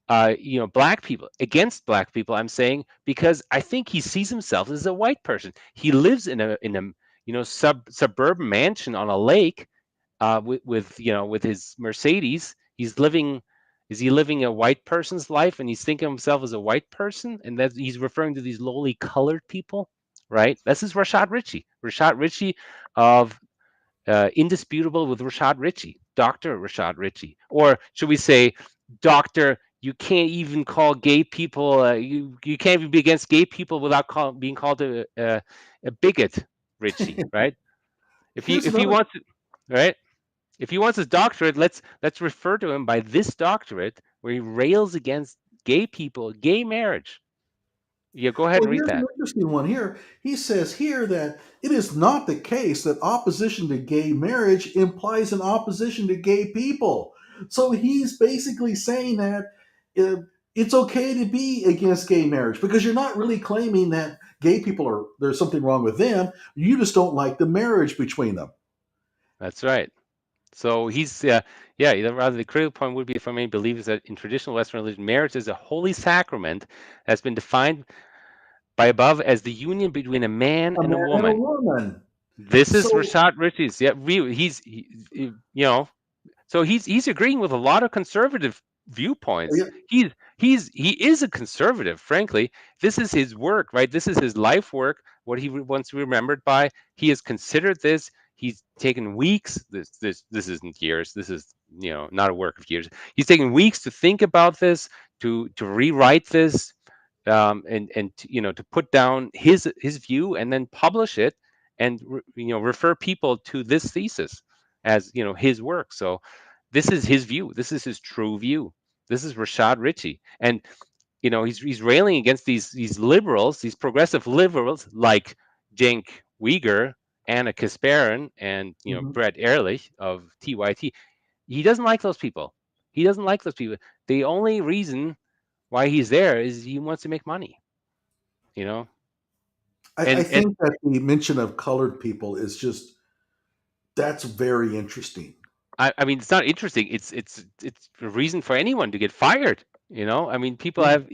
black people, against black people. I'm saying because I think he sees himself as a white person. He lives in a suburban mansion on a lake with his Mercedes. He's living. Is he living a white person's life, and he's thinking of himself as a white person, and that he's referring to these lowly colored people, right? This is Rashad Richey. Rashad Richey of Indisputable with Rashad Richey, Dr. Rashad Richey. Or should we say, Doctor, you can't even call gay people, you can't even be against gay people without being called a bigot, Richey, right? If he here's if he another. wants, right? If he wants his doctorate, let's refer to him by this doctorate where he rails against gay people, gay marriage. Yeah, go ahead Well, and read here's an that. interesting one here. He says here that it is not the case that opposition to gay marriage implies an opposition to gay people. So he's basically saying that uh, it's okay to be against gay marriage because you're not really claiming that gay people are there's something wrong with them. You just don't like the marriage between them. That's right. So he's rather the critical point would be for many believers that in traditional Western religion, marriage is a holy sacrament that's been defined by above as the union between a man A and a man and a woman. woman. This is So Rashad Richey's. Yeah, really, he's you know So he's agreeing with a lot of conservative viewpoints. Yeah. He is a conservative, frankly. This is his work, right? This is his life work, what he wants to be remembered by. He has considered this. He's taken weeks. This isn't years. This is, not a work of years. He's taken weeks to think about this, to rewrite this, and to put down his view and then publish it, and refer people to this thesis as his work. So this is his view. This is his true view. This is Rashad Richey, and he's railing against these liberals, these progressive liberals like Cenk Uygur, Anna Kasparin, and Mhm. Brett Ehrlich of TYT. He doesn't like those people. He doesn't like those people. The only reason why he's there is he wants to make money. You know, I and think that the mention of colored people is just that's very interesting. I mean, it's not interesting. It's a reason for anyone to get fired. I mean, people Yeah. have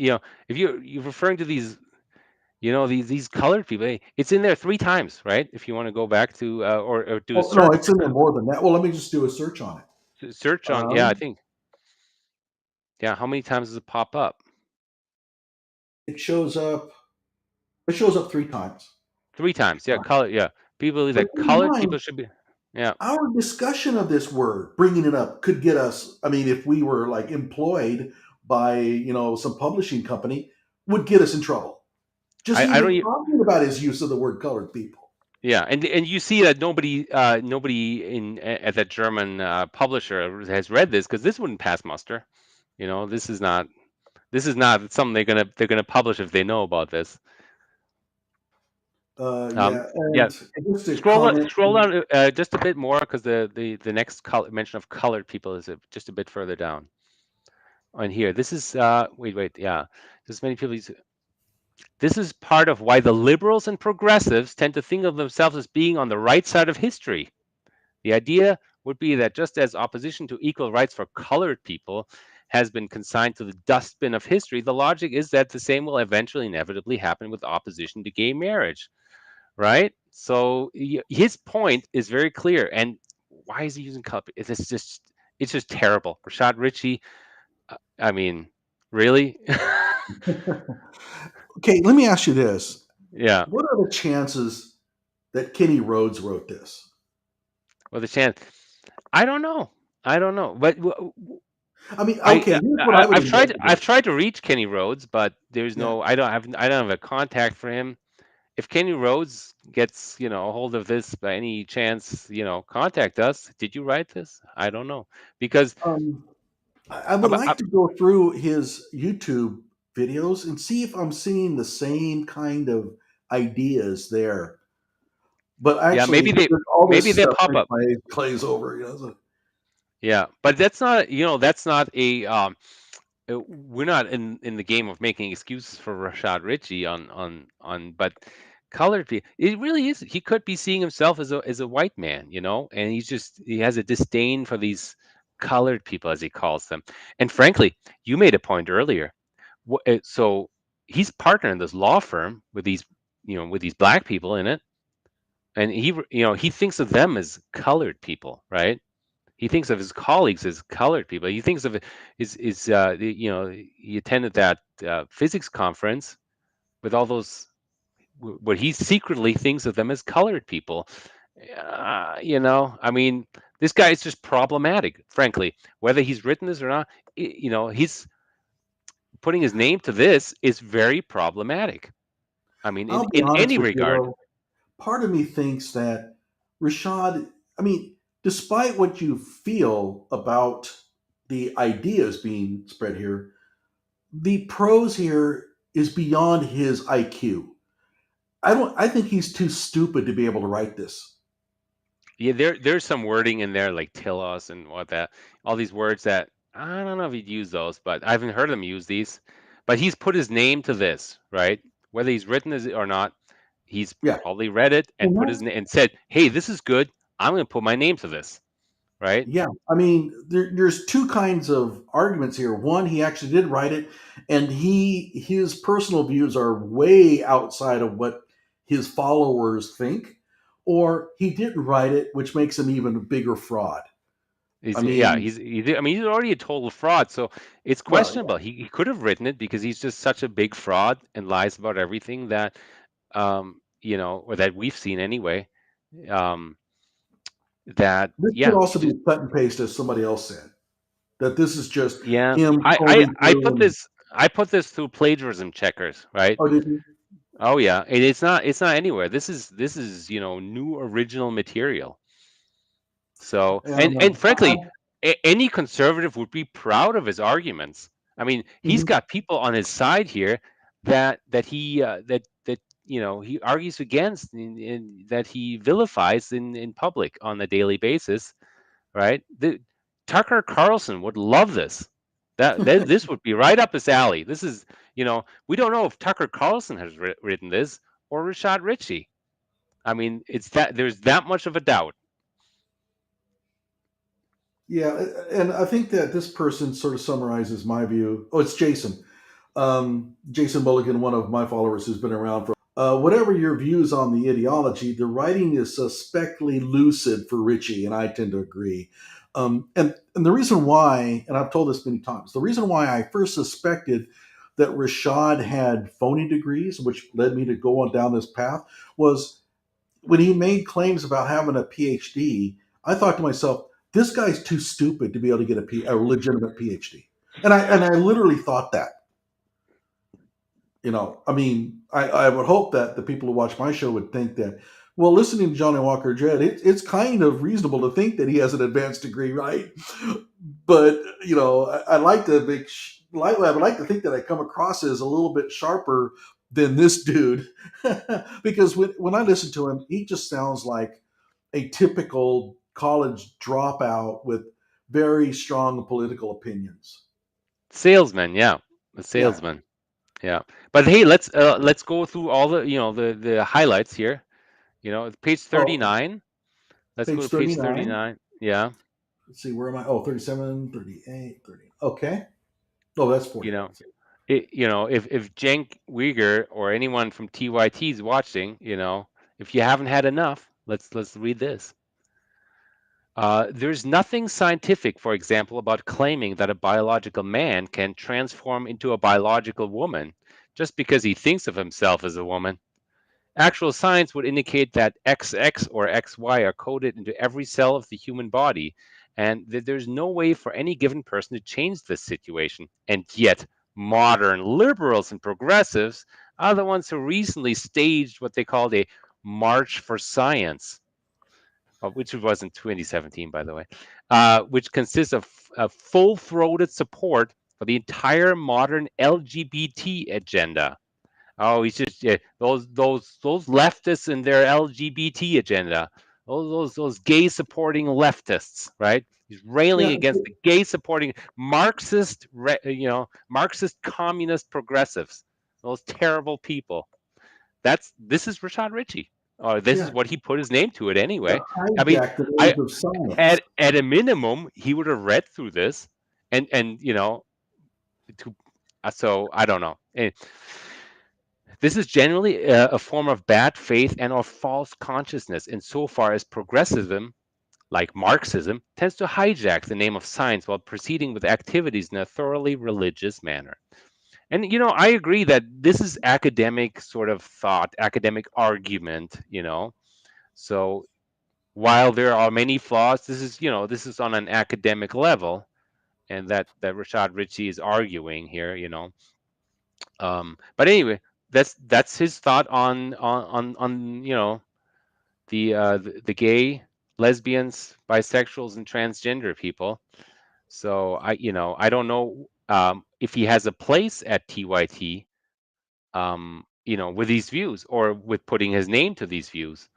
if you're referring to these these colored people, it's in there 3 times, right? If you want to go back to or do a Oh no, search, it's in there more than that. Well, let me just do a search on it. search on, yeah, I Um, think, yeah. How many times does it pop up? it shows up. It shows up 3 times. 3 times, yeah. Right. Color, yeah. People believe But that keep in colored mind, people should be, yeah. our discussion of this word, bringing it up, could get us. I mean, if we were like employed by some publishing company, would get us in trouble. Just I don't. even talking about his use of the word colored people. Yeah, and you see that nobody at that German publisher has read this, because this wouldn't pass muster. This is not something they're gonna publish if they know about this. Yeah, Yeah, and just a scroll comment. scroll down just a bit more, because the next mention of colored people is just a bit further down on here. This is wait, yeah. There's many people. This is part of why the liberals and progressives tend to think of themselves as being on the right side of history. The idea would be that just as opposition to equal rights for colored people has been consigned to the dustbin of history, the logic is that the same will eventually inevitably happen with opposition to gay marriage, right? So his point is very clear. And why is he using color? It's just terrible. Rashad Richey, I mean, really? Okay, let me ask you this: Yeah. what are the chances that Kenny Rhodes wrote this? Well, the chance. I don't know. I don't know. But I mean, okay, here's what I would I've investigate. tried to reach Kenny Rhodes, but there's Yeah. no. I don't have a contact for him. If Kenny Rhodes gets a hold of this by any chance, contact us. Did you write this? I don't know, because Um, I would I'm, like I'm, to go through his YouTube videos and see if I'm seeing the same kind of ideas there. But yeah, actually, there's all maybe this they stuff pop up. plays over. So, Yeah, but that's not a we're not in the game of making excuses for Rashad Richey but colored people, it really is, he could be seeing himself as a white man, and he has a disdain for these colored people, as he calls them. And frankly, you made a point earlier. So he's partner in this law firm with these black people in it, and he thinks of them as colored people, right? He thinks of his colleagues as colored people. He thinks of he attended that physics conference with all those, what he secretly thinks of them as colored people. I mean, this guy is just problematic, frankly. Whether he's written this or not, he's putting his name to this is very problematic. I mean, in I'll be in honest any with you, regard. though. Part of me thinks that Rashad, I mean, despite what you feel about the ideas being spread here, the prose here is beyond his IQ. I think he's too stupid to be able to write this. Yeah, there's some wording in there like telos and what that, all these words that I don't know if he'd use those, but I haven't heard him use these. But he's put his name to this, right? Whether he's written it or not, he's Yeah. probably read it and And put his that's name and said, "Hey, this is good. I'm going to put my name to this." Right? Yeah, I mean, there's two kinds of arguments here. One, he actually did write it, and his personal views are way outside of what his followers think, or he didn't write it, which makes him even a bigger fraud. I Yeah, mean, I mean, he's already a total fraud. So it's well, questionable. He could have written it because he's just such a big fraud and lies about everything that, or that we've seen anyway. Um, that this could yeah, also be cut and paste, as somebody else said, that this is just yeah. him I I combing I through put and, this I put this through plagiarism checkers, right? oh, did you? Oh yeah, and it's not anywhere. This is new original material. So, Yeah, I don't and know. frankly, any conservative would be proud of his arguments. I mean, he's Mhm. got people on his side here that he argues against and that he vilifies in public on a daily basis, right? Tucker Carlson would love this. This would be right up his alley. We don't know if Tucker Carlson has written this or Rashad Richey. I mean, it's that there's that much of a doubt. Yeah, and I think that this person sort of summarizes my view. Oh, it's Jason. Jason Mulligan, one of my followers who's been around for. Whatever your views on the ideology, the writing is suspectly lucid for Richie, and I tend to agree. And the reason why, and I've told this many times, the reason why I first suspected that Rashad had phony degrees, which led me to go on down this path, was when he made claims about having a PhD. I thought to myself, this guy's too stupid to be able to get a legitimate PhD. And I literally thought that. I mean, I would hope that the people who watch my show would think that, well, listening to Johnny Walker Jed, it's kind of reasonable to think that he has an advanced degree, right? But I like to I would like to think that I come across as a little bit sharper than this dude, because when I listen to him, he just sounds like a typical college dropout with very strong political opinions. Salesman, yeah, a Yeah. salesman, yeah. But hey, let's go through all the highlights here. Page Oh, 39. Let's go page to page 39. 39. Yeah, Let's see, where am I? Oh, 37, 38, 30. Okay. Oh, that's you 40. know, if Cenk Uygur or anyone from TYT is watching, if you haven't had enough, let's read this. There's nothing scientific, for example, about claiming that a biological man can transform into a biological woman just because he thinks of himself as a woman. Actual science would indicate that XX or XY are coded into every cell of the human body, and that there's no way for any given person to change this situation. And yet, modern liberals and progressives are the ones who recently staged what they called a March for Science, which was in 2017, by the way, which consists of full-throated support for the entire modern LGBT agenda. Oh, he's just those leftists and their LGBT agenda. Those gay supporting leftists, right? He's railing Yeah. against the gay supporting Marxist communist progressives. Those terrible people. This is Rashad Richey. Or this is Yeah. what he put his name to it To anyway. I mean, hijack the I ways of science. at a minimum he would have read through this and to so I don't know. This is generally a form of bad faith and or false consciousness insofar as progressivism, like Marxism, tends to hijack the name of science while proceeding with activities in a thoroughly religious manner. And I agree that this is academic sort of thought, academic argument. So while there are many flaws, this is on an academic level, and that Rashad Richey is arguing here. But anyway, that's his thought on the gay, lesbians, bisexuals, and transgender people. So I don't know if he has a place at TYT, with these views or with putting his name to these views.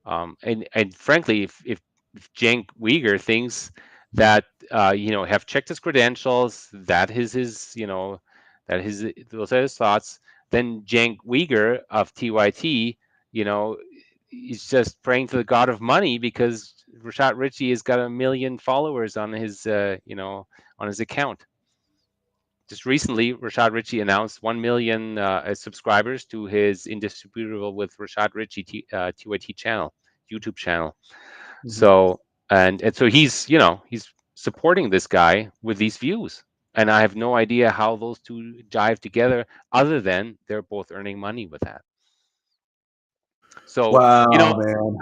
And frankly, if Cenk Uygur thinks that have checked his credentials, that is those are his thoughts, then Cenk Uygur of TYT, you know, is just praying to the god of money because Rashad Richey has got 1 million followers on his account. Just recently, Rashad Richey announced 1 million subscribers to his Indisputable with Rashad Richey TYT channel, YouTube channel. Mhm. So. and so he's supporting this guy with these views, and I have no idea how those two jive together, other than they're both earning money with that. So you know Wow, man.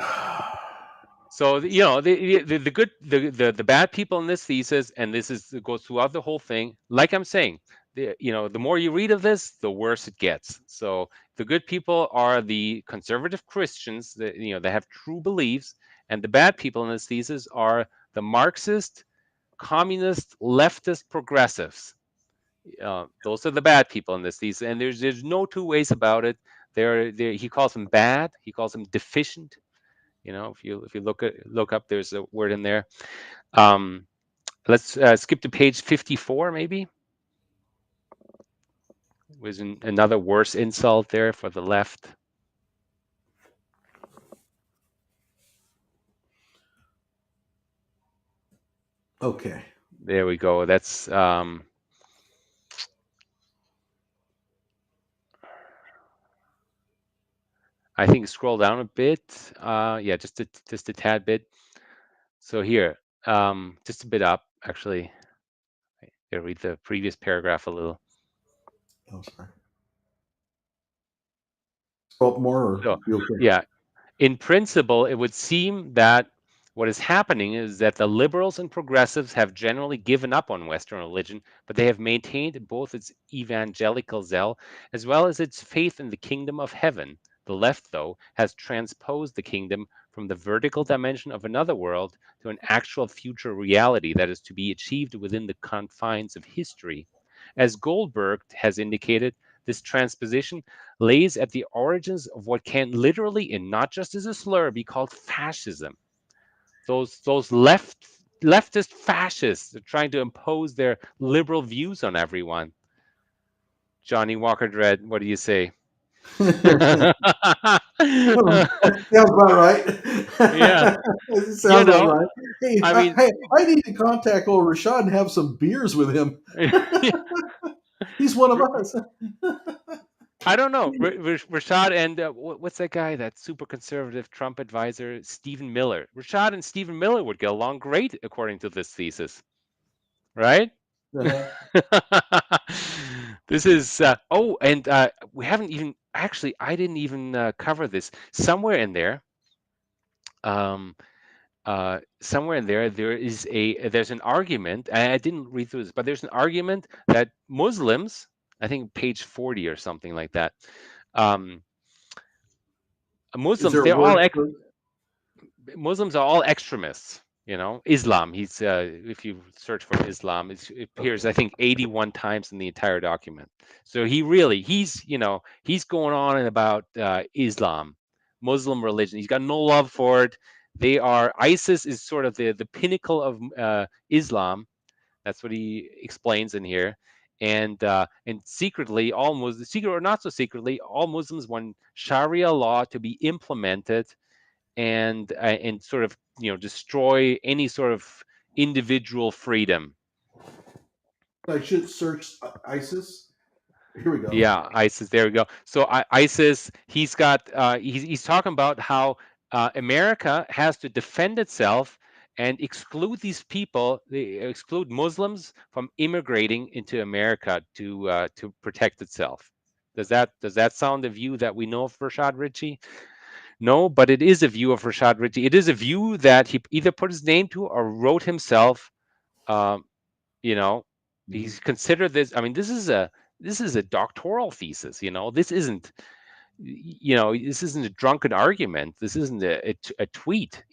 So the good the bad people in this thesis, and this is it goes throughout the whole thing. Like I'm saying, the more you read of this, the worse it gets. So the good people are the conservative Christians that that have true beliefs, and the bad people in this thesis are the Marxist, communist, leftist progressives. Those are the bad people in this thesis, and there's no two ways about it. He calls them bad. He calls them deficient. If you look up, there's a word in there. Um, let's skip to page 54, maybe. Was another worse insult there for the left. Okay. There we go. That's I think scroll down a bit. Yeah, just a tad bit. So here, just a bit up, actually. I read the previous paragraph a little. Oh, sorry. Scroll up more, or So you okay? yeah, in principle, it would seem that what is happening is that the liberals and progressives have generally given up on Western religion, but they have maintained both its evangelical zeal as well as its faith in the kingdom of heaven. The left, though, has transposed the kingdom from the vertical dimension of another world to an actual future reality that is to be achieved within the confines of history. As Goldberg has indicated, this transposition lays at the origins of what can literally, and not just as a slur, be called fascism. Those leftist fascists are trying to impose their liberal views on everyone. Johnny Walker Dread, what do you say? That sounds about right. Yeah, It you sounds about know, right. Hey, I mean, hey, I need to contact old Rashad and have some beers with him. He's one of us. I don't know. Rashad and what's that guy? That super conservative Trump advisor, Stephen Miller. Rashad and Stephen Miller would get along great, according to this thesis, right? Uh-huh. This is and we haven't even actually. I didn't even cover this. Um, somewhere in there, there's an argument. And I didn't read through this, but there's an argument that Muslims, I think page 40 or something like that. Um, Is Muslims, there a they're all word for? Muslims are all extremists. Islam. If you search for Islam, it appears Okay. I think 81 times in the entire document. So he's going on and about Islam, Muslim religion. He's got no love for it. ISIS is sort of the pinnacle of Islam. That's what he explains in here. And secretly, secret or not so secretly, all Muslims want Sharia law to be implemented and sort of destroy any sort of individual freedom. I should search ISIS. Here we go. Yeah, ISIS. There we go. So ISIS, he's talking about how America has to defend itself and exclude these people, they exclude Muslims from immigrating into America to protect itself. Does that sound the view that we know of Rashad Richey? No, but it is a view of Rashad Richey. It is a view that he either put his name to or wrote himself. Um, you know, Mhm. he's considered this. I mean, this is a doctoral thesis. This isn't a drunken argument. This isn't a tweet.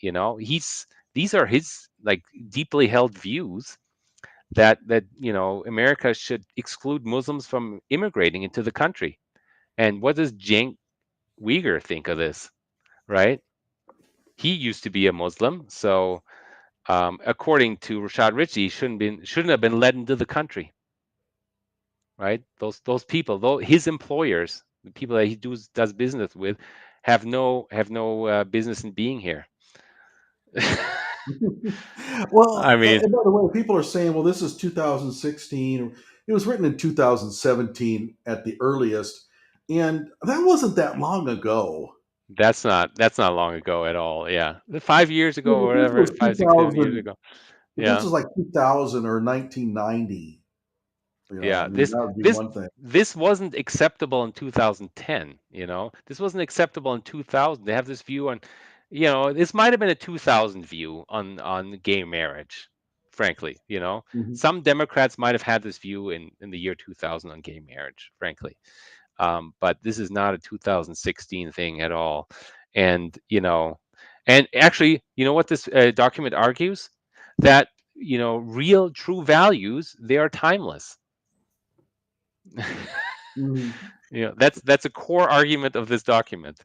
These are his like deeply held views that America should exclude Muslims from immigrating into the country. And what does Cenk Uygur think of this? Right? He used to be a Muslim, so according to Rashad Richey, shouldn't have been let into the country, right? Those people, though his employers, the people that he does business with, have no business in being here. Well, I mean, and by the way, people are saying, well, this is 2016. It was written in 2017 at the earliest. And that wasn't that long ago. That's not long ago at all. Yeah, 5 years Yeah, ago but or this whatever, was 5, 6, 7 years 2000. ago. But this Yeah, was like 2000 or 1990. I yeah. mean This that would be this one thing. this wasn't acceptable in 2010. This wasn't acceptable in 2000. They have this view on, this might have been a 2000 view on gay marriage. Frankly, Mhm. some Democrats might have had this view in the year 2000 on gay marriage. Frankly, but this is not a 2016 thing at all. And and actually, you know what this document argues? That real true values, they are timeless. Mhm. That's a core argument of this document.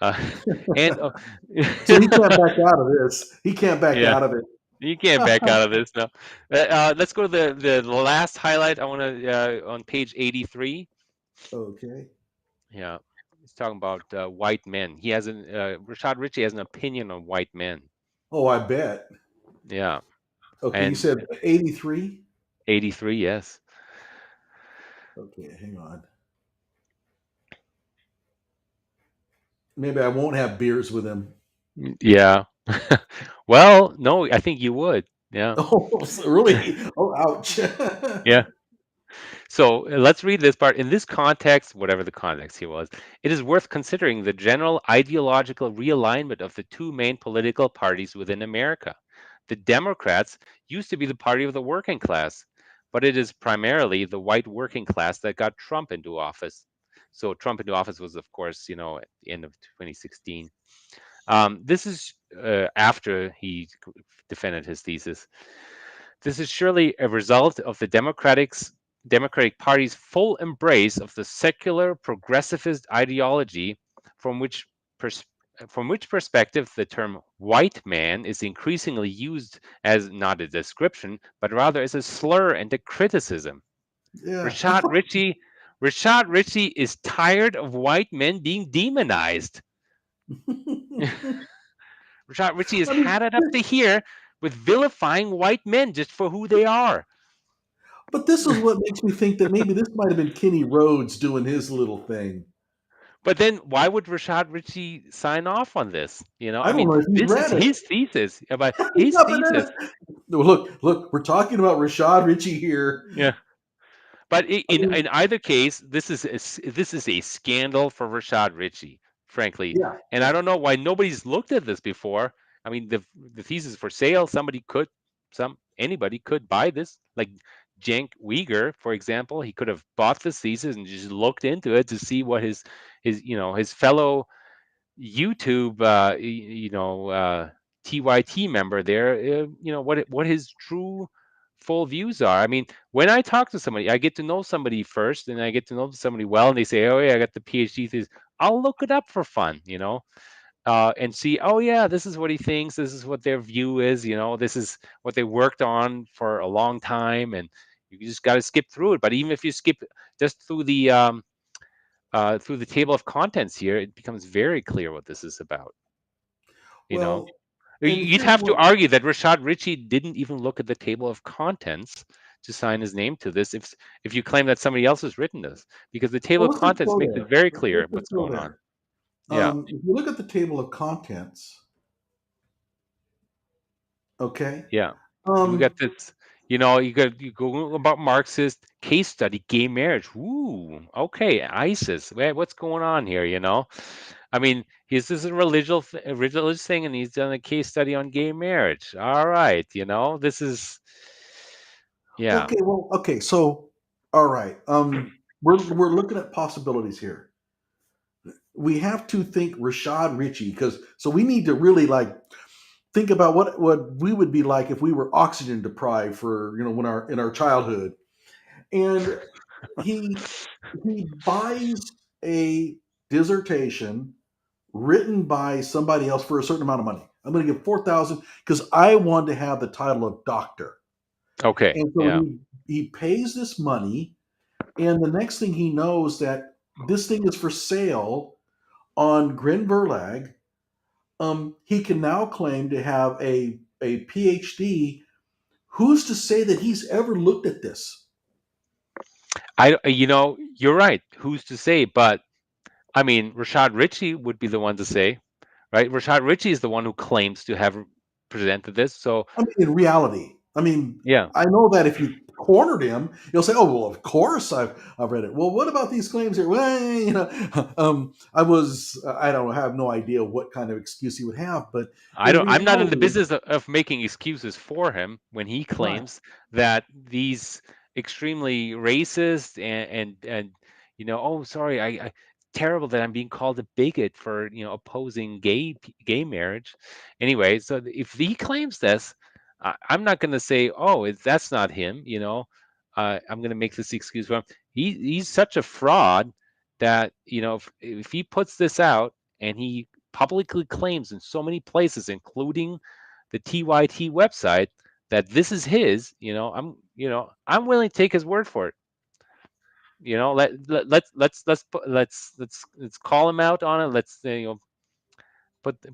uh, and So he can't back out of this. He can't back yeah, out of it. you can't back out of this now. Let's go to the last highlight. I want to on page 83. Okay. Yeah, he's talking about white men. Rashad Richey has an opinion on white men. Oh, I bet. Yeah, Okay, you and said 83? 83, yes. Okay, hang on. Maybe I won't have beers with him. Yeah. Well, no, I think you would. Yeah. Oh, so really? Oh, ouch. Yeah. So let's read this part. In this context, whatever the context here was, it is worth considering the general ideological realignment of the two main political parties within America. The Democrats used to be the party of the working class, but it is primarily the white working class that got Trump into office. So Trump into office was, of course, at the end of 2016. This is after he defended his thesis. This is surely a result of the Democratic Party's full embrace of the secular progressivist ideology, from which pers- from which perspective the term white man is increasingly used as not a description, but rather as a slur and a criticism. Yeah. Rashad Richey Rashad Richey is tired of white men being demonized. Rashad Richey has I had mean, it up to here with vilifying white men just for who they are. but this is what makes me think that maybe this might have been Kenny Rhodes doing his little thing. But then why would Rashad Richey sign off on this? I I don't mean, know if he's this is read it. his thesis. About He's his nothing in thesis. it. Look, we're talking about Rashad Richey here. Yeah. But I in mean, either case, this is a scandal for Rashad Richey, frankly. yeah. And I don't know why nobody's looked at this before. I mean, the thesis for sale. Anybody could buy this. Like Cenk Uyghur, for example, he could have bought this thesis and just looked into it to see what his fellow YouTube, TYT member there, what his true full views are. I mean, when I talk to somebody, I get to know somebody first, and I get to know somebody well, and they say, "Oh yeah, I got the PhD thesis." I'll look it up for fun, and see, oh yeah, this is what he thinks. This is what their view is. This is what they worked on for a long time, and you just got to skip through it. But even if you skip just through the table of contents here, it becomes very clear what this is about. You know, Well, and You'd here's have to what. argue that Rashad Richey didn't even look at the table of contents to sign his name to this. If you claim that somebody else has written this, because the table Well, of let's just contents go makes it there. very clear Let's just what's go going on. there. Yeah, If you look at the table of contents, okay. yeah. You got Um, this. You go about Marxist case study, gay marriage. Ooh, okay, ISIS. What's going on here? I mean, this is a religious thing, and he's done a case study on gay marriage. All right, this is, yeah. okay. Well, okay. So, all right. We're looking at possibilities here. We have to think Rashad Richey because so we need to really like think about what we would be like if we were oxygen deprived for when our in our childhood, and he he buys a dissertation written by somebody else for a certain amount of money. I'm going to give 4,000 because I want to have the title of doctor, Okay, and so yeah. he pays this money, and the next thing he knows that this thing is for sale on Grin Verlag. He can now claim to have a PhD. Who's to say that he's ever looked at this? You're right. Who's to say? But I mean, Rashad Richey would be the one to say, right? Rashad Richey is the one who claims to have presented this. So I mean, in reality, I mean, yeah, I know that if you cornered him, he'll say, "Oh, well, of course I've read it." Well, what about these claims here? Well, I don't have no idea what kind of excuse he would have, but in I'm not in the reality, business of making excuses for him when he right, claims that these extremely racist and oh sorry, I terrible that I'm being called a bigot for opposing gay marriage. Anyway, so if he claims this, I'm not going to say that's not him. I'm going to make this excuse for him. He's such a fraud that if he puts this out and he publicly claims in so many places, including the TYT website, that this is his, I'm willing to take his word for it. Let's call him out on it. Let's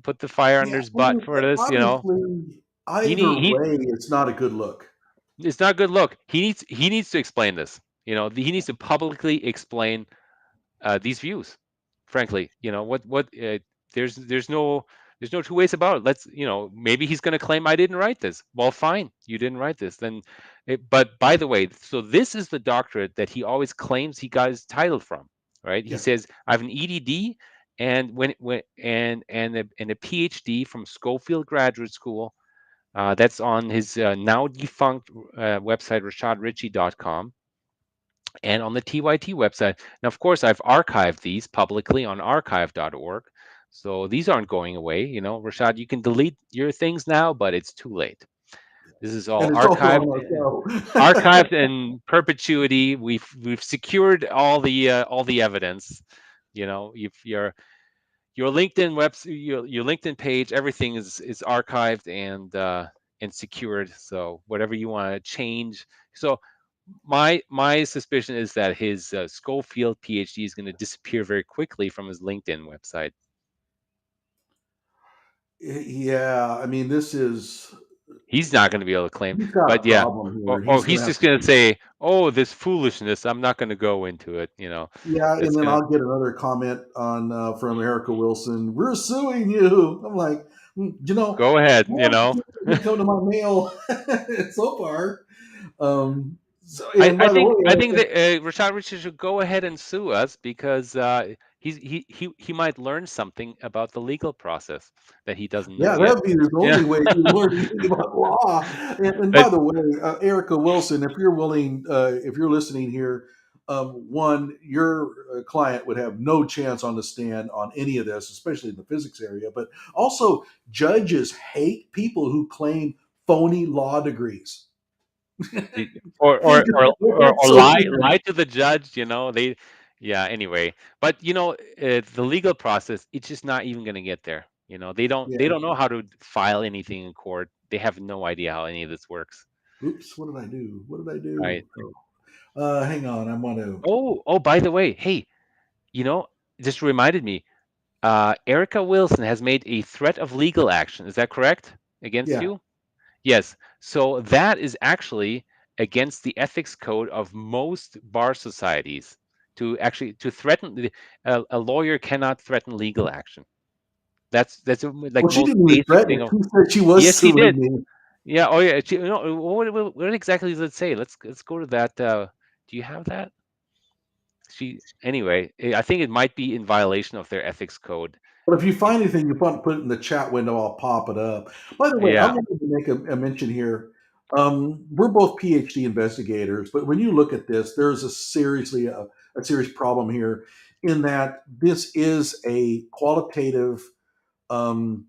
put the fire yeah. under his I butt mean, for this. obviously, He either need he way, it's not a good look. it's not a good look. He needs to explain this. He needs to publicly explain these views. Frankly, what there's no two ways about it. Let's maybe he's going to claim I didn't write this. Well, fine, you didn't write this. But by the way, so this is the doctorate that he always claims he got his title from, right? He Yeah, says I have an EDD and when and a PhD from Schofield Graduate School. That's on his now defunct website, rashadrichey.com, and on the TYT website. Now, of course, I've archived these publicly on archive.org. So these aren't going away. Rashad, you can delete your things now, but it's too late. This is all and it's also archived, on our show. archived in perpetuity. We've secured all the evidence. If your LinkedIn your LinkedIn page, everything is archived and secured. So whatever you want to change. So my suspicion is that his Schofield PhD is going to disappear very quickly from his LinkedIn website. Yeah, I mean, this is He's not going to be able to claim, he's got a but yeah, problem or, here. or He's going to he's have just to going to fix it. say, "Oh, this foolishness. I'm not going to go into it." Yeah, and It's then gonna I'll get another comment on from Erica Wilson. We're suing you. I'm like, go ahead. no one didn't come to my mail so far. So, I, and I by the think I way, think that Rashad Richey should go ahead and sue us because he might learn something about the legal process that he doesn't know yeah, yet. that'd be the Yeah. only way you learn anything about law. And by It- the way, Erica Wilson, if you're willing, if you're listening here, one, your client would have no chance on the stand on any of this, especially in the physics area. But also, judges hate people who claim phony law degrees. or or or or, That's or so lie to the judge, they yeah, anyway. But the legal process, it's just not even going to get there. They yeah. don't know how to file anything in court. They have no idea how any of this works, Oops, what did I do? What did I do? right? Oh, hang on, I want to. Oh, by the way, hey, you know, just reminded me, Erica Wilson has made a threat of legal action. Is that correct? Against Yeah. you? Yes. So that is actually against the ethics code of most bar societies to threaten a lawyer cannot threaten legal action. That's like Well, she most didn't even basic threaten thing it. of. She said she was Yes, she suing did. me. Yeah. Oh, yeah. What exactly does it say? Let's go to that. Do you have that? Anyway, I think it might be in violation of their ethics code. But if you It, find anything, you put it in the chat window. I'll pop it up. By the way, I yeah. wanted to make a mention here. We're both PhD investigators, but when you look at this, there's a serious problem here in that this is a qualitative um,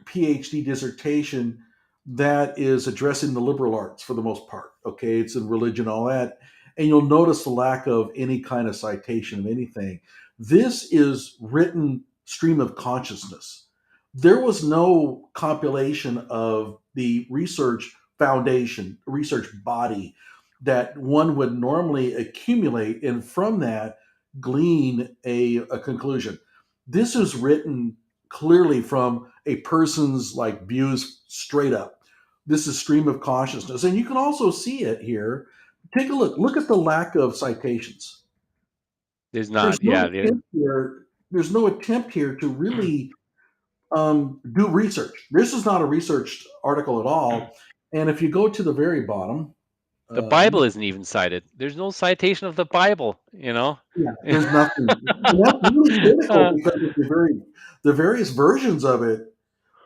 PhD dissertation that is addressing the liberal arts for the most part. Okay, it's in religion, all that, and you'll notice the lack of any kind of citation of anything. This is written stream of consciousness. There was no compilation of the research foundation, research body that one would normally accumulate, and from that glean a conclusion. This is written clearly from a person's like views straight up. This is stream of consciousness. And you can also see it here. Take a look. Look at the lack of citations. There's There's not. no Yeah. attempt here. There's no attempt here to really do research. This is not a researched article at all. And if you go to the very bottom, The Bible um, isn't even cited. There's no citation of the Bible, you know? yeah, there's nothing. And that's really critical Uh, because of the various versions of it.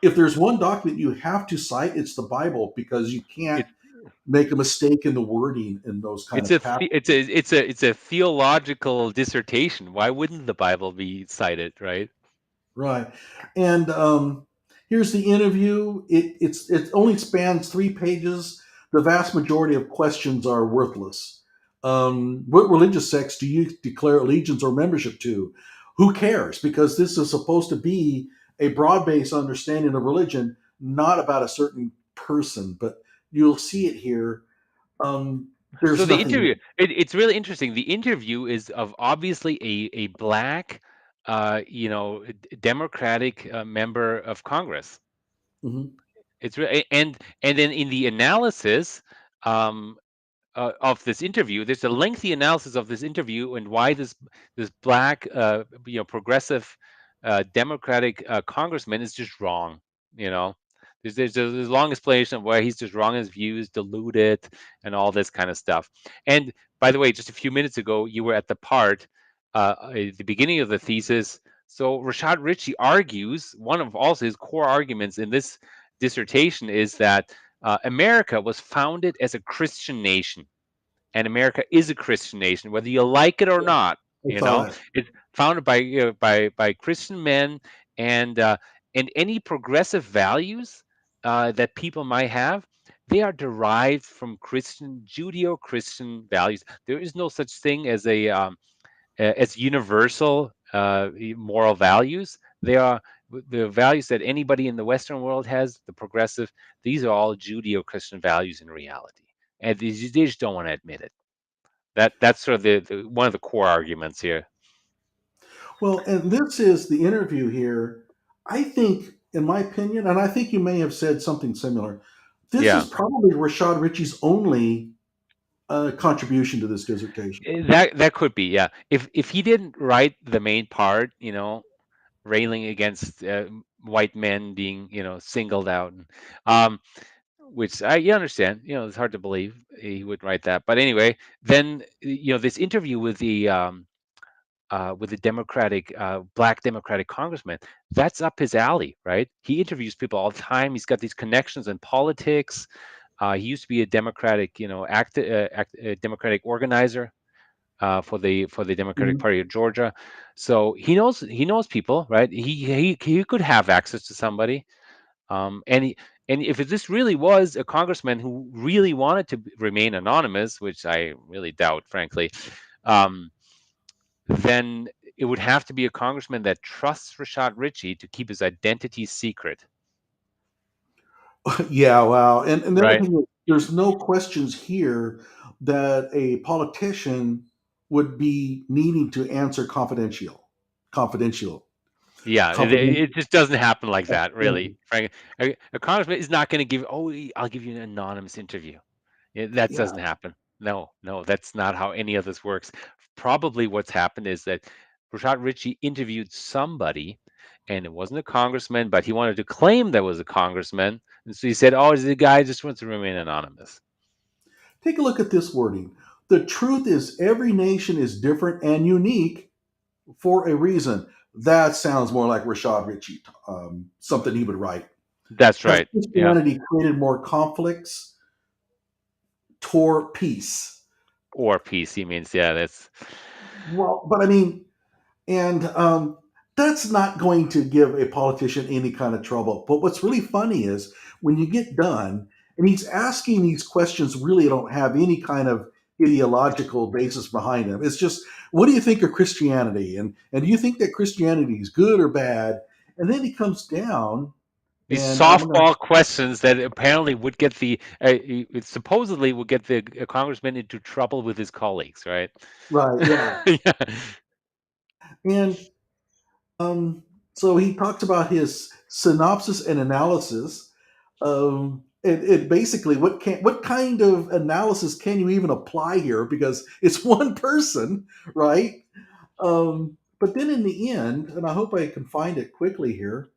If there's one document you have to cite, it's the Bible because you can't it make a mistake in the wording in those kind it's of a passages. it's a theological dissertation. Why wouldn't the Bible be cited, right? Right. And here's the interview. It only spans 3 pages. The vast majority of questions are worthless. What religious sects do you declare allegiance or membership to? Who cares? Because this is supposed to be a broad-based understanding of religion, not about a certain person. But you'll see it here. So There's the nothing. interview, it's really interesting. The interview is of obviously a black, Democratic member of Congress. Mhm. It's really and then in the analysis, um, of this interview. There's a lengthy analysis of this interview and why this black, progressive, Democratic congressman is just wrong. You know, there's a long explanation of why he's just wrong in his views, deluded, and all this kind of stuff. And by the way, just a few minutes ago, you were at the part at the beginning of the thesis. So Rashad Richey argues one of also his core arguments in this dissertation is that America was founded as a Christian nation, and America is a Christian nation, whether you like it or not. I saw that. It's founded by by Christian men, and uh, and any progressive values that people might have, they are derived from Christian Judeo-Christian values. There is no such thing as a as universal moral values. They are the values that anybody in the Western world has, the progressive, these are all Judeo-Christian values in reality. And they just don't want to admit it. That's sort of the one of the core arguments here. Well, and this is the interview here. I think, in my opinion, and I think you may have said something similar, this is Yeah. probably Rashad Richey's only contribution to this dissertation. That could be, yeah. If he didn't write the main part, railing against white men being, singled out, um, which I you understand, it's hard to believe he would write that. But anyway, then this interview with the Democratic black Democratic congressman, that's up his alley, right? He interviews people all the time. He's got these connections in politics. He used to be a Democratic, Democratic organizer for the Democratic Mhm. Party of Georgia. So he knows people, right? He could have access to somebody. And if this really was a congressman who really wanted to remain anonymous, which I really doubt, frankly, um, then it would have to be a congressman that trusts Rashad Richey to keep his identity secret, Yeah, wow. And the other right? thing is, there's no questions here that a politician would be needing to answer confidential, Yeah, confidential. it just doesn't happen like that, really. Frank, a congressman is not going to give. Oh, I'll give you an anonymous interview. That Yeah. doesn't happen. No, no, that's not how any of this works. Probably what's happened is that Rashad Richey interviewed somebody, and it wasn't a congressman, but he wanted to claim that was a congressman, and so he said, "Oh, the guy just wants to remain anonymous." Take a look at this wording. The truth is, every nation is different and unique for a reason. That sounds more like Rashad Richey, something he would write. That's Has right. Yeah, Christianity created more conflicts, toward peace? or PC means yeah. That's Well, but I mean, and that's not going to give a politician any kind of trouble. But what's really funny is when you get done, and he's asking these questions really don't have any kind of ideological basis behind them. It's just, what do you think of Christianity? And do you think that Christianity is good or bad? And then he comes down, these and I'm gonna softball questions that apparently would get it supposedly would get the congressman into trouble with his colleagues, right? right, yeah, Yeah. and Um, so he talks about his synopsis and analysis. It basically what kind of analysis can you even apply here? Because it's one person, right? But then in the end, and I hope I can find it quickly here.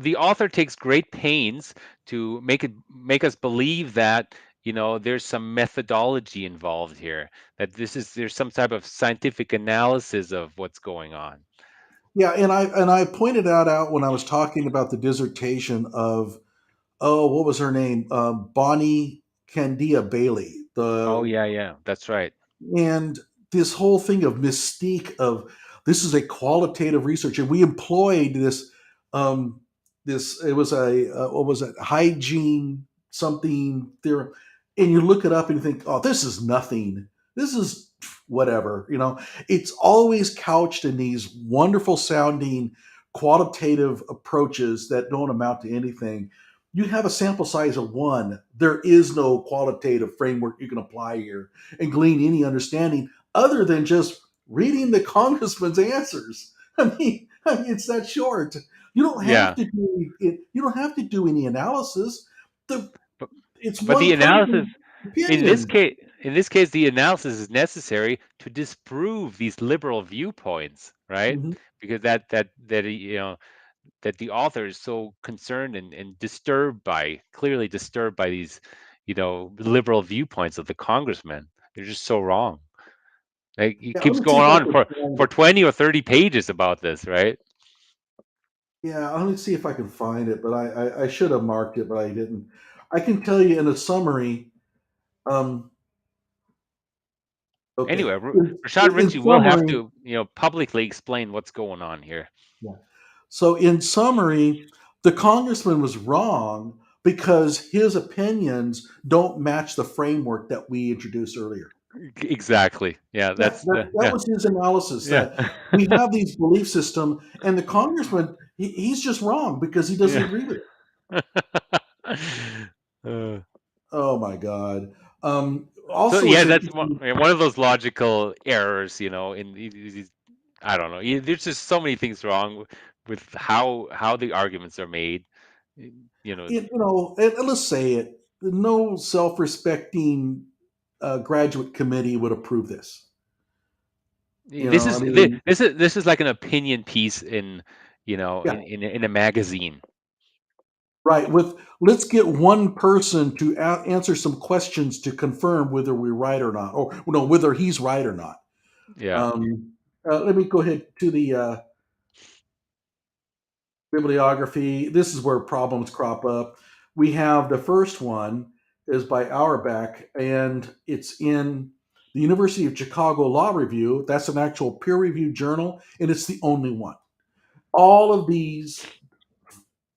The author takes great pains to make us believe that there's some methodology involved here, that there's some type of scientific analysis of what's going on. Yeah, and I pointed that out when I was talking about the dissertation of, oh, what was her name? Bonnie Candia Bailey. Oh The yeah, yeah, that's right. And this whole thing of mystique of this is a qualitative research, and we employed um, this. It was a what was it? Hygiene something theorem, and you look it up and you think, oh, this is nothing. This is whatever. It's always couched in these wonderful sounding qualitative approaches that don't amount to anything. You have a sample size of one. There is no qualitative framework you can apply here and glean any understanding other than just reading the congressman's answers. I mean, it's that short. You don't have Yeah, to do it. You don't have to do any analysis. The, but it's but the one analysis person's in this opinion. case in this case the analysis is necessary to disprove these liberal viewpoints, right? Mhm. Because that the author is so concerned and clearly disturbed by these, liberal viewpoints of the congressman. They're just so wrong. Like, it Yeah, let keeps me see going if I on can find for it. 20 or 30 pages about this, right? Yeah, let me see if I can find it. But I should have marked it, but I didn't. I can tell you in a summary. Um, okay, Anyway, Rashad in Richey will have summary, to, publicly explain what's going on here. yeah. So, in summary, the congressman was wrong because his opinions don't match the framework that we introduced earlier. Exactly. Yeah, That, that's that, the that yeah, was his analysis yeah. that we have these belief system, and the congressman, he's just wrong because he doesn't Yeah. agree with it. Uh, Oh my God. so Also, yeah, it's that's interesting. one of those logical errors, in these. I don't know. There's just so many things wrong with how the arguments are made. You know, And let's say it, no self respecting graduate committee would approve this. I mean, this is like an opinion piece in, yeah. in a magazine. Right. Let's get one person to answer some questions to confirm whether we're right or not, or no, whether he's right or not. Yeah. Um, Let me go ahead to the bibliography. This is where problems crop up. We have the first one is by Auerbach, and it's in the University of Chicago Law Review. That's an actual peer-reviewed journal, and it's the only one. All of these,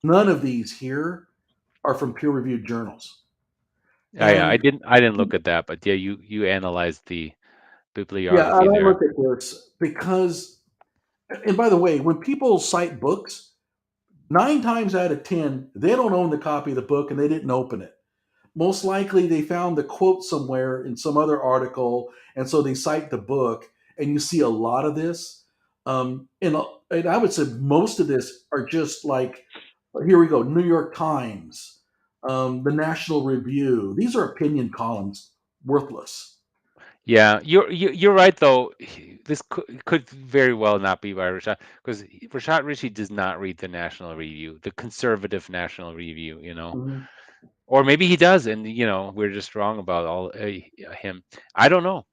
none of these here are from peer-reviewed journals. Yeah, And I didn't look at that, but yeah, you analyzed the yeah, I bibliography don't there. look at this because, and by the way, when people cite books, 9 times out of 10, they don't own the copy of the book and they didn't open it. Most likely they found the quote somewhere in some other article, and so they cite the book, and you see a lot of this. And I would say most of this are just like, here we go, New York Times, the National Review. These are opinion columns, worthless. Yeah, you're right though. This could very well not be by Rashad, because Rashad Richey does not read the National Review, the conservative National Review, Mhm. or maybe he does, and we're just wrong about all him. I don't know.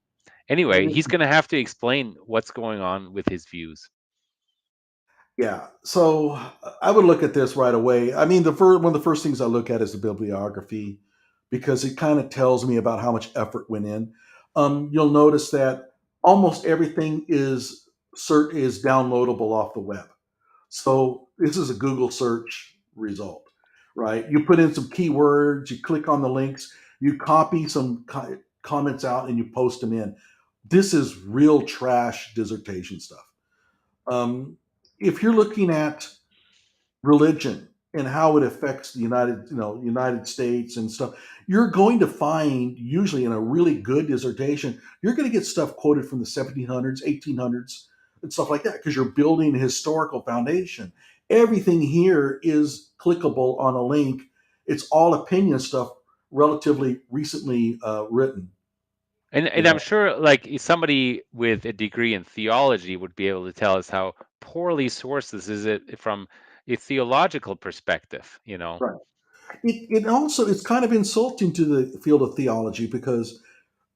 Anyway, he's gonna have to explain what's going on with his views. Yeah. So I would look at this right away. I mean, one of the first things I look at is the bibliography because it kind of tells me about how much effort went in. You'll notice that almost everything is downloadable off the web. So this is a Google search result, right? You put in some keywords, you click on the links, you copy some comments out, and you post them in. This is real trash dissertation stuff. Um, if you're looking at religion and how it affects the United States and stuff, you're going to find usually in a really good dissertation, you're going to get stuff quoted from the 1700s, 1800s, and stuff like that because you're building a historical foundation. Everything here is clickable on a link. It's all opinion stuff, relatively recently written. And Yeah, I'm sure like somebody with a degree in theology would be able to tell us how poorly sourced this is it from a theological perspective, you know. right. It also it's kind of insulting to the field of theology because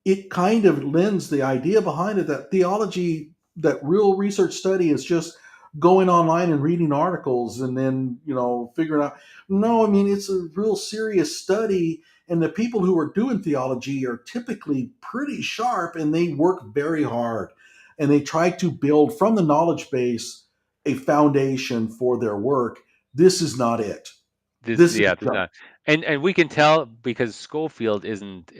it kind of lends the idea behind it that theology, that real research study is just going online and reading articles and then, figuring out. No, I mean, it's a real serious study. And the people who are doing theology are typically pretty sharp and they work very hard and they try to build from the knowledge base a foundation for their work. This is not it. This, This is yeah, this junk. not, and we can tell because Schofield isn't.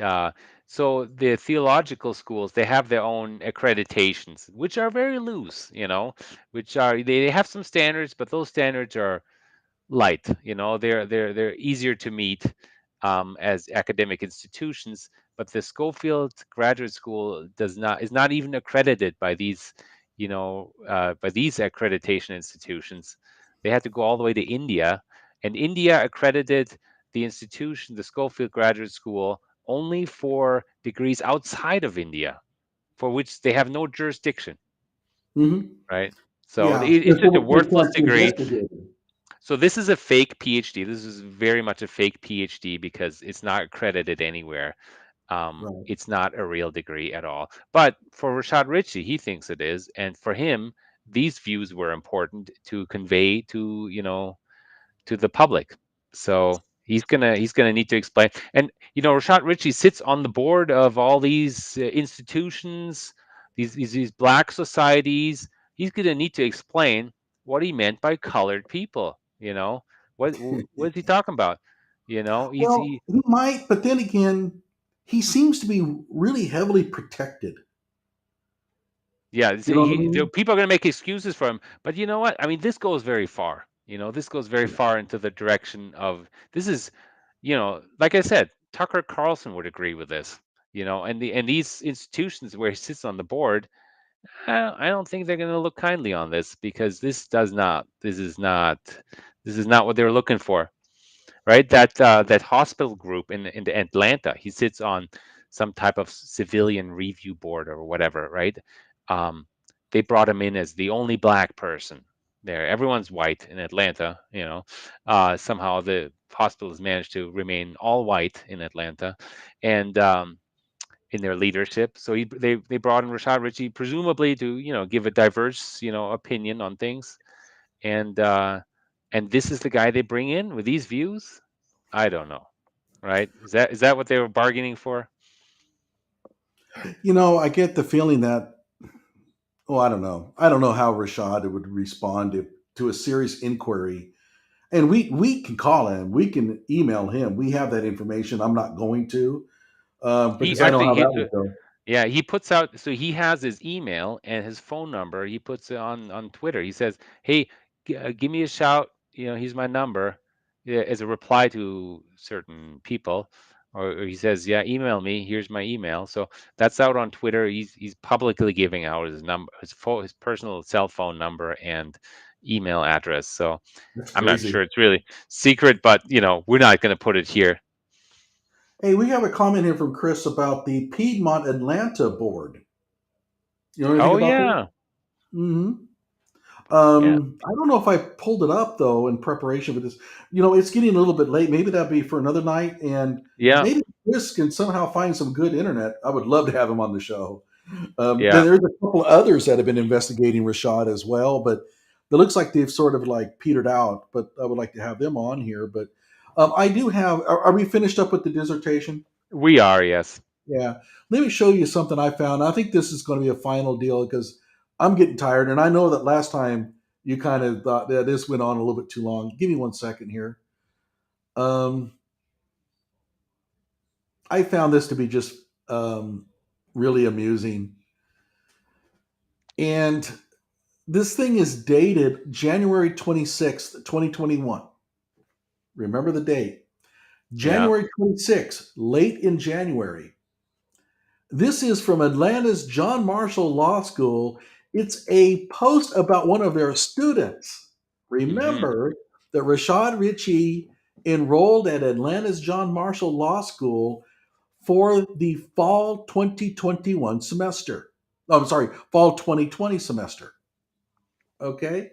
So the theological schools, they have their own accreditations, which are very loose, you know, which are they have some standards, but those standards are light. You know, they're easier to meet as academic institutions. But the Schofield Graduate School does not is not even accredited by these, by these accreditation institutions. They had to go all the way to India, and India accredited the institution, the Schofield Graduate School, only for degrees outside of India, for which they have no jurisdiction, Hmm. right? So Yeah, it's just a they worthless can't degree. investigate it. So this is a fake PhD. This is very much a fake PhD because it's not accredited anywhere. Right. It's not a real degree at all. But for Rashad Richey, he thinks it is, and for him, these views were important to convey to to the public. So he's gonna need to explain. And Rashad Richey sits on the board of all these institutions, these black societies. He's gonna need to explain what he meant by colored people. What is he talking about? He's Well, he he might, but then again, he seems to be really heavily protected. Yeah, You know what I mean? people are going to make excuses for him, but you know what? I mean, this goes very far. This goes very far into the direction of this is, like I said, Tucker Carlson would agree with this. And these institutions where he sits on the board, I don't think they're going to look kindly on this because this is not what they're looking for, right? That hospital group in Atlanta, he sits on some type of civilian review board or whatever, right? Um, they brought him in as the only black person there. Everyone's white in Atlanta, somehow the hospital has managed to remain all white in Atlanta, and in their leadership. So they brought in Rashad Richey presumably to give a diverse opinion on things, and this is the guy they bring in with these views. I don't know, right? Is that what they were bargaining for? I get the feeling that, oh, I don't know. I don't know how Rashad would respond to a serious inquiry. And we can call him, we can email him. We have that information. I'm not going to, He because I know actually how he that would go. Yeah, he puts out, so he has his email and his phone number. He puts it on Twitter. He says, "Hey, give me a shout. Here's my number," yeah, as a reply to certain people. Or he says, "Yeah, email me. Here's my email." So that's out on Twitter. He's publicly giving out his number, his personal cell phone number and email address. So That's I'm not crazy. sure it's really secret, but we're not going to put it here. Hey, we have a comment here from Chris about the Piedmont Atlanta board. You know anything Oh about this? yeah, Hmm. yeah, I don't know if I pulled it up though in preparation for this. It's getting a little bit late. Maybe that'd be for another night, and yeah, maybe Chris can somehow find some good internet. I would love to have him on the show. Then yeah. there's a couple others that have been investigating Rashad as well, but it looks like they've sort of like petered out. But I would like to have them on here. But I do have. Are we finished up with the dissertation? We are, yes. Yeah. Let me show you something I found. I think this is going to be a final deal because I'm getting tired, and I know that last time you kind of thought that this went on a little bit too long. Give me one second here. Um, I found this to be just really amusing, and this thing is dated January 26th, 2021. Remember the date. Yeah. January 26th, late in January. This is from Atlanta's John Marshall Law School. It's a post about one of their students. Mhm. Remember that Rashad Richey enrolled at Atlanta's John Marshall Law School for the fall 2021 semester. Oh, I'm sorry, fall 2020 semester. Okay.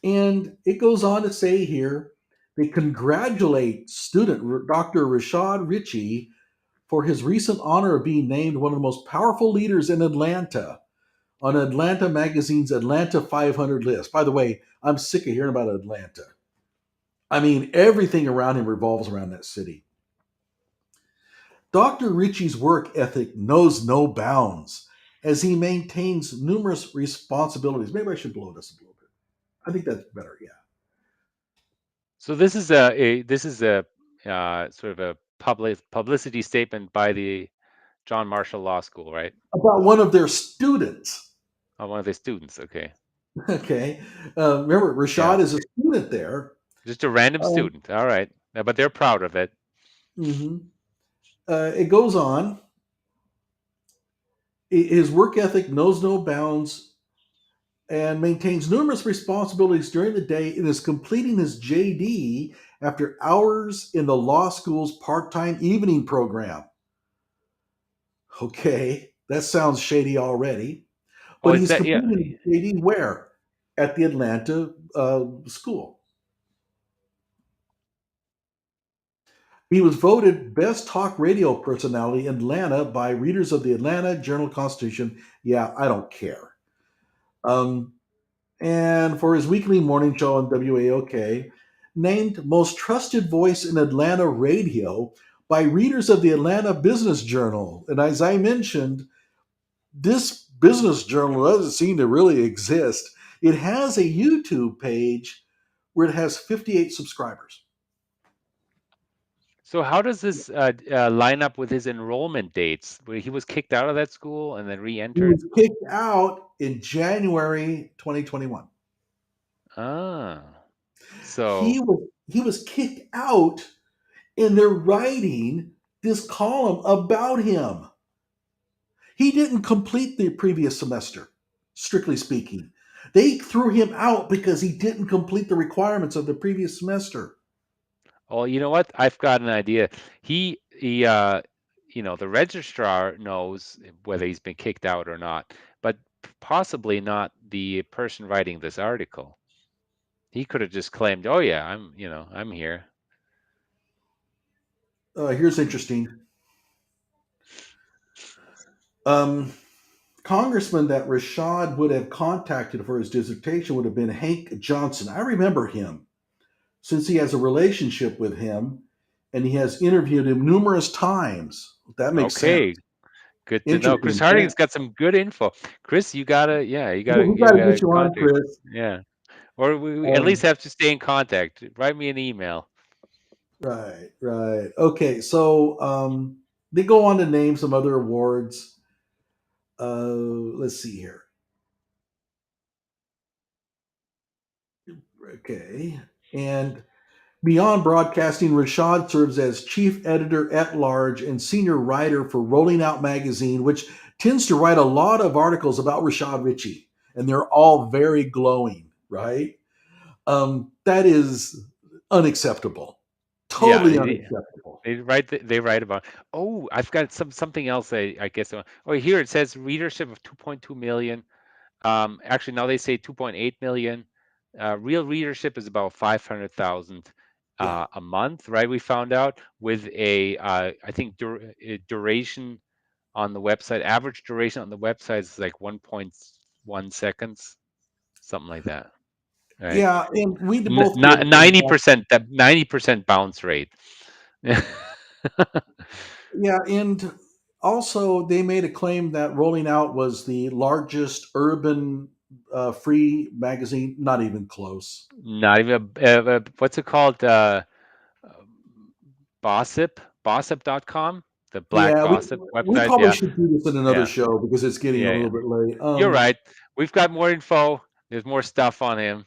And it goes on to say here they congratulate student Dr. Rashad Richey for his recent honor of being named one of the most powerful leaders in Atlanta on Atlanta Magazine's Atlanta 500 list. By the way, I'm sick of hearing about Atlanta. I mean, everything around him revolves around that city. Dr. Ritchie's work ethic knows no bounds as he maintains numerous responsibilities. Maybe I should blow this a little bit. I think that's better. Yeah. So this is a sort of a publicity statement by the John Marshall Law School, right? About one of their students. One of the students. Okay. Okay. Remember, Yeah. Rashad is a student there. Just a random Um, student. All right. But they're proud of it. mhm. It goes on. His work ethic knows no bounds and maintains numerous responsibilities during the day and is completing his JD after hours in the law school's part time evening program. Okay, that sounds shady already. Oh, But is he's that yeah? completing his JD where? At the Atlanta school. He was voted best talk radio personality in Atlanta by readers of the Atlanta Journal Constitution. Yeah, I don't care. Um, and for his weekly morning show on WAOK, named most trusted voice in Atlanta radio by readers of the Atlanta Business Journal. And as I mentioned, this business journal doesn't seem to really exist. It has a YouTube page where it has 58 subscribers. So how does this line up with his enrollment dates? Where he was kicked out of that school and then He re-entered? was kicked out in January 2021. Ah, He so was he was kicked out and they're writing this column about him. He didn't complete the previous semester, strictly speaking. They threw him out because he didn't complete the requirements of the previous semester. oh, you know what? I've got an idea. He, the registrar knows whether he's been kicked out or not, but possibly not the person writing this article. He could have just claimed, "Oh yeah, I'm here." Here's interesting. Um, Congressman that Rashad would have contacted for his dissertation would have been Hank Johnson. I remember him since he has a relationship with him and he has interviewed him numerous times. That makes sense. Okay, good to know. Chris Interesting. Yeah. Harding's got some good info. Chris, you gotta, yeah, you gotta, We you got to get gotta you on, contact. Chris. Yeah, or we at least Um, have to stay in contact. Write me an email. right, right. Okay, so they go on to name some other awards. Let's see here. Okay, and beyond broadcasting, Rashad serves as chief editor at large and senior writer for Rolling Out magazine, which tends to write a lot of articles about Rashad Richey, and they're all very glowing, right? That is unacceptable. Yeah, Totally unacceptable. they write about. Oh, I've got something else. I guess. Oh, here it says readership of 2.2 million. Actually, now they say 2.8 million. Real readership is about 500,000 Yeah. a month, right? We found out with I think duration on the website. Average duration on the website is like 1.1 seconds, something like that, right? Yeah, and we both did some. 90%, that 90% bounce rate. Yeah, and also they made a claim that Rolling Out was the largest urban free magazine. Not even close. Not even what's it called? Bossip, bossip.com, the black Yeah, gossip we website. probably Yeah, should do this in another yeah, show because it's getting a yeah, little yeah. bit late. You're right. We've got more info. There's more stuff on him.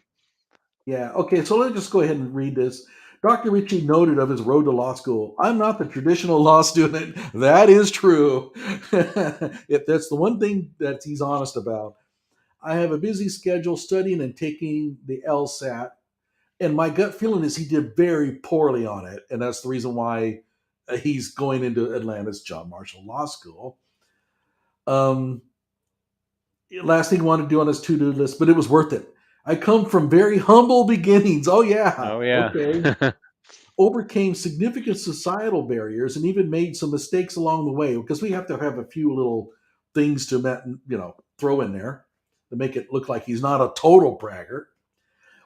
Yeah. Okay. So let's just go ahead and read this. Dr. Ritchie noted of his road to law school. I'm not the traditional law student. That is true. If that's the one thing that he's honest about. I have a busy schedule studying and taking the LSAT. And my gut feeling is he did very poorly on it. And that's the reason why he's going into Atlanta's John Marshall Law School. Um, Last thing he wanted to do on his to-do list, but it was worth it. I come from very humble beginnings. Oh yeah, Oh yeah. okay. Overcame significant societal barriers and even made some mistakes along the way because we have to have a few little things to throw in there to make it look like he's not a total braggart.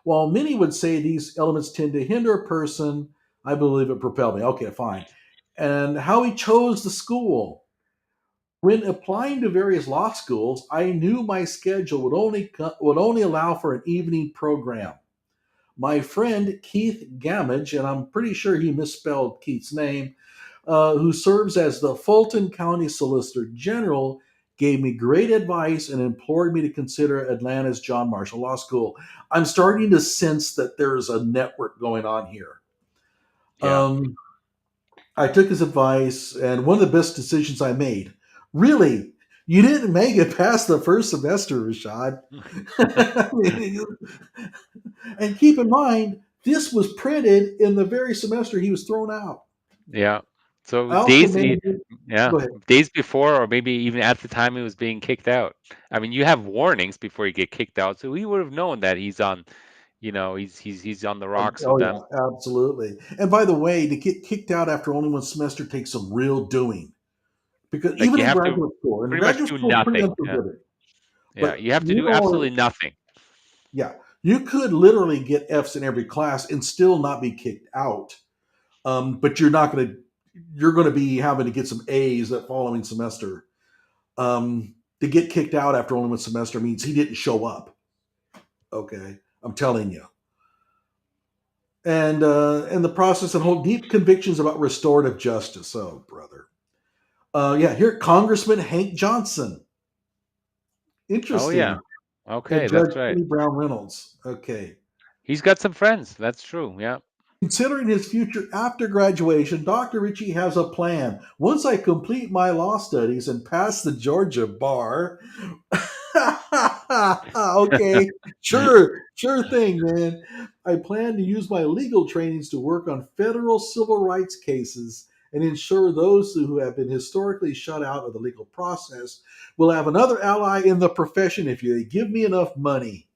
While many would say these elements tend to hinder a person, I believe it propelled me. Okay, fine. And how he chose the school. When applying to various law schools, I knew my schedule would only allow for an evening program. My friend Keith Gamage, and I'm pretty sure he misspelled Keith's name, who serves as the Fulton County Solicitor General, gave me great advice and implored me to consider Atlanta's John Marshall Law School. I'm starting to sense that there's a network going on here. Yeah. Um, I took his advice, and one of the best decisions I made. Really, you didn't make it past the first semester, Rashad. And keep in mind, this was printed in the very semester he was thrown out. Yeah. So I also days, made. yeah, Go ahead. days before, or maybe even at the time he was being kicked out. I mean, you have warnings before you get kicked out, so he would have known that he's on, he's on the rocks with Oh them. yeah, absolutely. And by the way, to get kicked out after only one semester takes some real doing. Because Like even you in have to graduate school, and pretty much graduate do school is pretty nothing. Yeah. unforgiving. Yeah. But You have to do absolutely nothing. yeah, you could literally get F's in every class and still not be kicked out. But you're going to be having to get some A's that following semester. To get kicked out after only one semester means he didn't show up. Okay, I'm telling you. And the process and hold deep convictions about restorative justice. Oh, brother. Yeah, here, Congressman Hank Johnson. Oh yeah. Interesting. And Okay, Judge that's right. Amy Brown Reynolds. Okay. He's got some friends. That's true. Yeah. Considering his future after graduation, Dr. Ritchie has a plan. Once I complete my law studies and pass the Georgia bar, okay, sure thing, man. I plan to use my legal trainings to work on federal civil rights cases and ensure those who have been historically shut out of the legal process will have another ally in the profession if they give me enough money.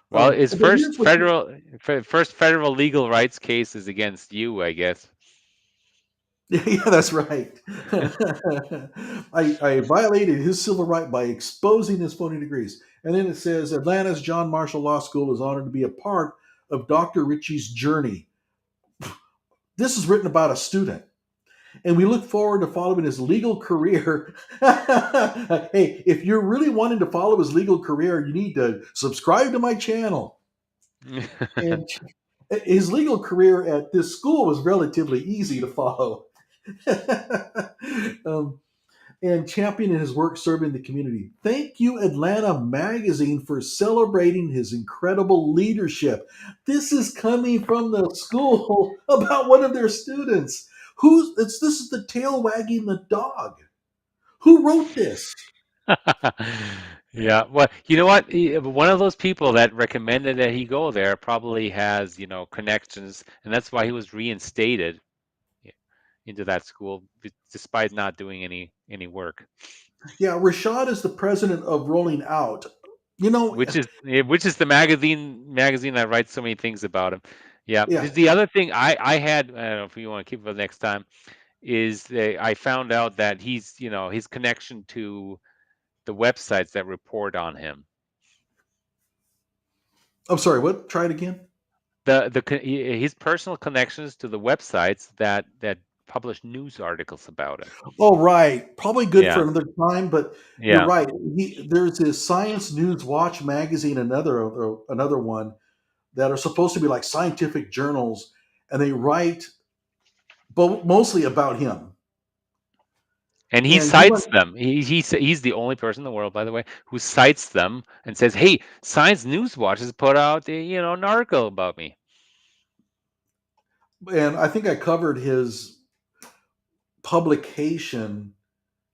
Well, his But here's what first federal legal rights case is against you, I guess. yeah, that's right. I violated his civil right by exposing his phony degrees. And then it says Atlanta's John Marshall Law School is honored to be a part of Dr. Ritchie's journey. This is written about a student, and we look forward to following his legal career. Hey, if you're really wanting to follow his legal career, you need to subscribe to my channel. And his legal career at this school was relatively easy to follow. um, and championing his work serving the community. Thank you, Atlanta Magazine, for celebrating his incredible leadership. This is coming from the school about one of their students. This is the tail wagging the dog. Who wrote this? Yeah. Well, you know what? One of those people that recommended that he go there probably has, connections, and that's why he was reinstated into that school despite not doing any work. Yeah, Rashad is the president of Rolling Out. You know, Which is the magazine that writes so many things about him. Yeah. yeah. The other thing I had, I don't know if you want to keep it for the next time, is I found out that his connection to the websites that report on him. I'm sorry. What? Try it again. His personal connections to the websites that publish news articles about him. Oh, right. Probably good for Yeah. another time, but you're Yeah. right. There's this Science News Watch magazine, another one that are supposed to be like scientific journals, and they write, but mostly about him. And he And he went, cites them. He's the only person in the world, by the way, who cites them and says, "Hey, Science News Watch has put out an article about me." and I think I covered his publication.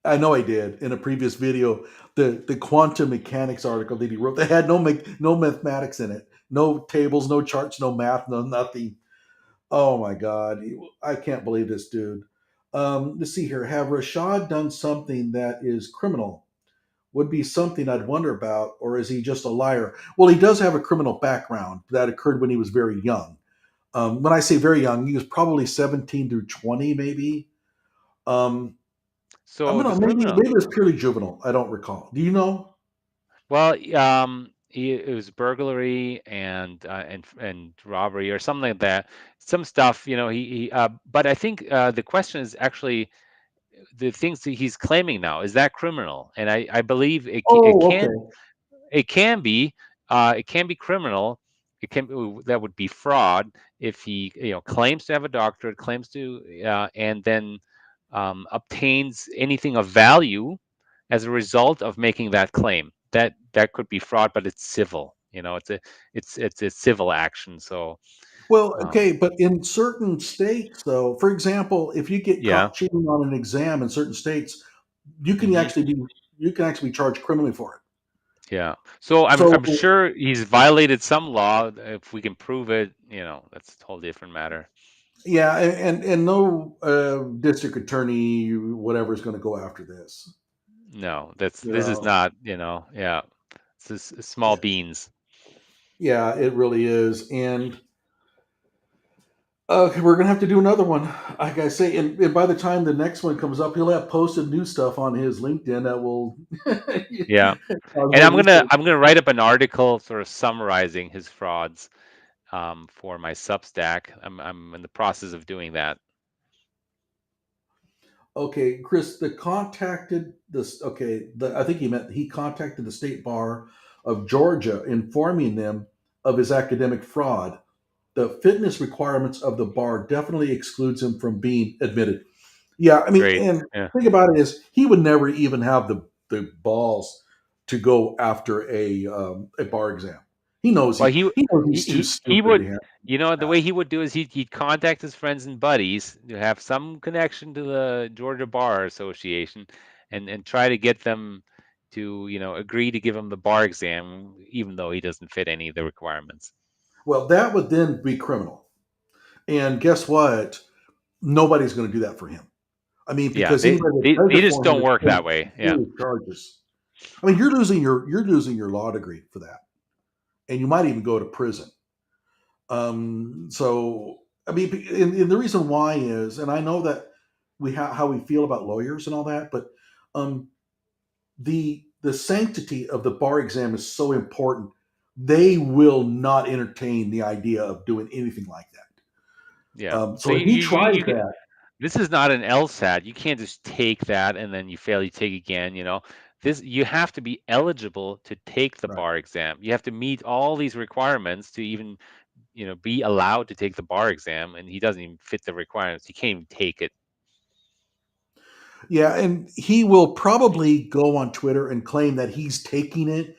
I know I did in a previous video. The quantum mechanics article that he wrote that had no mathematics in it, no tables, no charts, no math, no nothing. Oh my God, I can't believe this dude. Let's see here. Have Rashad done something that is criminal? Would be something I'd wonder about, or is he just a liar? Well, he does have a criminal background that occurred when he was very young. When I say very young, he was probably 17 through 20, maybe. Um, I'm So the gonna maybe criminal, it was purely juvenile. I don't recall. Do you know? well, it was burglary and robbery or something like that. Some stuff, but I think the question is actually the things that he's claiming now. Is that criminal? And I believe Oh, okay. it can be criminal. It can that would be fraud if he claims to have a doctorate, claims to and then obtains anything of value as a result of making that claim. That could be fraud, but it's civil. It's a civil action. So Well, um, okay, but in certain states, though, for example, if you get yeah, caught cheating on an exam in certain states, you can hmm actually be you can actually be charged criminally for it. yeah. So So I'm sure he's violated some law. If we can prove it, that's a totally different matter. yeah, and no district attorney, whatever, is going to go after this. No, You this is know, not, yeah. It's just small beans. yeah, it really is, and we're gonna have to do another one. Like I say, and by the time the next one comes up, he'll have posted new stuff on his LinkedIn that will Yeah. cause And more research. I'm gonna write up an article sort of summarizing his frauds for my Substack. I'm in the process of doing that. Okay, Chris, the contacted this. Okay, I think he contacted the state bar of Georgia, informing them of his academic fraud. The fitness requirements of the bar definitely excludes him from being admitted. Yeah, I mean, Great. and Yeah. the thing about it is, he would never even have the balls to go after a bar exam. Well, he He knows he's too he stupid to would, have the that. way he would do is he'd contact his friends and buddies who have some connection to the Georgia Bar Association, and try to get them to agree to give him the bar exam, even though he doesn't fit any of the requirements. Well, that would then be criminal. And guess what? Nobody's going to do that for him. I mean, Yeah, because anybody that does they it just for him don't is work that facing way. Yeah, serious charges. I mean, you're losing your law degree for that, and you might even go to prison. So I mean, and the reason why is, and I know that how we feel about lawyers and all that, but um, the sanctity of the bar exam is so important. They will not entertain the idea of doing anything like that. yeah. So So if he tries that, this is not an LSAT. You can't just take that and then you fail, you take again, This you have to be eligible to take the right? bar exam. You have to meet all these requirements to even, be allowed to take the bar exam, and he doesn't even fit the requirements. He can't even take it. Yeah, and he will probably go on Twitter and claim that he's taking it,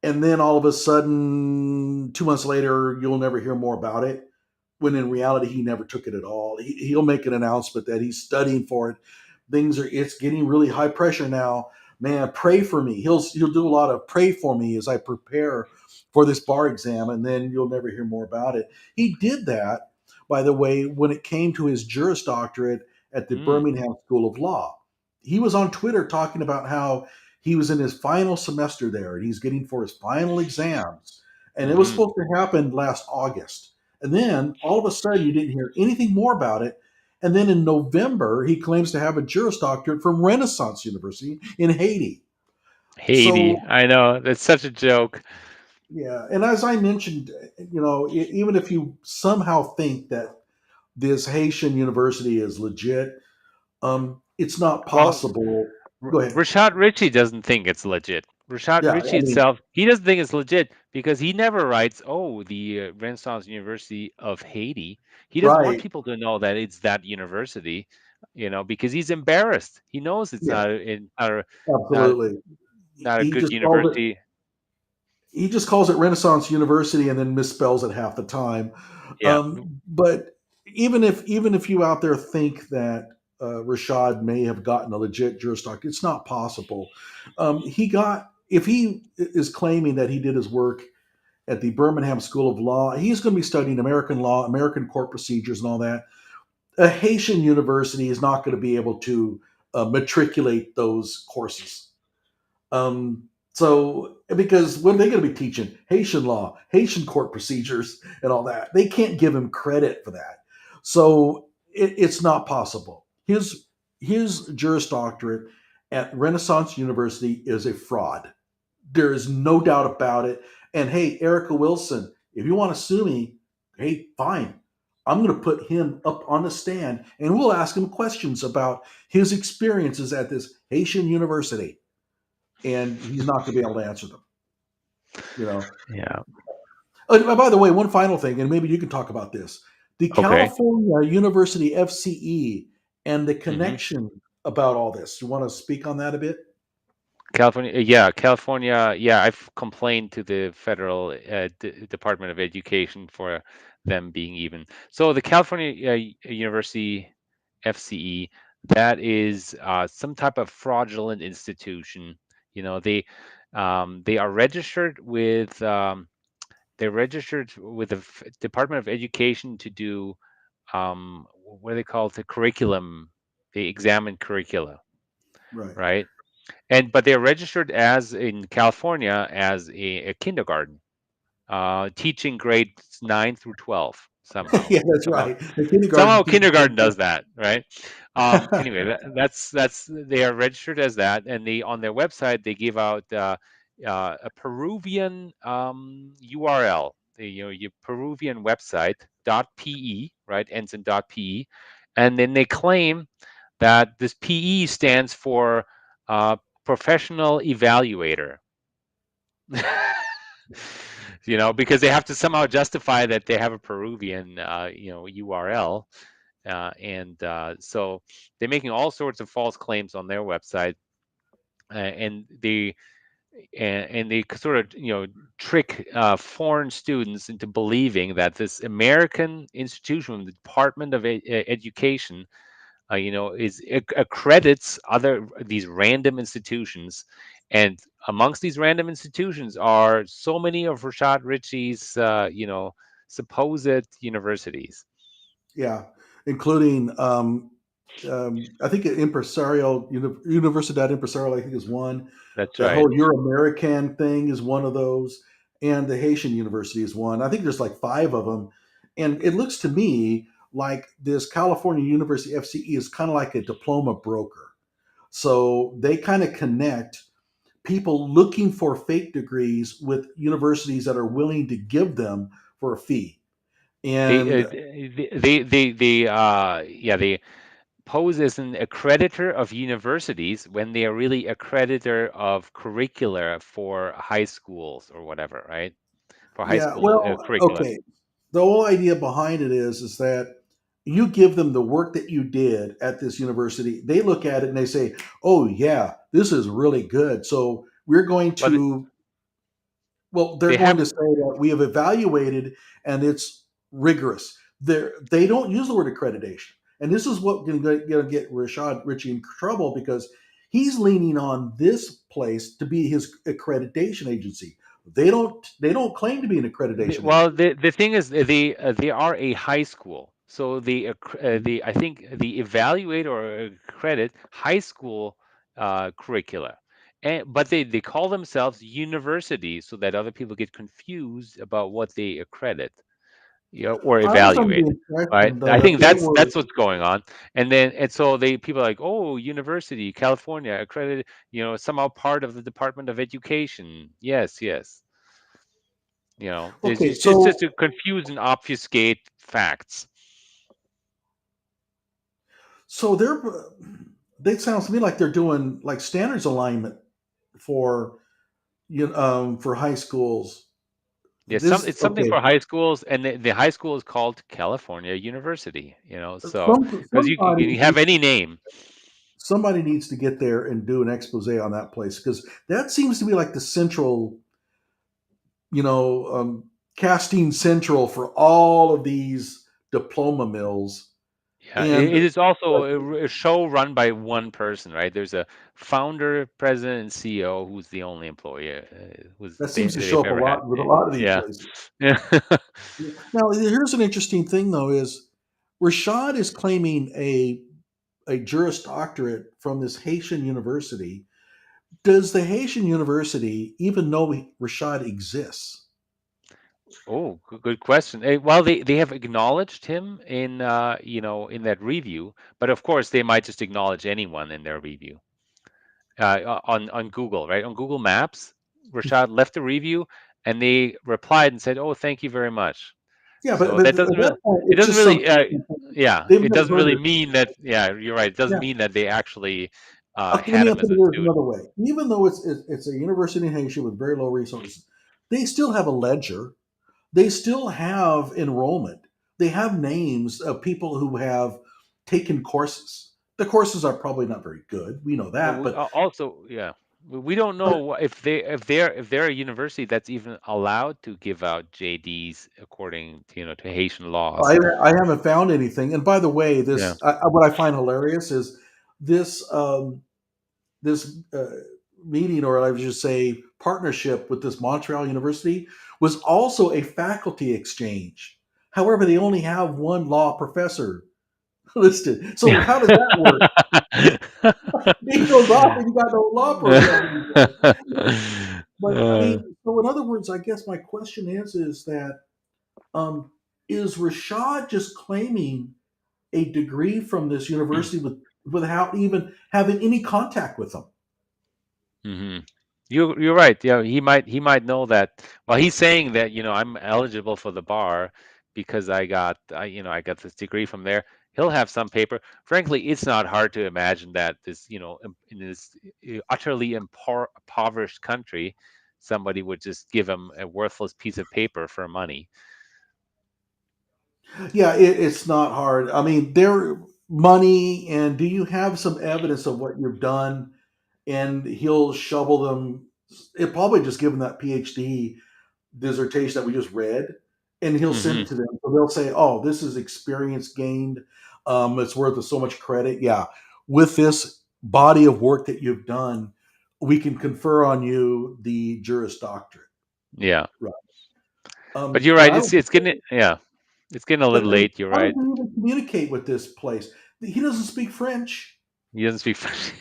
and then all of a sudden, 2 months later, you'll never hear more about it. When in reality, he never took it at all. He'll make an announcement that he's studying for it. It's getting really high pressure now. Man, pray for me. He'll do a lot of pray for me as I prepare for this bar exam, and then you'll never hear more about it. He did that, by the way, when it came to his Juris Doctorate at the Mm, Birmingham School of Law. He was on Twitter talking about how he was in his final semester there and he's getting for his final exams. And it was hmm supposed to happen last August. And then all of a sudden, you didn't hear anything more about it. And then in November, he claims to have a Juris Doctorate from Renaissance University in Haiti. Haiti, So, I know that's such a joke. yeah. And as I mentioned, even if you somehow think that this Haitian university is legit, it's not Well, possible. Go ahead. Rashad Richey doesn't think it's legit. Rashad Yeah. Richey I mean, itself, he doesn't think it's legit because he never writes, "Oh, the Renaissance University of Haiti." He doesn't want right. people to know that it's that university, because he's embarrassed. He knows it's Yeah, not absolutely. not a He good just calls it university. he just calls it Renaissance University and then misspells it half the time. Yeah. But even if you out there think that Rashad may have gotten a legit Juris Doctorate, it's not possible. He got if he is claiming that he did his work at the Birmingham School of Law. He's going to be studying American law, American court procedures, and all that. A Haitian university is not going to be able to matriculate those courses. So, because what are they going to be teaching? Haitian law, Haitian court procedures, and all that. They can't give him credit for that. So it's not possible. His Juris Doctorate at Renaissance University is a fraud. There is no doubt about it. And hey, Erica Wilson, if you want to sue me, hey, fine. I'm going to put him up on the stand and we'll ask him questions about his experiences at this Haitian university. And he's not going to be able to answer them. You know. Yeah. By the way, one final thing, and maybe you can talk about this: the Okay. California University FCE and the Hmm. connection about all this. You want to speak on that a bit? California, yeah, California, yeah. I've complained to the federal Department of Education for them being even. So the California University FCE, that is some type of fraudulent institution. They are registered with they're registered with the Department of Education to do what do they call it? The curriculum. They examine curricula, Right. right? And but they're registered as in California as a kindergarten, teaching grades 9 through 12 somehow. Yeah, that's Somehow, right. The kindergarten somehow teacher. kindergarten does that, right? Anyway, that's they are registered as that, and they on their website they give out a Peruvian URL. Your Peruvian website .pe, right, ends in .pe, and then they claim that this PE stands for uh, professional evaluator. Because they have to somehow justify that they have a Peruvian, URL, and so they're making all sorts of false claims on their website, and they sort of trick foreign students into believing that this American institution, the Department of Education, is accredits other these random institutions, and amongst these random institutions are so many of Rashad Richey's, supposed universities. Yeah, including I think Universidad Impresarial, I think is one. That's That right. whole Euro American thing is one of those, and the Haitian University is one. I think there's like five of them, and it looks to me like this California University FCE is kind of like a diploma broker. So they kind of connect people looking for fake degrees with universities that are willing to give them for a fee. They And yeah, they pose as an accreditor of universities when they are really accreditor of curricula for high schools or whatever, right? For high yeah, school well, curricula. okay. The whole idea behind it is that you give them the work that you did at this university. They look at it and they say, "Oh yeah, this is really good." So we're going Well, to well, they're they going have to say that we have evaluated and it's rigorous. They don't use the word accreditation. And this is what going to get Rashad Richey in trouble because he's leaning on this place to be his accreditation agency. They don't claim to be an accreditation well, agency. the thing is, they are a high school, so the I think the evaluate or accredit high school curricula, and but they call themselves universities so that other people get confused about what they accredit, or I was under the evaluate. Right? impression I that think they that's were what's going on, and so they people are like, oh, university, California, accredited, somehow part of the Department of Education. Yes, yes. There's okay. just So to confuse and obfuscate facts. so they're they sounds to me like they're doing like standards alignment for for high schools. Yeah, This it's something okay. for high schools, and the high school is called California University. So because you have any name. Somebody needs to get there and do an expose on that place because that seems to be like the central, you know, casting central for all of these diploma mills. Yeah, And it is also a show run by one person, right? There's a founder, president, and CEO who's the only employee that seems to show they've up a ever had. lot with a lot of these Yeah. places. Yeah. Now, here's an interesting thing, though: is Rashad is claiming a Juris Doctorate from this Haitian university. Does the Haitian university even know Rashad exists? Oh, good question. Well, they have acknowledged him in in that review, but of course they might just acknowledge anyone in their review. On Google, right? On Google Maps, Rashad left a review and they replied and said, "Oh, thank you very much." Yeah, So but that at doesn't really, that point, it it's doesn't just some. really, yeah, They've it never doesn't heard really of. mean that. Yeah, you're right. It doesn't Yeah. mean that they actually Okay, let had me him put as it a student. another way. Even though it's a university in Haiti with very low resources, they still have a ledger. They still have enrollment. They have names of people who have taken courses. The courses are probably not very good. We know Well, that, but also, yeah, we don't know but if they're a university that's even allowed to give out JDs according to, to Haitian laws. I haven't found anything. And by the way, Yeah. what I find hilarious is this this meeting, or I would just say partnership with this Montreal University, was also a faculty exchange. However, they only have one law professor listed. So how does that work? He goes off and you got no law program anymore. But I Uh, mean, so in other words, I guess my question is that um, is Rashad just claiming a degree from this university without even having any contact with them? hmm you're right. Yeah, he might know that. Well, he's saying that I'm eligible for the bar because I got this degree from there. He'll have some paper. Frankly, it's not hard to imagine that this in this utterly impoverished country, somebody would just give him a worthless piece of paper for money. Yeah, it's not hard. I mean, their money, and do you have some evidence of what you've done? And he'll shovel them. It probably just give them that PhD dissertation that we just read, and he'll send hmm it to them. So they'll say, "Oh, this is experience gained. It's worth so much credit." Yeah, with this body of work that you've done, we can confer on you the Juris Doctorate. Yeah, Right. but you're But right. I It's getting a but little late. You're how does right. he even communicate with this place? He doesn't speak French. He doesn't speak French.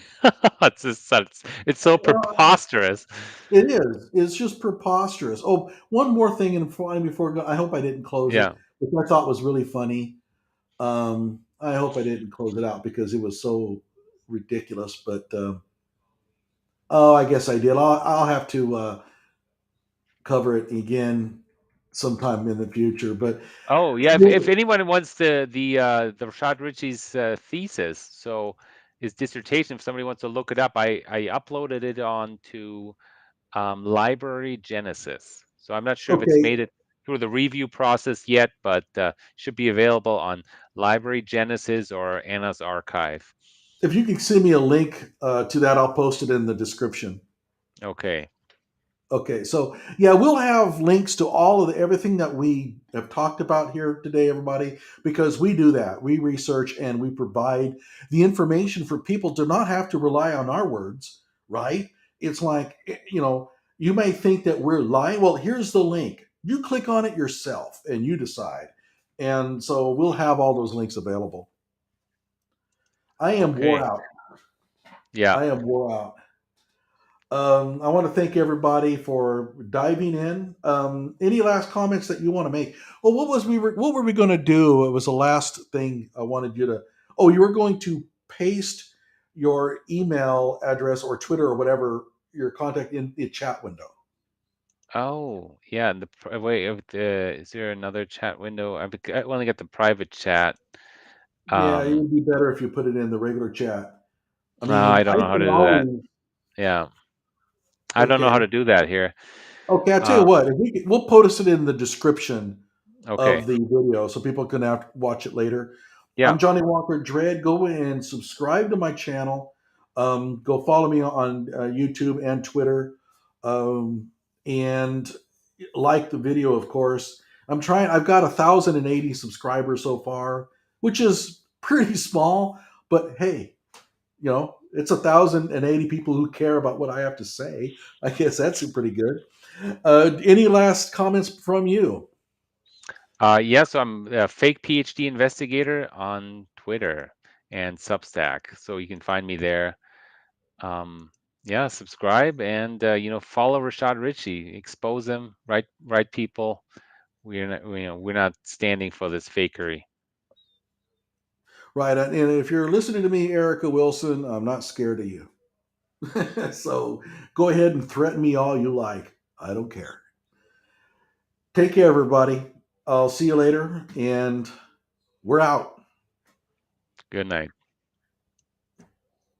It's so Uh, preposterous. it is. It's just preposterous. Oh, one more thing, and before I hope I didn't close it, Yeah. which I thought was really funny. I hope I didn't close it out because it was so ridiculous. But oh, I guess I did. I'll have to cover it again sometime in the future. But Oh, yeah. If anyone wants the Rashad Richey's thesis, so his dissertation, if somebody wants to look it up, I uploaded it onto Library Genesis. So I'm not sure if it's okay, made it through the review process yet, but should be available on Library Genesis or Anna's Archive. if you can send me a link to that, I'll post it in the description. Okay. Okay, so yeah, we'll have links to all of everything that we have talked about here today, everybody, because we do that. We research and we provide the information for people to not have to rely on our words, right? It's like, you may think that we're lying. Well, here's the link. You click on it yourself and you decide. And so we'll have all those links available. I am wore Okay. out. Yeah. I am wore out. I want to thank everybody for diving in. Any last comments that you want to make? Well, what were we going to do? It was the last thing I wanted you to. Oh, you were going to paste your email address or Twitter or whatever your contact in the chat window. Oh, yeah. Wait, is there another chat window? I only got the private chat. Yeah, it Um, would be better if you put it in the regular chat. I no, mean, I I don't know how can to do that. always. Yeah, I don't know how Okay, to do that here. okay. I'll tell you Uh, what. We'll post it in the description okay. of the video so people can watch it later. Yeah. I'm Johnny Walker Dread. Go and subscribe to my channel. Go follow me on YouTube and Twitter. And like the video, of course. I've got 1,080 subscribers so far, which is pretty small, but hey, it's 1,080 people who care about what I have to say. I guess that's pretty good. Any last comments from you? Yes, I'm a fake PhD investigator on Twitter and Substack, so you can find me there. Yeah, subscribe and follow Rashad Richey. Expose him, right people. We're not standing for this fakery. Right. And if you're listening to me, Erica Wilson, I'm not scared of you. So go ahead and threaten me all you like. I don't care. Take care, everybody. I'll see you later, and we're out. Good night.